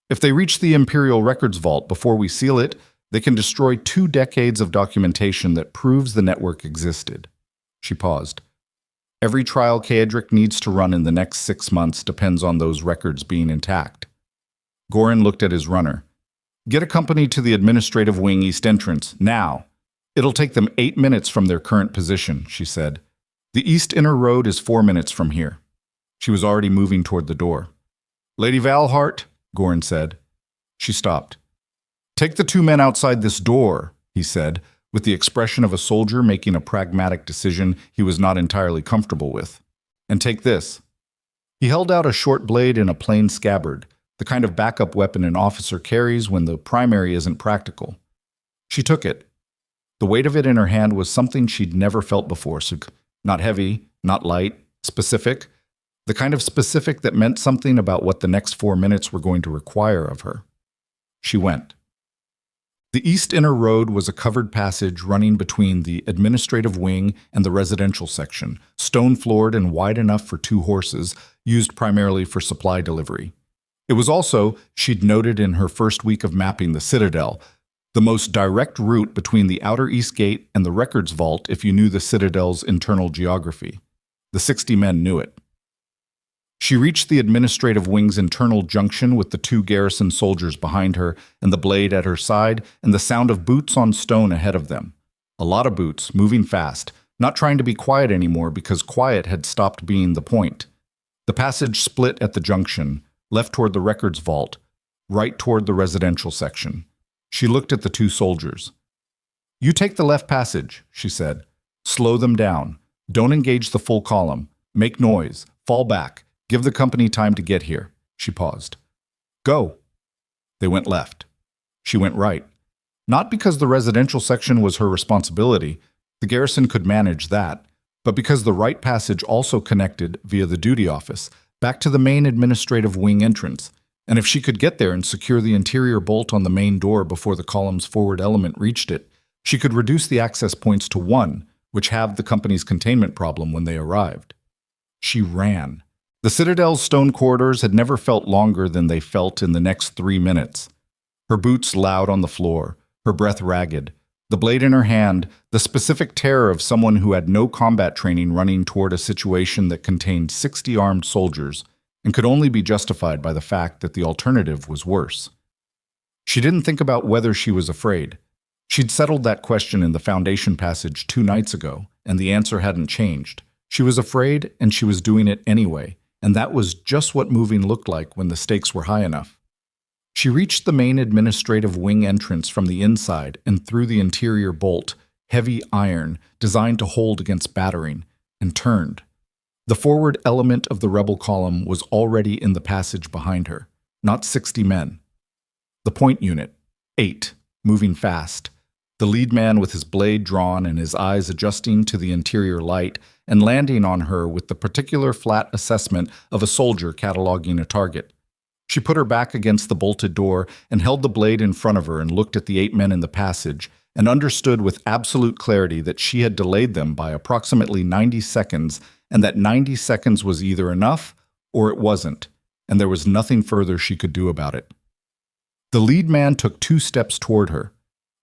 If they reach the Imperial Records Vault before we seal it, they can destroy 2 decades of documentation that proves the network existed." She paused. "Every trial Kaedric needs to run in the next 6 months depends on those records being intact." Goran looked at his runner. "Get a company to the administrative wing east entrance, now. It'll take them 8 minutes from their current position," she said. "The east inner road is 4 minutes from here." She was already moving toward the door. "Lady Valhart," Goran said. She stopped. "Take the 2 men outside this door," he said, with the expression of a soldier making a pragmatic decision he was not entirely comfortable with. "And take this." He held out a short blade in a plain scabbard, the kind of backup weapon an officer carries when the primary isn't practical. She took it. The weight of it in her hand was something she'd never felt before, so not heavy, not light, specific, the kind of specific that meant something about what the next 4 minutes were going to require of her. She went. The east inner road was a covered passage running between the administrative wing and the residential section, stone-floored and wide enough for 2 horses, used primarily for supply delivery. It was also, she'd noted in her first week of mapping the Citadel, the most direct route between the outer east gate and the records vault if you knew the Citadel's internal geography. The 60 men knew it. She reached the administrative wing's internal junction with the 2 garrison soldiers behind her and the blade at her side and the sound of boots on stone ahead of them. A lot of boots, moving fast, not trying to be quiet anymore because quiet had stopped being the point. The passage split at the junction, left toward the records vault, right toward the residential section. She looked at the 2 soldiers. "You take the left passage," she said. "Slow them down. Don't engage the full column. Make noise. Fall back. Give the company time to get here." She paused. "Go." They went left. She went right. Not because the residential section was her responsibility, the garrison could manage that, but because the right passage also connected, via the duty office, back to the main administrative wing entrance, and if she could get there and secure the interior bolt on the main door before the column's forward element reached it, she could reduce the access points to 1, which halved the company's containment problem when they arrived. She ran. The Citadel's stone corridors had never felt longer than they felt in the next 3 minutes. Her boots loud on the floor, her breath ragged, the blade in her hand, the specific terror of someone who had no combat training running toward a situation that contained 60 armed soldiers and could only be justified by the fact that the alternative was worse. She didn't think about whether she was afraid. She'd settled that question in the Foundation passage 2 nights ago, and the answer hadn't changed. She was afraid, and she was doing it anyway, and that was just what moving looked like when the stakes were high enough. She reached the main administrative wing entrance from the inside and through the interior bolt, heavy iron, designed to hold against battering, and turned. The forward element of the rebel column was already in the passage behind her, not 60 men. The point unit, 8, moving fast. The lead man with his blade drawn and his eyes adjusting to the interior light and landing on her with the particular flat assessment of a soldier cataloging a target. She put her back against the bolted door and held the blade in front of her and looked at the 8 men in the passage and understood with absolute clarity that she had delayed them by approximately 90 seconds and that 90 seconds was either enough or it wasn't, and there was nothing further she could do about it. The lead man took 2 steps toward her.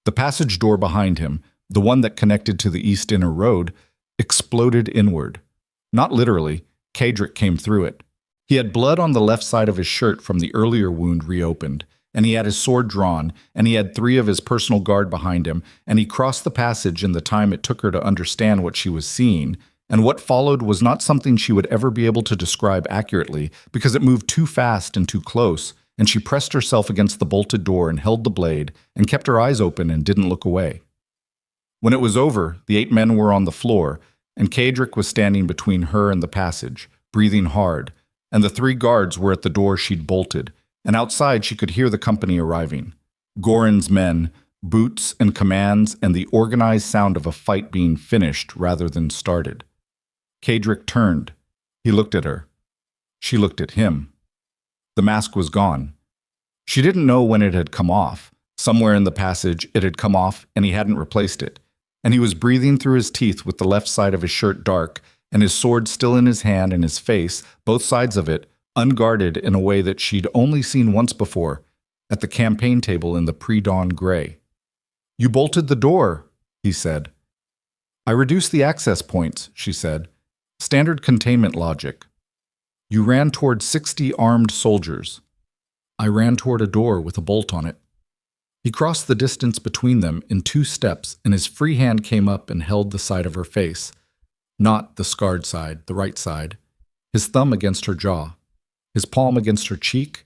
The passage door behind him, the one that connected to the east inner road, exploded inward. Not literally, Kadric came through it. He had blood on the left side of his shirt from the earlier wound reopened, and he had his sword drawn, and he had 3 of his personal guard behind him, and he crossed the passage in the time it took her to understand what she was seeing, and what followed was not something she would ever be able to describe accurately because it moved too fast and too close, and she pressed herself against the bolted door and held the blade and kept her eyes open and didn't look away. When it was over, the 8 men were on the floor, and Kadric was standing between her and the passage, breathing hard, and the 3 guards were at the door she'd bolted, and outside she could hear the company arriving. Goran's men, boots and commands, and the organized sound of a fight being finished rather than started. Kadric turned. He looked at her. She looked at him. The mask was gone. She didn't know when it had come off. Somewhere in the passage it had come off and he hadn't replaced it. And he was breathing through his teeth with the left side of his shirt dark and his sword still in his hand and his face, both sides of it, unguarded in a way that she'd only seen once before, at the campaign table in the pre-dawn gray. "You bolted the door," he said. "I reduced the access points," she said. "Standard containment logic." "You ran toward 60 armed soldiers." "I ran toward a door with a bolt on it." He crossed the distance between them in 2 steps, and his free hand came up and held the side of her face. Not the scarred side, the right side. His thumb against her jaw. His palm against her cheek.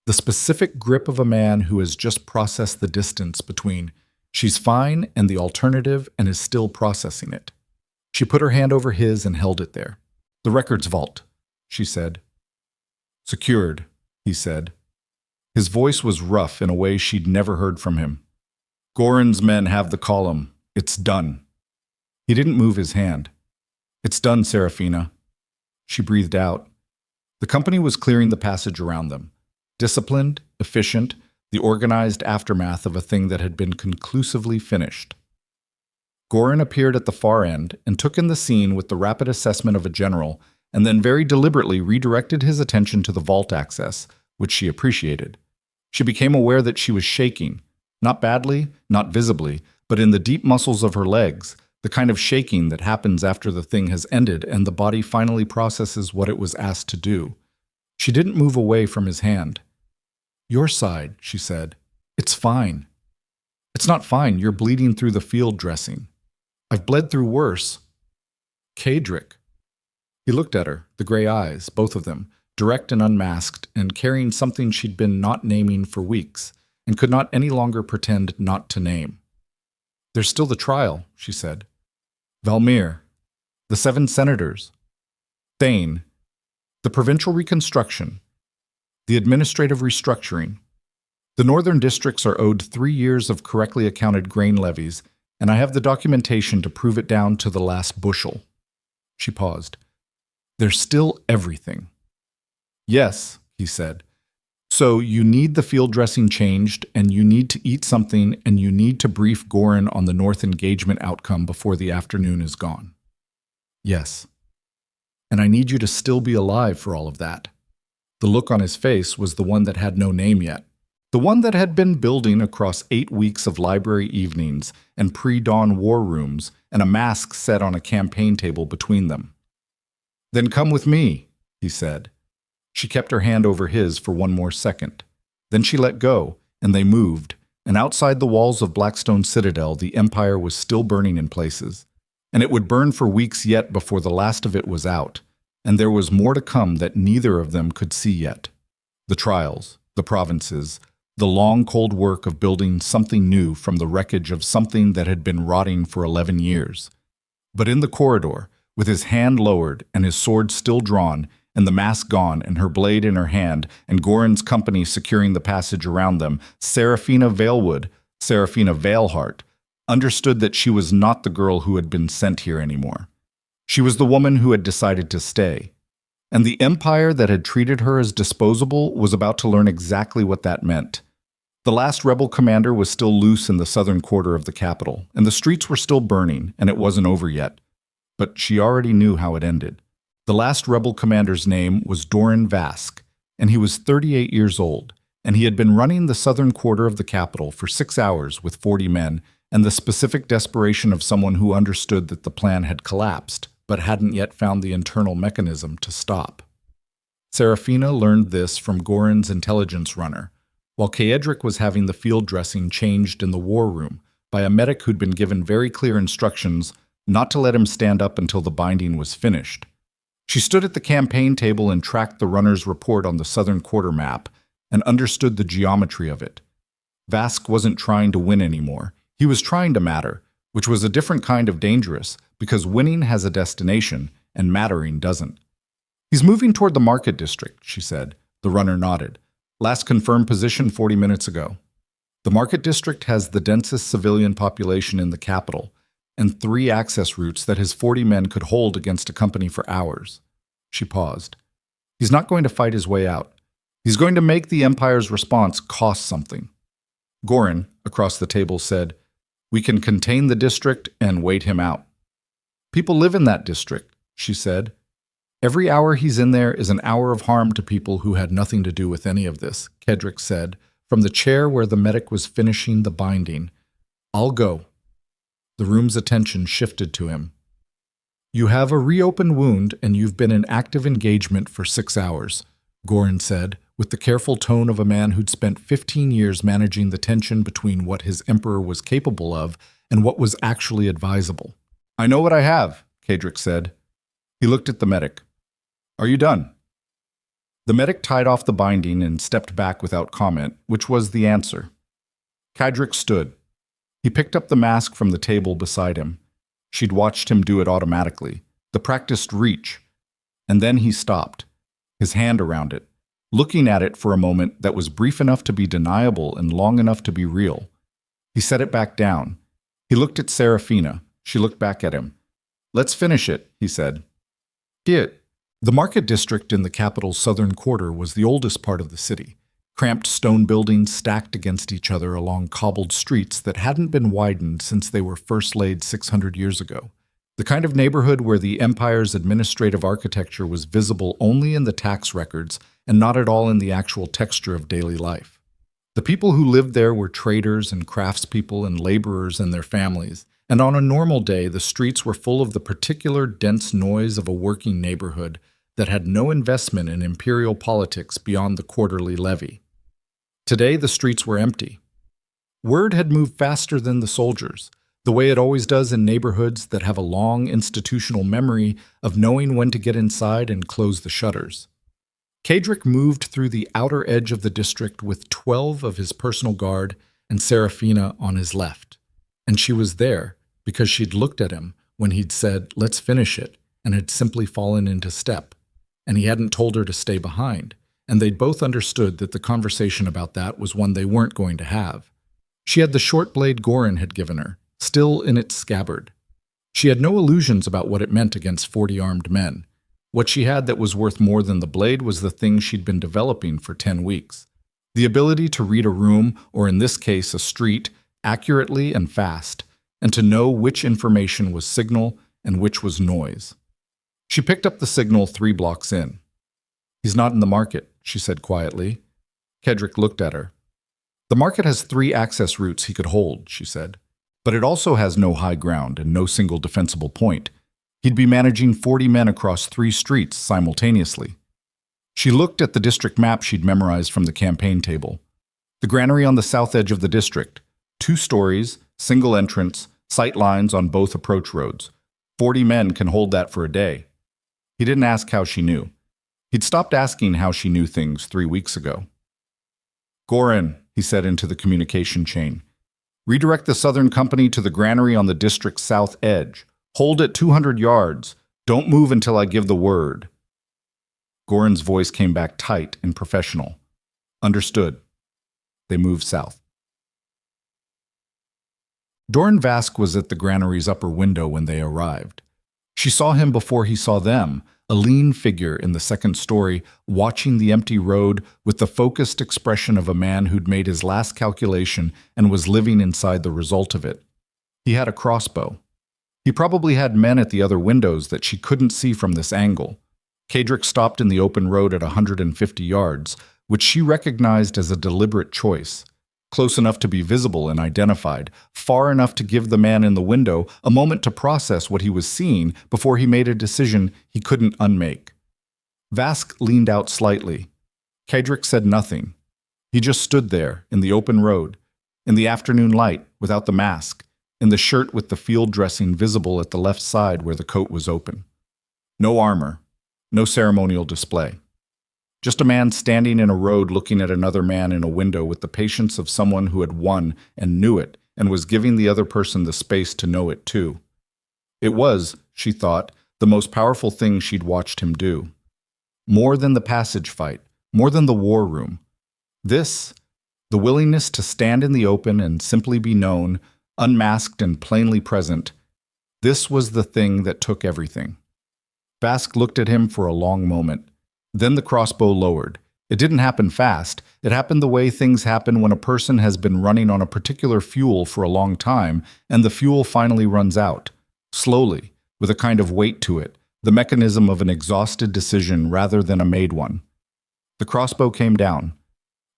The specific grip of a man who has just processed the distance between she's fine and the alternative and is still processing it. She put her hand over his and held it there. "The records vault," she said. "Secured," he said. His voice was rough in a way she'd never heard from him. "Goran's men have the column. It's done." He didn't move his hand. "It's done, Seraphina." She breathed out. The company was clearing the passage around them. Disciplined, efficient, the organized aftermath of a thing that had been conclusively finished. Goran appeared at the far end and took in the scene with the rapid assessment of a general, and then very deliberately redirected his attention to the vault access, which she appreciated. She became aware that she was shaking, not badly, not visibly, but in the deep muscles of her legs, the kind of shaking that happens after the thing has ended and the body finally processes what it was asked to do. She didn't move away from his hand. "Your side," she said. "It's fine." "It's not fine. You're bleeding through the field dressing." "I've bled through worse." "Kadric." He looked at her, the gray eyes, both of them, direct and unmasked, and carrying something she'd been not naming for weeks, and could not any longer pretend not to name. "There's still the trial," she said. "Valmir. The 7 senators. Thane. The provincial reconstruction. The administrative restructuring. The northern districts are owed 3 years of correctly accounted grain levies, and I have the documentation to prove it down to the last bushel." She paused. "There's still everything." "Yes," he said. "So you need the field dressing changed, and you need to eat something, and you need to brief Goran on the North engagement outcome before the afternoon is gone." "Yes." "And I need you to still be alive for all of that." The look on his face was the one that had no name yet. The one that had been building across 8 weeks of library evenings and pre-dawn war rooms and a mask set on a campaign table between them. "Then come with me," he said. She kept her hand over his for 1 more second. Then she let go, and they moved, and outside the walls of Blackstone Citadel the Empire was still burning in places. And it would burn for weeks yet before the last of it was out, and there was more to come that neither of them could see yet. The trials, the provinces, the long cold work of building something new from the wreckage of something that had been rotting for 11 years. But in the corridor, with his hand lowered and his sword still drawn, and the mask gone and her blade in her hand, and Goran's company securing the passage around them, Seraphina Valewood, Seraphina Valeheart, understood that she was not the girl who had been sent here anymore. She was the woman who had decided to stay. And the empire that had treated her as disposable was about to learn exactly what that meant. The last rebel commander was still loose in the southern quarter of the capital, and the streets were still burning, and it wasn't over yet. But she already knew how it ended. The last rebel commander's name was Doran Vask, and he was 38 years old, and he had been running the southern quarter of the capital for 6 hours with 40 men and the specific desperation of someone who understood that the plan had collapsed, but hadn't yet found the internal mechanism to stop. Seraphina learned this from Goran's intelligence runner, while Kaedric was having the field dressing changed in the war room by a medic who'd been given very clear instructions not to let him stand up until the binding was finished. She stood at the campaign table and tracked the runner's report on the southern quarter map and understood the geometry of it. Vask wasn't trying to win anymore. He was trying to matter, which was a different kind of dangerous because winning has a destination and mattering doesn't. He's moving toward the market district, she said. The runner nodded. Last confirmed position 40 minutes ago. The market district has the densest civilian population in the capital and 3 access routes that his 40 men could hold against a company for hours. She paused. He's not going to fight his way out. He's going to make the Empire's response cost something. Goran, across the table, said, "We can contain the district and wait him out." "People live in that district," she said. "Every hour he's in there is an hour of harm to people who had nothing to do with any of this," Kaedric said, from the chair where the medic was finishing the binding. "I'll go." The room's attention shifted to him. "You have a reopened wound and you've been in active engagement for 6 hours, Goran said, with the careful tone of a man who'd spent 15 years managing the tension between what his emperor was capable of and what was actually advisable. "I know what I have," Kaedric said. He looked at the medic. "Are you done?" The medic tied off the binding and stepped back without comment, which was the answer. Kaedric stood. He picked up the mask from the table beside him. She'd watched him do it automatically, the practiced reach. And then he stopped, his hand around it, looking at it for a moment that was brief enough to be deniable and long enough to be real. He set it back down. He looked at Seraphina. She looked back at him. "Let's finish it," he said. The market district in the capital's southern quarter was the oldest part of the city. Cramped stone buildings stacked against each other along cobbled streets that hadn't been widened since they were first laid 600 years ago. The kind of neighborhood where the Empire's administrative architecture was visible only in the tax records and not at all in the actual texture of daily life. The people who lived there were traders and craftspeople and laborers and their families, and on a normal day the streets were full of the particular dense noise of a working neighborhood that had no investment in imperial politics beyond the quarterly levy. Today the streets were empty. Word had moved faster than the soldiers, the way it always does in neighborhoods that have a long institutional memory of knowing when to get inside and close the shutters. Kaedric moved through the outer edge of the district with 12 of his personal guard and Seraphina on his left. And she was there because she'd looked at him when he'd said, "Let's finish it," and had simply fallen into step. And he hadn't told her to stay behind, and they'd both understood that the conversation about that was one they weren't going to have. She had the short blade Goran had given her, still in its scabbard. She had no illusions about what it meant against 40 armed men. What she had that was worth more than the blade was the thing she'd been developing for 10 weeks. The ability to read a room, or in this case a street, accurately and fast, and to know which information was signal and which was noise. She picked up the signal 3 blocks in. "He's not in the market," she said quietly. Kaedric looked at her. "The market has 3 access routes he could hold," she said. "But it also has no high ground and no single defensible point. He'd be managing 40 men across 3 streets simultaneously." She looked at the district map she'd memorized from the campaign table. The granary on the south edge of the district. 2 stories, single entrance, sight lines on both approach roads. 40 men can hold that for a day. He didn't ask how she knew. He'd stopped asking how she knew things 3 weeks ago. "Goran," he said into the communication chain, "redirect the southern company to the granary on the district's south edge. Hold at 200 yards. Don't move until I give the word." Goran's voice came back tight and professional. "Understood." They moved south. Doran Vask was at the granary's upper window when they arrived. She saw him before he saw them, a lean figure in the second story, watching the empty road with the focused expression of a man who'd made his last calculation and was living inside the result of it. He had a crossbow. He probably had men at the other windows that she couldn't see from this angle. Kaedric stopped in the open road at 150 yards, which she recognized as a deliberate choice, close enough to be visible and identified, far enough to give the man in the window a moment to process what he was seeing before he made a decision he couldn't unmake. Vask leaned out slightly. Kedrick said nothing. He just stood there, in the open road, in the afternoon light, without the mask, in the shirt with the field dressing visible at the left side where the coat was open. No armor, no ceremonial display. Just a man standing in a road looking at another man in a window with the patience of someone who had won and knew it and was giving the other person the space to know it too. It was, she thought, the most powerful thing she'd watched him do. More than the passage fight, more than the war room. This, the willingness to stand in the open and simply be known, unmasked and plainly present, this was the thing that took everything. Vask looked at him for a long moment. Then the crossbow lowered. It didn't happen fast. It happened the way things happen when a person has been running on a particular fuel for a long time and the fuel finally runs out. Slowly, with a kind of weight to it, the mechanism of an exhausted decision rather than a made one. The crossbow came down.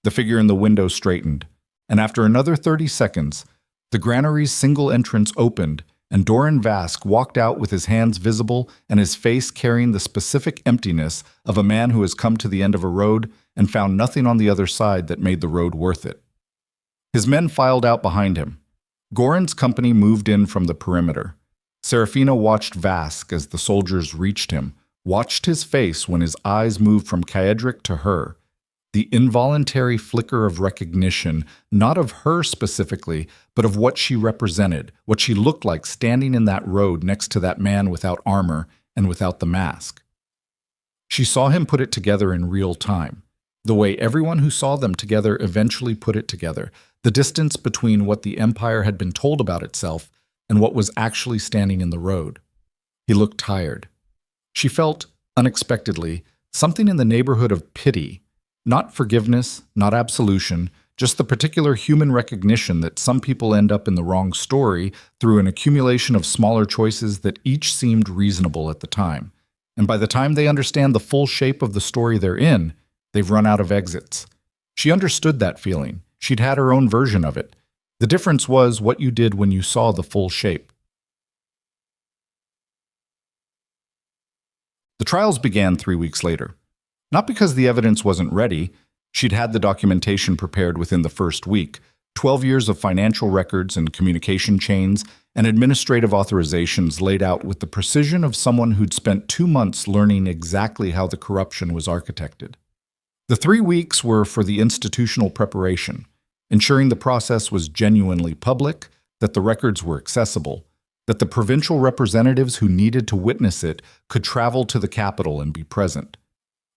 The figure in the window straightened. And after another 30 seconds, the granary's single entrance opened and Doran Vask walked out with his hands visible and his face carrying the specific emptiness of a man who has come to the end of a road and found nothing on the other side that made the road worth it. His men filed out behind him. Goran's company moved in from the perimeter. Seraphina watched Vask as the soldiers reached him, watched his face when his eyes moved from Kedrick to her. The involuntary flicker of recognition, not of her specifically, but of what she represented, what she looked like standing in that road next to that man without armor and without the mask. She saw him put it together in real time, the way everyone who saw them together eventually put it together, the distance between what the Empire had been told about itself and what was actually standing in the road. He looked tired. She felt, unexpectedly, something in the neighborhood of pity. Not forgiveness, not absolution, just the particular human recognition that some people end up in the wrong story through an accumulation of smaller choices that each seemed reasonable at the time. And by the time they understand the full shape of the story they're in, they've run out of exits. She understood that feeling. She'd had her own version of it. The difference was what you did when you saw the full shape. The trials began 3 weeks later. Not because the evidence wasn't ready. She'd had the documentation prepared within the first week, 12 years of financial records and communication chains, and administrative authorizations laid out with the precision of someone who'd spent 2 months learning exactly how the corruption was architected. The 3 weeks were for the institutional preparation, ensuring the process was genuinely public, that the records were accessible, that the provincial representatives who needed to witness it could travel to the capital and be present.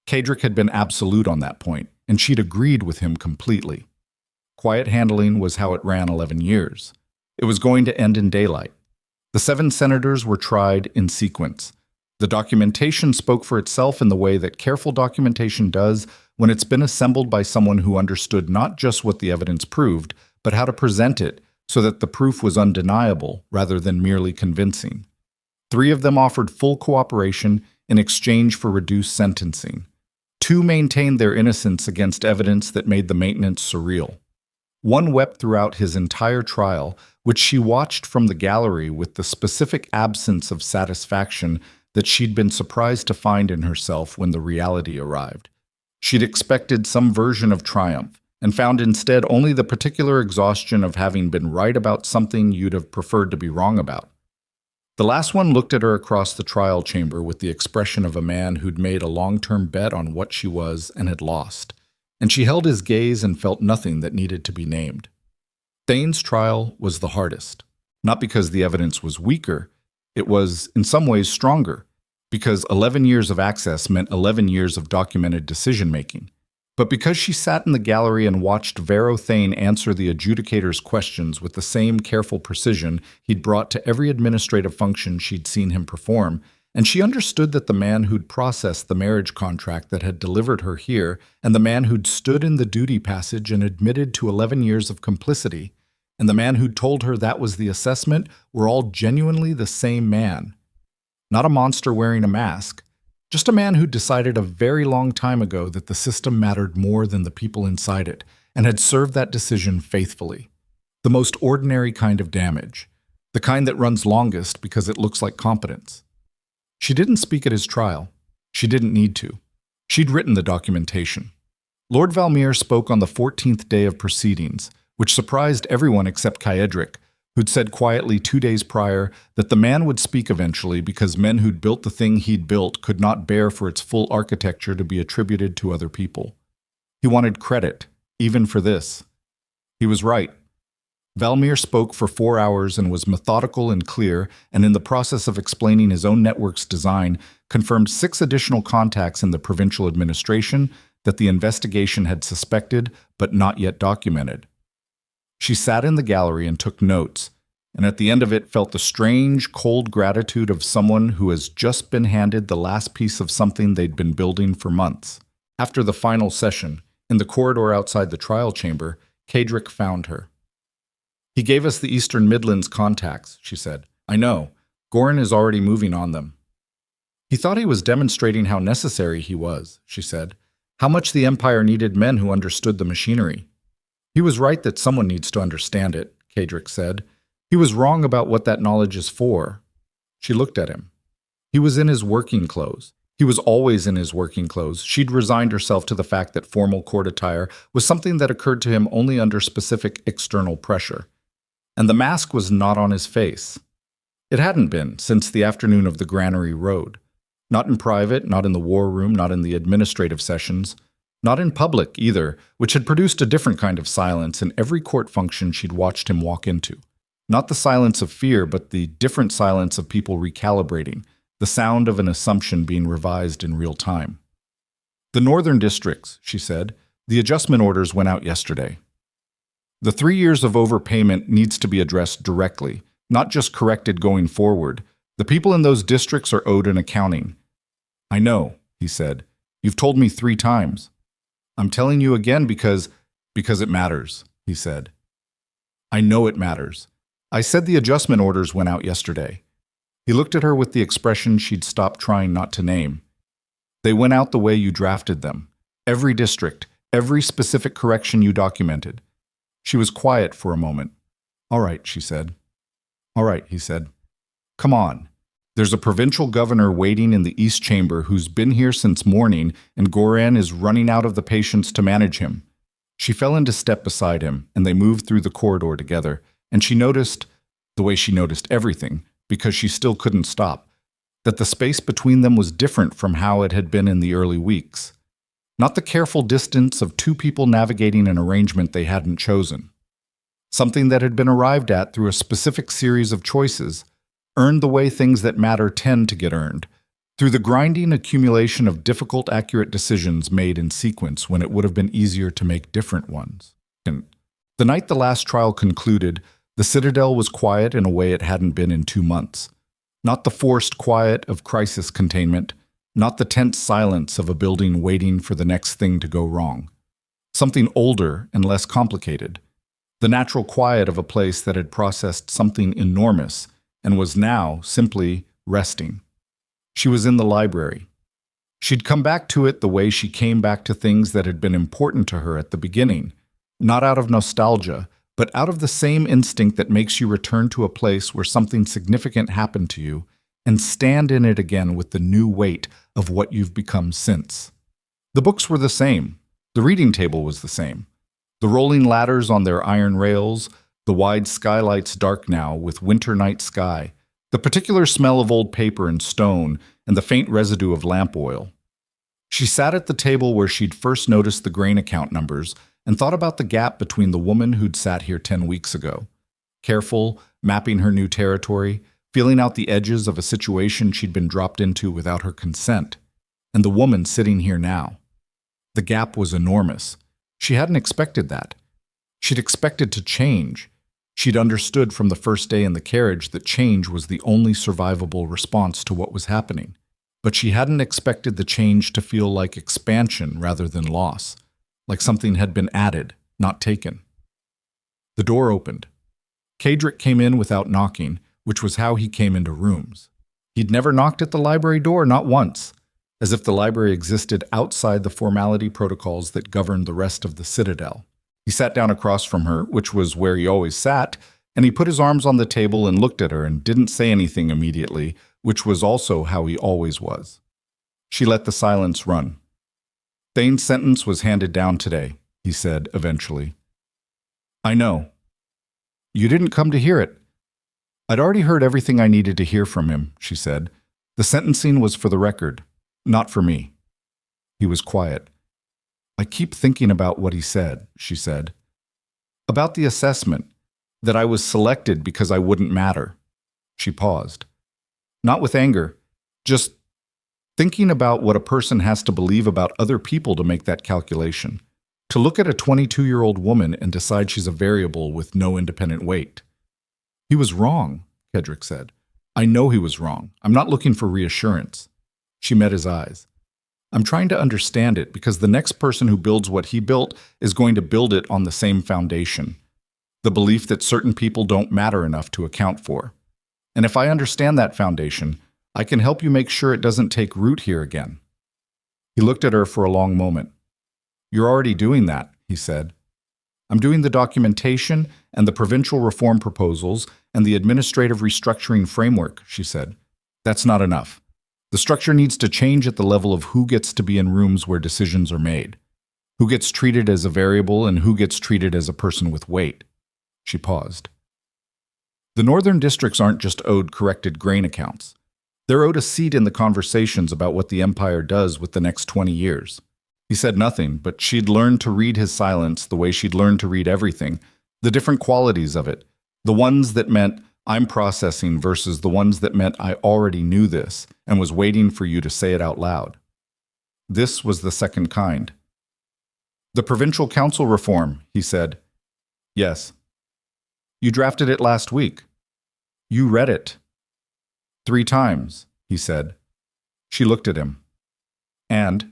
Kedrick had been absolute on that point, and she'd agreed with him completely. Quiet handling was how it ran 11 years. It was going to end in daylight. The 7 senators were tried in sequence. The documentation spoke for itself in the way that careful documentation does when it's been assembled by someone who understood not just what the evidence proved, but how to present it so that the proof was undeniable rather than merely convincing. 3 of them offered full cooperation in exchange for reduced sentencing. 2 maintained their innocence against evidence that made the maintenance surreal. 1 wept throughout his entire trial, which she watched from the gallery with the specific absence of satisfaction that she'd been surprised to find in herself when the reality arrived. She'd expected some version of triumph, and found instead only the particular exhaustion of having been right about something you'd have preferred to be wrong about. The last one looked at her across the trial chamber with the expression of a man who'd made a long-term bet on what she was and had lost, and she held his gaze and felt nothing that needed to be named. Thane's trial was the hardest, not because the evidence was weaker, it was, in some ways, stronger, because 11 years of access meant 11 years of documented decision-making. But because she sat in the gallery and watched Vero Thane answer the adjudicator's questions with the same careful precision he'd brought to every administrative function she'd seen him perform, and she understood that the man who'd processed the marriage contract that had delivered her here, and the man who'd stood in the duty passage and admitted to 11 years of complicity, and the man who'd told her that was the assessment, were all genuinely the same man. Not a monster wearing a mask, Just a man who decided a very long time ago that the system mattered more than the people inside it, and had served that decision faithfully. The most ordinary kind of damage. The kind that runs longest because it looks like competence. She didn't speak at his trial. She didn't need to. She'd written the documentation. Lord Valmere spoke on the 14th day of proceedings, which surprised everyone except Kaedric, who'd said quietly 2 days prior that the man would speak eventually because men who'd built the thing he'd built could not bear for its full architecture to be attributed to other people. He wanted credit, even for this. He was right. Valmere spoke for 4 hours and was methodical and clear, and in the process of explaining his own network's design, confirmed 6 additional contacts in the provincial administration that the investigation had suspected but not yet documented. She sat in the gallery and took notes, and at the end of it felt the strange, cold gratitude of someone who has just been handed the last piece of something they'd been building for months. After the final session, in the corridor outside the trial chamber, Kaedric found her. "He gave us the Eastern Midlands contacts," she said. "I know. Goran is already moving on them." "He thought he was demonstrating how necessary he was," she said. "How much the Empire needed men who understood the machinery." "He was right that someone needs to understand it," Kaedric said. "He was wrong about what that knowledge is for." She looked at him. He was in his working clothes. He was always in his working clothes. She'd resigned herself to the fact that formal court attire was something that occurred to him only under specific external pressure. And the mask was not on his face. It hadn't been since the afternoon of the Granary Road. Not in private, not in the war room, not in the administrative sessions, not in public either, which had produced a different kind of silence in every court function she'd watched him walk into. Not the silence of fear, but the different silence of people recalibrating, the sound of an assumption being revised in real time. "The northern districts," she said, "the adjustment orders went out yesterday. The 3 years of overpayment needs to be addressed directly, not just corrected going forward. The people in those districts are owed an accounting." "I know," he said. "You've told me 3 times. I'm telling you again because it matters," he said. "I know it matters. I said the adjustment orders went out yesterday." He looked at her with the expression she'd stopped trying not to name. "They went out the way you drafted them. Every district, every specific correction you documented." She was quiet for a moment. "All right," she said. "All right," he said. "Come on. There's a provincial governor waiting in the East Chamber who's been here since morning, and Goran is running out of the patience to manage him." She fell into step beside him, and they moved through the corridor together, and she noticed, the way she noticed everything, because she still couldn't stop, that the space between them was different from how it had been in the early weeks. Not the careful distance of 2 people navigating an arrangement they hadn't chosen. Something that had been arrived at through a specific series of choices, earned the way things that matter tend to get earned, through the grinding accumulation of difficult, accurate decisions made in sequence when it would have been easier to make different ones. The night the last trial concluded, the Citadel was quiet in a way it hadn't been in 2 months. Not the forced quiet of crisis containment, not the tense silence of a building waiting for the next thing to go wrong. Something older and less complicated. The natural quiet of a place that had processed something enormous and was now simply resting. She was in the library. She'd come back to it the way she came back to things that had been important to her at the beginning, not out of nostalgia, but out of the same instinct that makes you return to a place where something significant happened to you and stand in it again with the new weight of what you've become since. The books were the same. The reading table was the same. The rolling ladders on their iron rails, the wide skylights dark now with winter night sky, the particular smell of old paper and stone, and the faint residue of lamp oil. She sat at the table where she'd first noticed the grain account numbers and thought about the gap between the woman who'd sat here 10 weeks ago. Careful, mapping her new territory, feeling out the edges of a situation she'd been dropped into without her consent, and the woman sitting here now. The gap was enormous. She hadn't expected that. She'd expected to change. She'd understood from the first day in the carriage that change was the only survivable response to what was happening. But she hadn't expected the change to feel like expansion rather than loss, like something had been added, not taken. The door opened. Kaedric came in without knocking, which was how he came into rooms. He'd never knocked at the library door, not once. as if the library existed outside the formality protocols that governed the rest of the Citadel. He sat down across from her, which was where he always sat, and he put his arms on the table and looked at her and didn't say anything immediately, which was also how he always was. She let the silence run. Thane's sentence was handed down today, he said eventually. I know. You didn't come to hear it. I'd already heard everything I needed to hear from him, she said. The sentencing was for the record, not for me. He was quiet. I keep thinking about what he said, she said. About the assessment, that I was selected because I wouldn't matter. She paused. Not with anger, just thinking about what a person has to believe about other people to make that calculation. To look at a 22-year-old woman and decide she's a variable with no independent weight. He was wrong, Kedrick said. I know he was wrong. I'm not looking for reassurance. She met his eyes. I'm trying to understand it because the next person who builds what he built is going to build it on the same foundation. The belief that certain people don't matter enough to account for. And if I understand that foundation, I can help you make sure it doesn't take root here again. He looked at her for a long moment. You're already doing that, he said. I'm doing the documentation and the provincial reform proposals and the administrative restructuring framework, she said. That's not enough. The structure needs to change at the level of who gets to be in rooms where decisions are made, who gets treated as a variable and who gets treated as a person with weight. She paused. The northern districts aren't just owed corrected grain accounts. They're owed a seat in the conversations about what the Empire does with the next 20 years. He said nothing, but she'd learned to read his silence the way she'd learned to read everything, the different qualities of it, the ones that meant I'm processing versus the ones that meant I already knew this and was waiting for you to say it out loud. This was the second kind. The provincial council reform, he said. Yes. You drafted it last week. You read it. 3 times, he said. She looked at him. And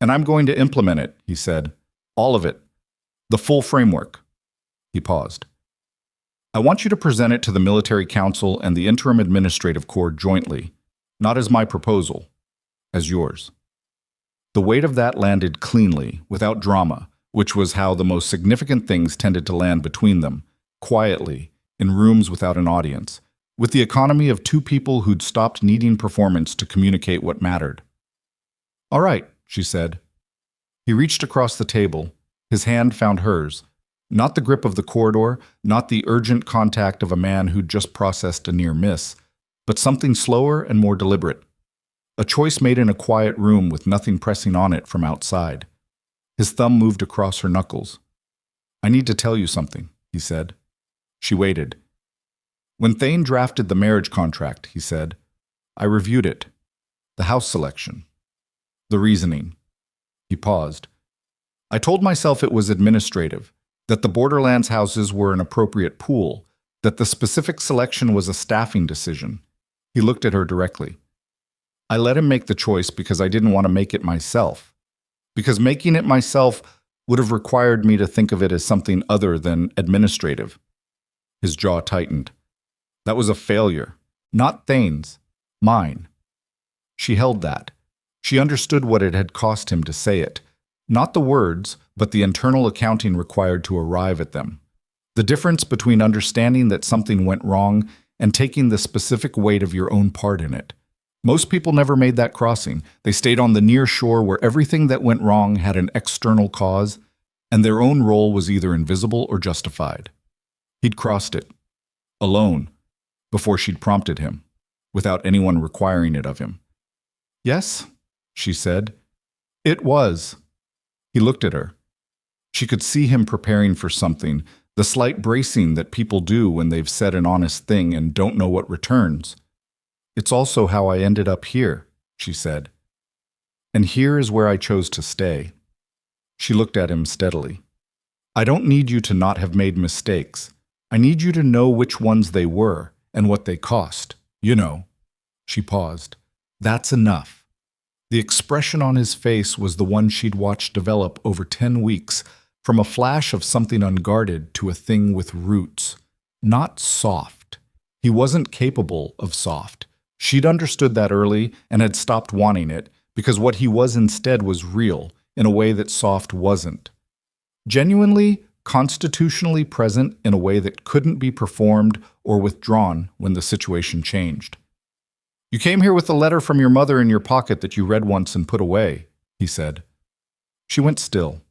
I'm going to implement it, he said. All of it. The full framework. He paused. I want you to present it to the military council and the interim administrative corps jointly, not as my proposal, as yours. The weight of that landed cleanly, without drama, which was how the most significant things tended to land between them, quietly, in rooms without an audience, with the economy of 2 people who'd stopped needing performance to communicate what mattered. All right, she said. He reached across the table. His hand found hers. Not the grip of the corridor, not the urgent contact of a man who'd just processed a near miss, but something slower and more deliberate. A choice made in a quiet room with nothing pressing on it from outside. His thumb moved across her knuckles. I need to tell you something, he said. She waited. When Thane drafted the marriage contract, he said, I reviewed it. The house selection. The reasoning. He paused. I told myself it was administrative, that the Borderlands houses were an appropriate pool, that the specific selection was a staffing decision. He looked at her directly. I let him make the choice because I didn't want to make it myself. Because making it myself would have required me to think of it as something other than administrative. His jaw tightened. That was a failure. Not Thane's. Mine. She held that. She understood what it had cost him to say it. Not the words, but the internal accounting required to arrive at them. The difference between understanding that something went wrong and taking the specific weight of your own part in it. Most people never made that crossing. They stayed on the near shore where everything that went wrong had an external cause, and their own role was either invisible or justified. He'd crossed it. Alone. Before she'd prompted him. Without anyone requiring it of him. Yes, she said. It was. He looked at her. She could see him preparing for something, the slight bracing that people do when they've said an honest thing and don't know what returns. It's also how I ended up here, she said. And here is where I chose to stay. She looked at him steadily. I don't need you to not have made mistakes. I need you to know which ones they were and what they cost. You know. She paused. That's enough. The expression on his face was the one she'd watched develop over 10 weeks, from a flash of something unguarded to a thing with roots. Not soft. He wasn't capable of soft. She'd understood that early and had stopped wanting it, because what he was instead was real in a way that Soft wasn't. Genuinely, constitutionally present in a way that couldn't be performed or withdrawn when the situation changed. "You came here with a letter from your mother in your pocket that you read once and put away," he said. She went still.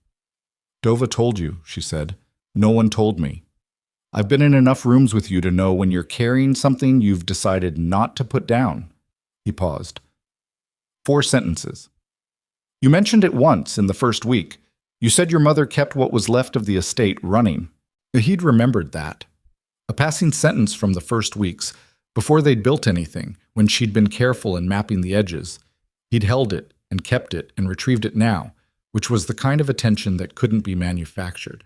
"Dova told you," she said. "No one told me. I've been in enough rooms with you to know when you're carrying something you've decided not to put down." He paused. 4 sentences. "You mentioned it once in the first week. You said your mother kept what was left of the estate running." He'd remembered that. A passing sentence from the first weeks, before they'd built anything, when she'd been careful in mapping the edges. He'd held it and kept it and retrieved it now, which was the kind of attention that couldn't be manufactured.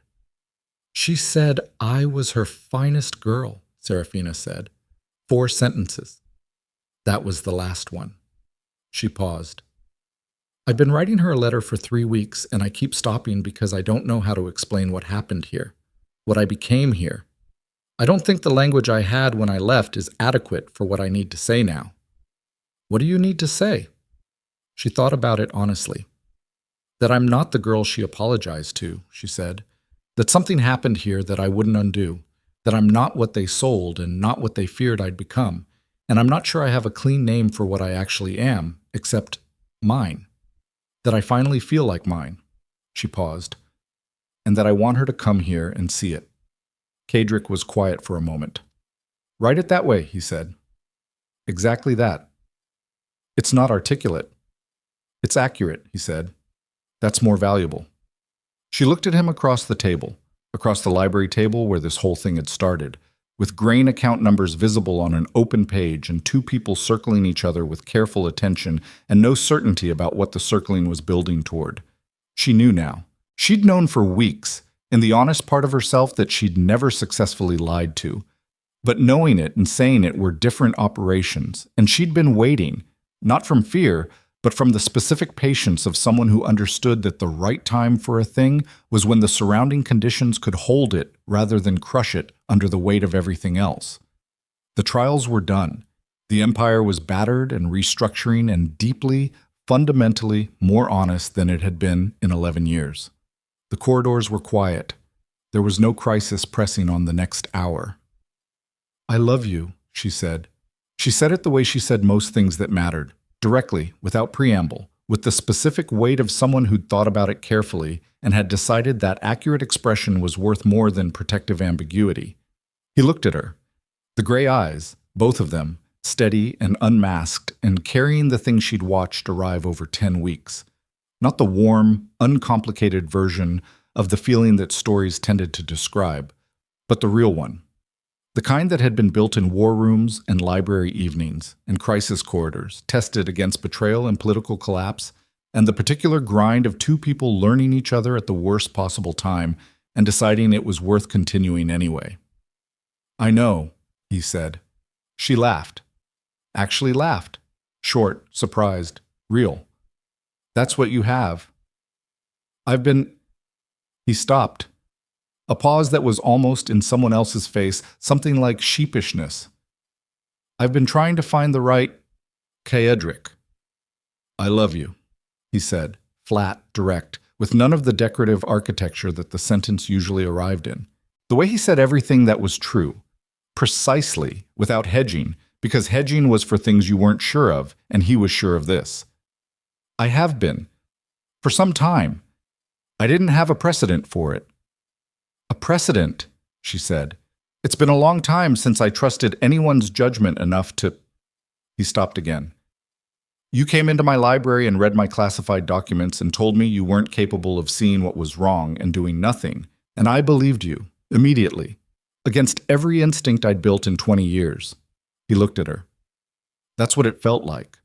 "She said I was her finest girl," Seraphina said. 4 sentences. That was the last one. She paused. "I've been writing her a letter for 3 weeks, and I keep stopping because I don't know how to explain what happened here, what I became here. I don't think the language I had when I left is adequate for what I need to say now." "What do you need to say?" She thought about it honestly. "That I'm not the girl she apologized to," she said. "That something happened here that I wouldn't undo. That I'm not what they sold and not what they feared I'd become. And I'm not sure I have a clean name for what I actually am, except mine. That I finally feel like mine." She paused. "And that I want her to come here and see it." Kadrick was quiet for a moment. "Write it that way," he said. "Exactly that." "It's not articulate." "It's accurate," he said. "That's more valuable." She looked at him across the table, across the library table where this whole thing had started, with grain account numbers visible on an open page and 2 people circling each other with careful attention and no certainty about what the circling was building toward. She knew now. She'd known for weeks, in the honest part of herself that she'd never successfully lied to. But knowing it and saying it were different operations, and she'd been waiting, not from fear, but from the specific patience of someone who understood that the right time for a thing was when the surrounding conditions could hold it rather than crush it under the weight of everything else. The trials were done. The empire was battered and restructuring and deeply, fundamentally more honest than it had been in 11 years. The corridors were quiet. There was no crisis pressing on the next hour. "I love you," she said. She said it the way she said most things that mattered. Directly, without preamble, with the specific weight of someone who'd thought about it carefully and had decided that accurate expression was worth more than protective ambiguity. He looked at her. The gray eyes, both of them, steady and unmasked and carrying the thing she'd watched arrive over 10 weeks. Not the warm, uncomplicated version of the feeling that stories tended to describe, but the real one. The kind that had been built in war rooms and library evenings and crisis corridors, tested against betrayal and political collapse, and the particular grind of 2 people learning each other at the worst possible time and deciding it was worth continuing anyway. "I know," he said. She laughed. Actually laughed. Short, surprised, real. "That's what you have." "I've been—" He stopped. A pause that was almost in someone else's face, something like sheepishness. "I've been trying to find the right Kaedric." "I love you," he said, flat, direct, with none of the decorative architecture that the sentence usually arrived in. The way he said everything that was true, precisely, without hedging, because hedging was for things you weren't sure of, and he was sure of this. "I have been. For some time. I didn't have a precedent for it." "A precedent," she said. "It's been a long time since I trusted anyone's judgment enough to—" He stopped again. "You came into my library and read my classified documents and told me you weren't capable of seeing what was wrong and doing nothing, and I believed you, immediately, against every instinct I'd built in 20 years. He looked at her. "That's what it felt like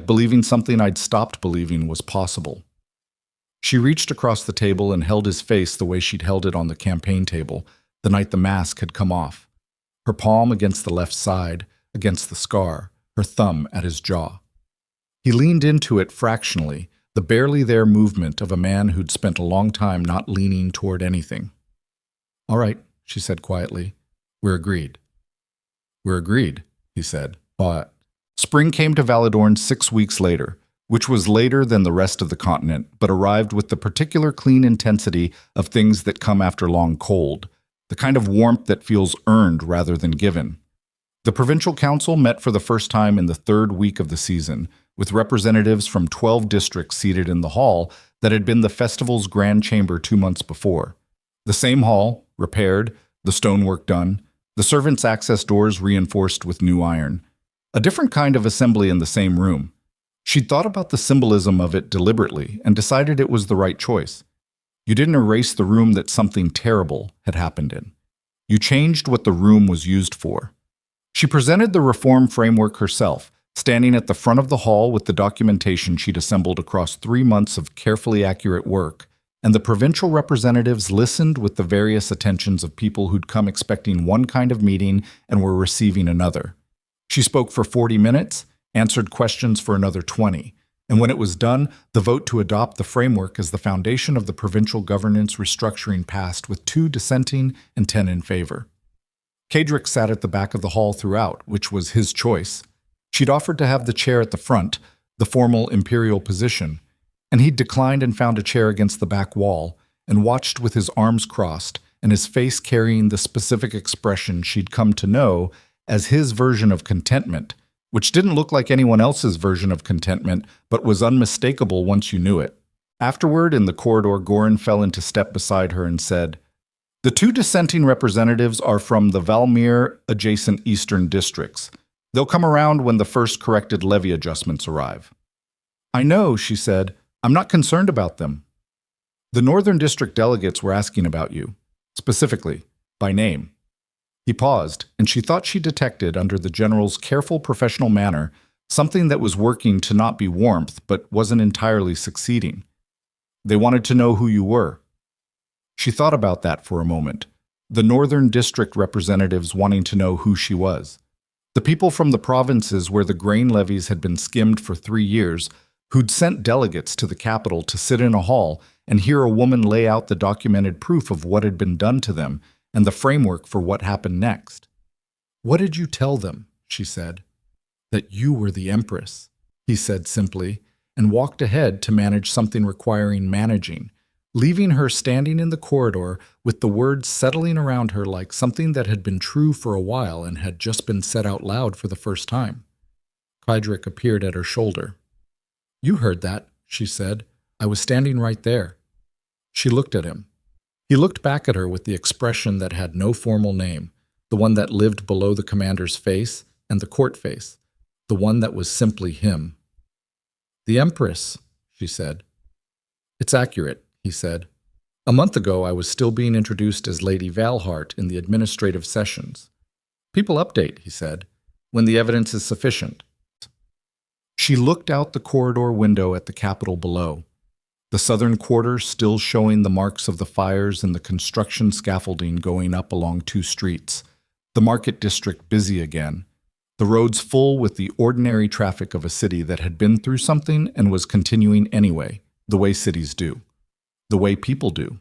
believing something I'd stopped believing was possible." She reached across the table and held his face the way she'd held it on the campaign table the night the mask had come off, her palm against the left side, against the scar, her thumb at his jaw. He leaned into it fractionally, the barely there movement of a man who'd spent a long time not leaning toward anything. "All right," she said quietly. "We're agreed." "We're agreed," he said. "But—" Spring came to Valadorn 6 weeks later, which was later than the rest of the continent, but arrived with the particular clean intensity of things that come after long cold, the kind of warmth that feels earned rather than given. The provincial council met for the first time in the third week of the season, with representatives from 12 districts seated in the hall that had been the festival's grand chamber 2 months before. The same hall, repaired, the stonework done, the servants' access doors reinforced with new iron. A different kind of assembly in the same room. She'd thought about the symbolism of it deliberately and decided it was the right choice. You didn't erase the room that something terrible had happened in. You changed what the room was used for. She presented the reform framework herself, standing at the front of the hall with the documentation she'd assembled across 3 months of carefully accurate work, and the provincial representatives listened with the various attentions of people who'd come expecting one kind of meeting and were receiving another. She spoke for 40 minutes, answered questions for another 20, and when it was done, the vote to adopt the framework as the foundation of the provincial governance restructuring passed with 2 dissenting and 10 in favor. Kadrick sat at the back of the hall throughout, which was his choice. She'd offered to have the chair at the front, the formal imperial position, and he'd declined and found a chair against the back wall and watched with his arms crossed and his face carrying the specific expression she'd come to know as his version of contentment, which didn't look like anyone else's version of contentment but was unmistakable once you knew it. Afterward, in the corridor, Goran fell into step beside her and said, "The 2 dissenting representatives are from the Valmir-adjacent eastern districts. They'll come around when the first corrected levy adjustments arrive." "I know," she said. "I'm not concerned about them." "The northern district delegates were asking about you, specifically, by name." He paused, and she thought she detected, under the general's careful professional manner, something that was working to not be warmth but wasn't entirely succeeding. "They wanted to know who you were." She thought about that for a moment. The northern district representatives wanting to know who she was. The people from the provinces where the grain levies had been skimmed for 3 years, who'd sent delegates to the capital to sit in a hall and hear a woman lay out the documented proof of what had been done to them and the framework for what happened next. "What did you tell them?" she said. "That you were the Empress," he said simply, and walked ahead to manage something requiring managing, leaving her standing in the corridor with the words settling around her like something that had been true for a while and had just been said out loud for the first time. Kadrick appeared at her shoulder. "You heard that," she said. "I was standing right there." She looked at him. He looked back at her with the expression that had no formal name, the one that lived below the commander's face and the court face, the one that was simply him. "The Empress," she said. "It's accurate," he said. "A month ago I was still being introduced as Lady Valhart in the administrative sessions. People update," he said, "when the evidence is sufficient." She looked out the corridor window at the capital below, the southern quarter still showing the marks of the fires and the construction scaffolding going up along 2 streets, the market district busy again, the roads full with the ordinary traffic of a city that had been through something and was continuing anyway, the way cities do, the way people do.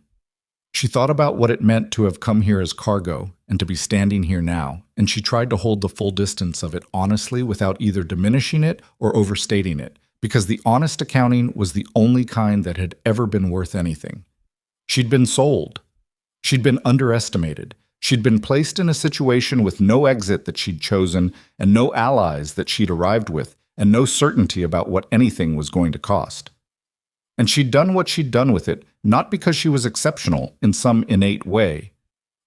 She thought about what it meant to have come here as cargo and to be standing here now, and she tried to hold the full distance of it honestly without either diminishing it or overstating it, because the honest accounting was the only kind that had ever been worth anything. She'd been sold. She'd been underestimated. She'd been placed in a situation with no exit that she'd chosen and no allies that she'd arrived with and no certainty about what anything was going to cost. And she'd done what she'd done with it, not because she was exceptional in some innate way.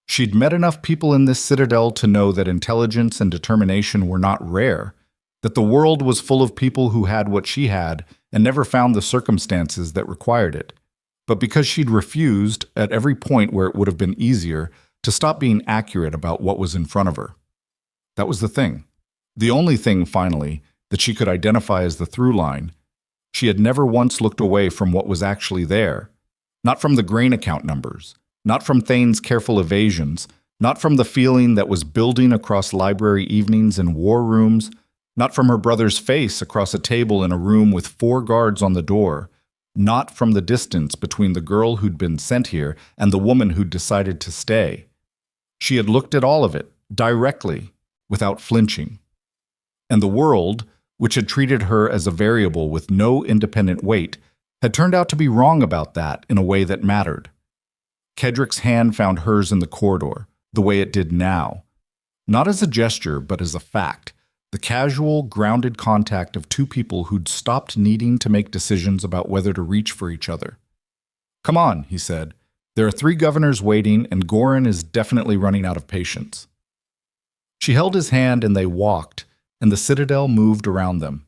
She'd met enough people in this citadel to know that intelligence and determination were not rare, that the world was full of people who had what she had and never found the circumstances that required it. But because she'd refused, at every point where it would have been easier, to stop being accurate about what was in front of her. That was the thing. The only thing, finally, that she could identify as the through line. She had never once looked away from what was actually there. Not from the grain account numbers, not from Thane's careful evasions, not from the feeling that was building across library evenings and war rooms, not from her brother's face across a table in a room with 4 guards on the door, not from the distance between the girl who'd been sent here and the woman who'd decided to stay. She had looked at all of it, directly, without flinching. And the world, which had treated her as a variable with no independent weight, had turned out to be wrong about that in a way that mattered. Kedrick's hand found hers in the corridor, the way it did now. Not as a gesture, but as a fact. The casual, grounded contact of two people who'd stopped needing to make decisions about whether to reach for each other. "Come on," he said. "There are 3 governors waiting, and Goran is definitely running out of patience." She held his hand and they walked, and the Citadel moved around them.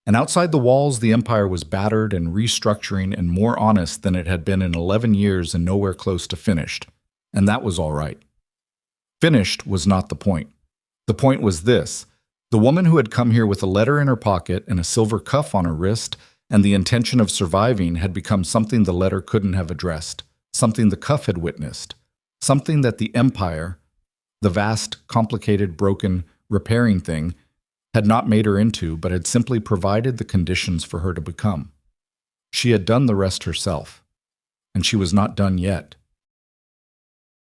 And outside the walls, the Empire was battered and restructuring and more honest than it had been in 11 years and nowhere close to finished. And that was all right. Finished was not the point. The point was this. The woman who had come here with a letter in her pocket and a silver cuff on her wrist and the intention of surviving had become something the letter couldn't have addressed, something the cuff had witnessed, something that the Empire, the vast, complicated, broken, repairing thing, had not made her into, but had simply provided the conditions for her to become. She had done the rest herself, and she was not done yet.